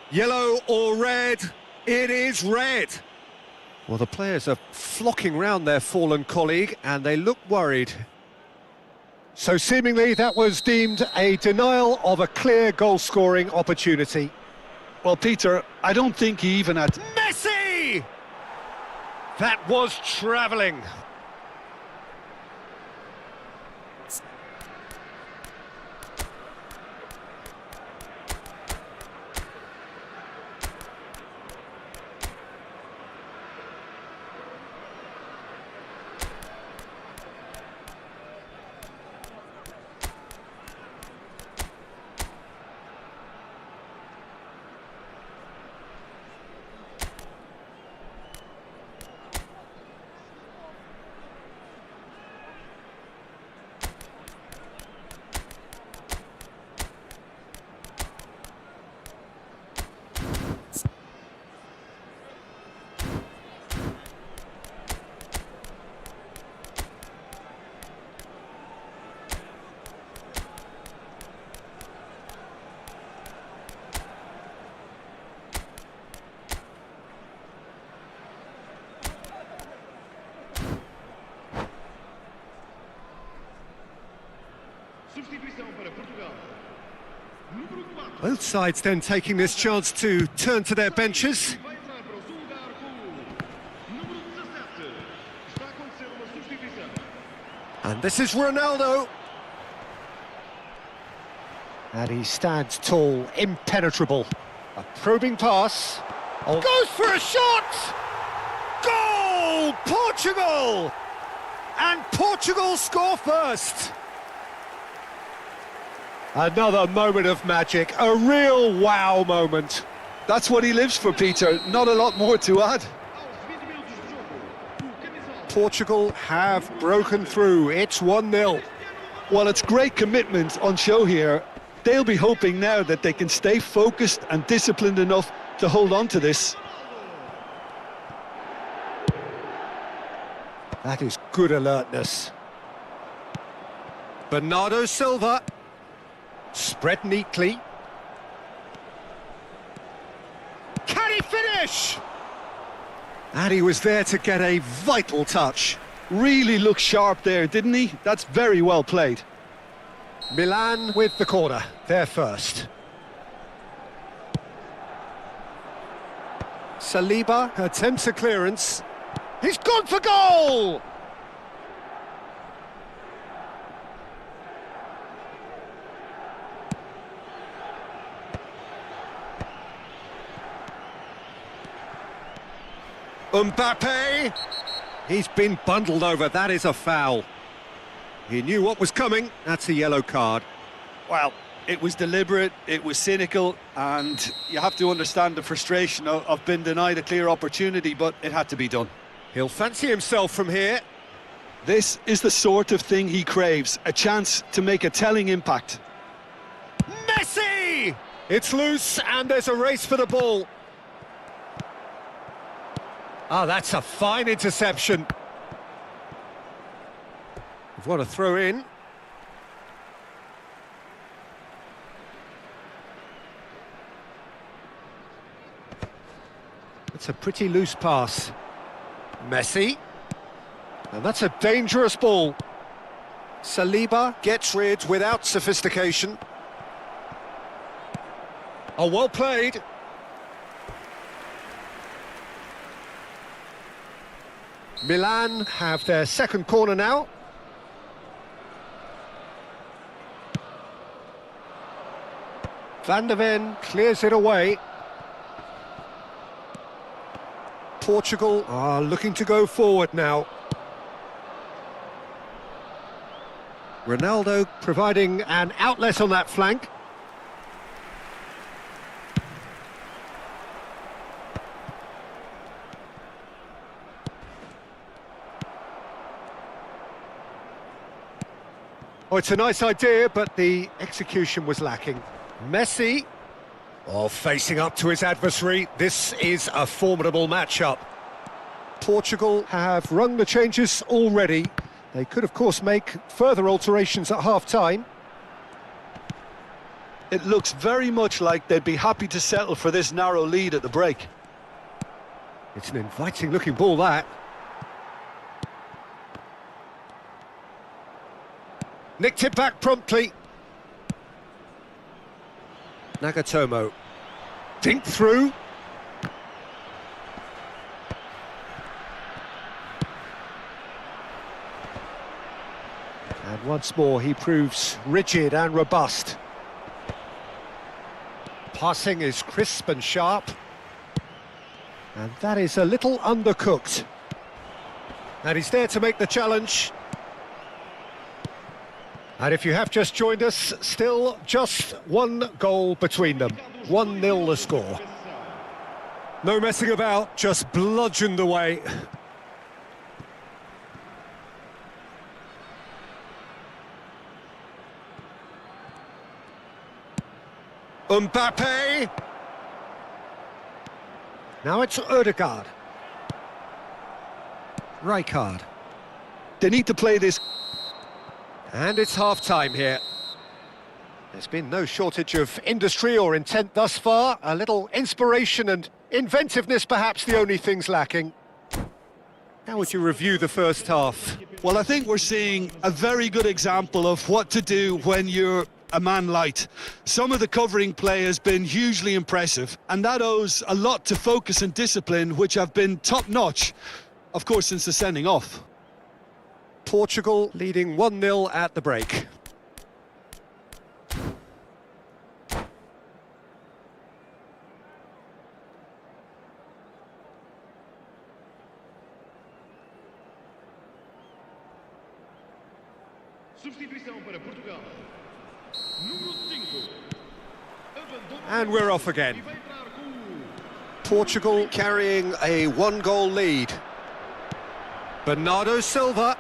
Yellow or red? It is red. Well, the players are flocking round their fallen colleague, and they look worried. So seemingly that was deemed a denial of a clear goal-scoring opportunity. Well, Peter, I don't think he even had... Messi! That was travelling. Substituição para Portugal. Número 4. Both sides then taking this chance to turn to their benches. Vai entrar para o seu lugar com o número 17. Está a acontecer uma substituição. And this is Ronaldo. And he stands tall, impenetrable. A probing pass. Oh. Goes for a shot! Goal! Portugal! And Portugal score first. Another moment of magic, a real wow moment. That's what he lives for, Peter. Not a lot more to add. Aos 20 minutos de jogo, o camisola. Portugal have broken through. It's 1-0. Well, it's great commitment on show here. They'll be hoping now that they can stay focused and disciplined enough to hold on to this. That is good alertness. Bernardo Silva. Spread neatly. Can he finish? And he was there to get a vital touch. Really looked sharp there, didn't he? That's very well played. Milan with the corner, there first. Saliba attempts a clearance. He's gone for goal! Mbappe, he's been bundled over, that is a foul. He knew what was coming, that's a yellow card. Well, It was deliberate, it was cynical, and you have to understand the frustration of being denied a clear opportunity, but it had to be done. He'll fancy himself from here. This is the sort of thing he craves, a chance to make a telling impact. Messi! It's loose and there's a race for the ball. Ah, that's a fine interception. We've got a throw in. It's a pretty loose pass. Messi. And that's a dangerous ball. Saliba gets rid without sophistication. Oh, well played. Milan have their second corner now. Van der Ven clears it away. Portugal are looking to go forward now. Ronaldo providing an outlet on that flank. Oh, it's a nice idea, but the execution was lacking. Messi, facing up to his adversary. This is a formidable matchup. Portugal have rung the changes already. They could, of course, make further alterations at half-time. It looks very much like they'd be happy to settle for this narrow lead at the break. It's an inviting-looking ball, that. Nicked it back promptly. Nagatomo. Dink through. And once more he proves rigid and robust. Passing is crisp and sharp. And that is a little undercooked. And he's there to make the challenge. And if you have just joined us, still just one goal between them. 1-0 the score. No messing about, just bludgeoned away. Mbappe. Now it's Ødegaard. Rijkaard. They need to play this. And it's half-time here. There's been no shortage of industry or intent thus far. A little inspiration and inventiveness, perhaps the only things lacking. How would you review the first half? Well, I think we're seeing a very good example of what to do when you're a man light. Some of the covering play has been hugely impressive, and that owes a lot to focus and discipline, which have been top-notch, of course, since the sending off. Portugal leading 1-0 at the break. Substituição para Portugal. Número 5. And we're off again. Portugal carrying a one-goal lead. Bernardo Silva.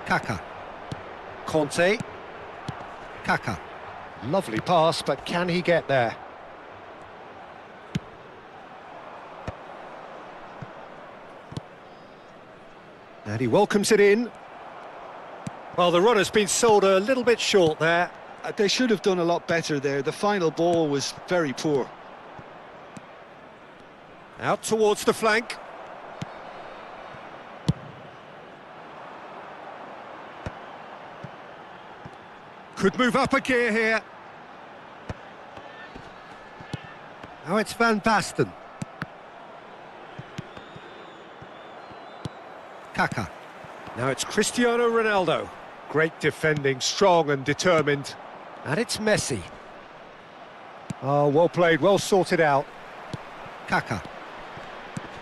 Kaká. Conte. Kaká. Lovely pass, but can he get there? And he welcomes it in. Well, the run has been sold a little bit short there. They should have done a lot better there. The final ball was very poor. Out towards the flank. Could move up a gear here. Now it's Van Basten. Kaká. Now it's Cristiano Ronaldo. Great defending, strong and determined. And it's Messi. Oh, well played, well sorted out. Kaká.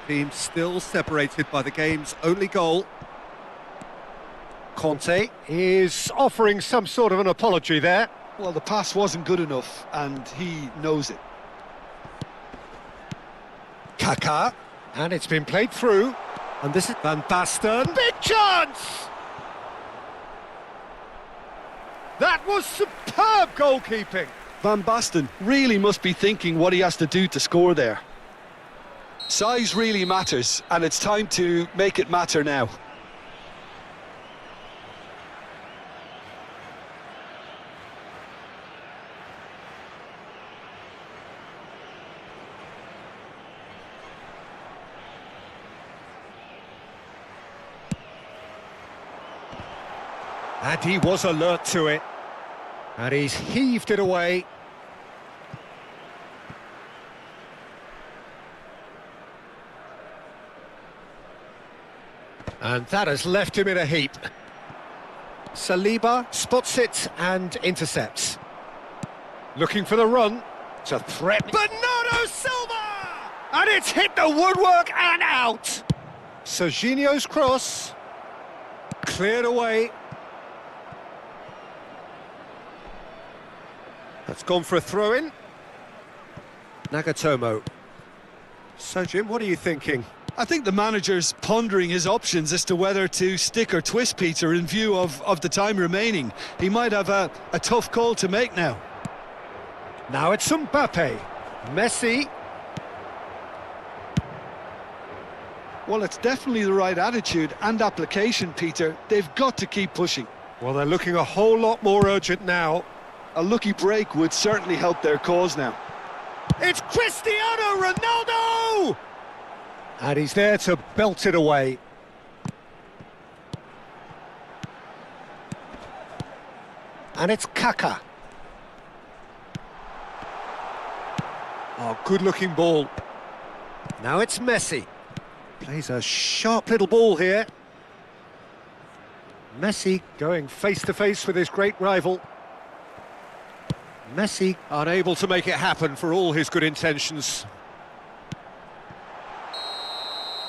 Team still separated by the game's only goal. Conte is offering some sort of an apology there. Well, the pass wasn't good enough, and he knows it. Kaká, and it's been played through. And this is Van Basten. Big chance! That was superb goalkeeping. Van Basten really must be thinking what he has to do to score there. Size really matters, and it's time to make it matter now. And he was alert to it. And he's heaved it away. And that has left him in a heap. Saliba spots it and intercepts. Looking for the run. It's a threat. Bernardo Silva! And it's hit the woodwork and out. Serginho's cross. Cleared away. That's gone for a throw-in. Nagatomo. So, Jim, what are you thinking? I think the manager's pondering his options as to whether to stick or twist Peter in view of the time remaining. He might have a tough call to make now. Now it's Mbappe. Messi. Well, it's definitely the right attitude and application, Peter. They've got to keep pushing. Well, they're looking a whole lot more urgent now. A lucky break would certainly help their cause now. It's Cristiano Ronaldo! And he's there to belt it away. And it's Kaká. Oh, good-looking ball. Now it's Messi. Plays a sharp little ball here. Messi going face-to-face with his great rival. Messi unable to make it happen for all his good intentions.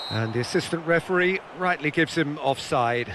And the assistant referee rightly gives him offside.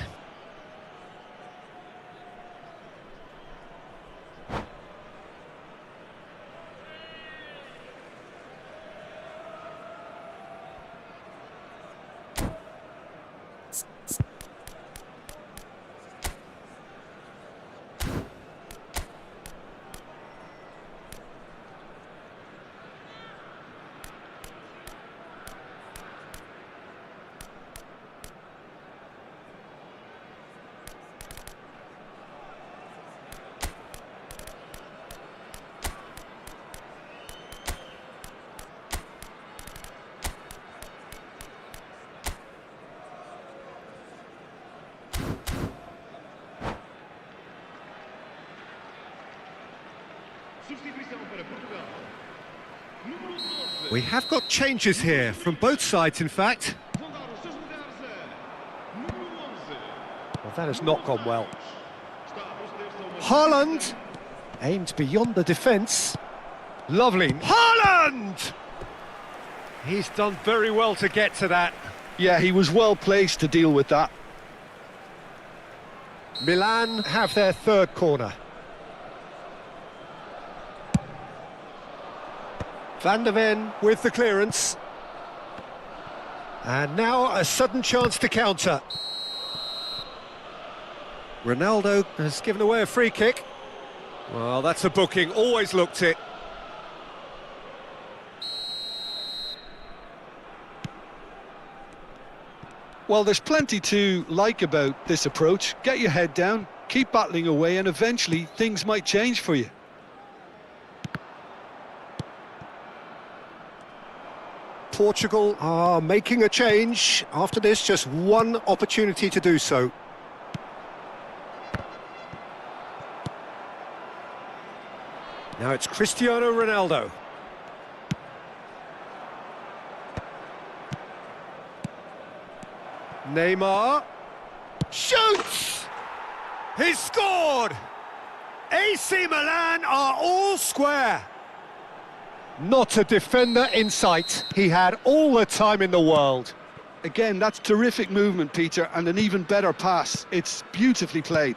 Substituição para Portugal. Número 12. We have got changes here, from both sides in fact. Vão dar os seus lugares a número 11. Well, that has not gone well. Está a proceder-se a uma Haaland! Aimed beyond the defence. Lovely. Haaland! He's done very well to get to that. Yeah, he was well placed to deal with that. Milan have their third corner. Van der Ven with the clearance. And now a sudden chance to counter. Ronaldo has given away a free kick. Well, that's a booking, always looked it. Well, there's plenty to like about this approach. Get your head down, keep battling away, and eventually things might change for you. Portugal are making a change. After this, just one opportunity to do so. Now it's Cristiano Ronaldo. Neymar shoots! He's scored! AC Milan are all square. Not a defender in sight. He had all the time in the world. Again, that's terrific movement, Peter, and an even better pass. It's beautifully played.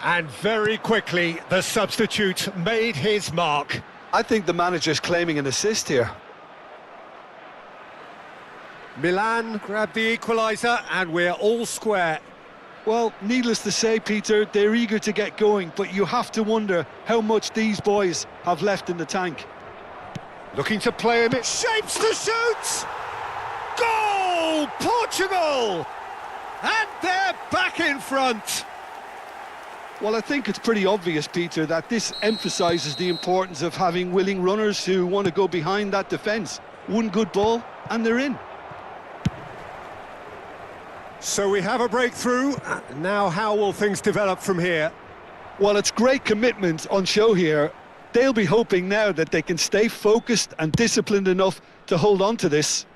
And very quickly, the substitute made his mark. I think the manager's claiming an assist here. Milan grabbed the equaliser, and we're all square. Well, needless to say, Peter, they're eager to get going, but you have to wonder how much these boys have left in the tank. Looking to play him, it shapes to shoot! Goal! Portugal! And they're back in front! Well, I think it's pretty obvious, Peter, that this emphasises the importance of having willing runners who want to go behind that defence. One good ball, and they're in. So we have a breakthrough. Now how will things develop from here? Well, it's great commitment on show here. They'll be hoping now that they can stay focused and disciplined enough to hold on to this.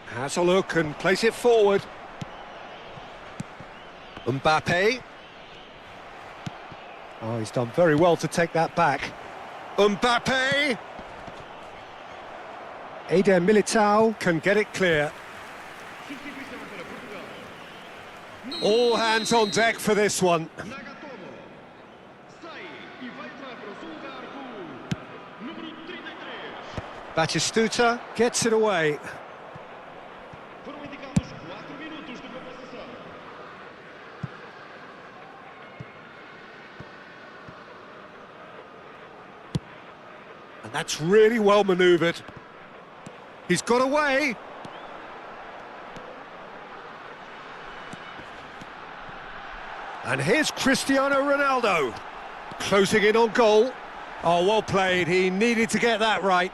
Has a look and plays it forward. Mbappe. Oh, he's done very well to take that back. Mbappe! Eder Militao can get it clear. All hands on deck for this one. Batistuta gets it away. And that's really well manoeuvred. He's got away. And here's Cristiano Ronaldo. Closing in on goal. Oh, well played. He needed to get that right.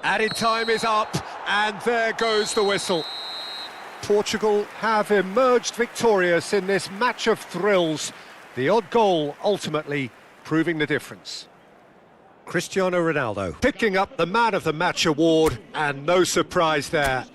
Added time is up, and there goes the whistle. Portugal have emerged victorious in this match of thrills. The odd goal ultimately proving the difference. Cristiano Ronaldo picking up the Man of the Match award, and no surprise there.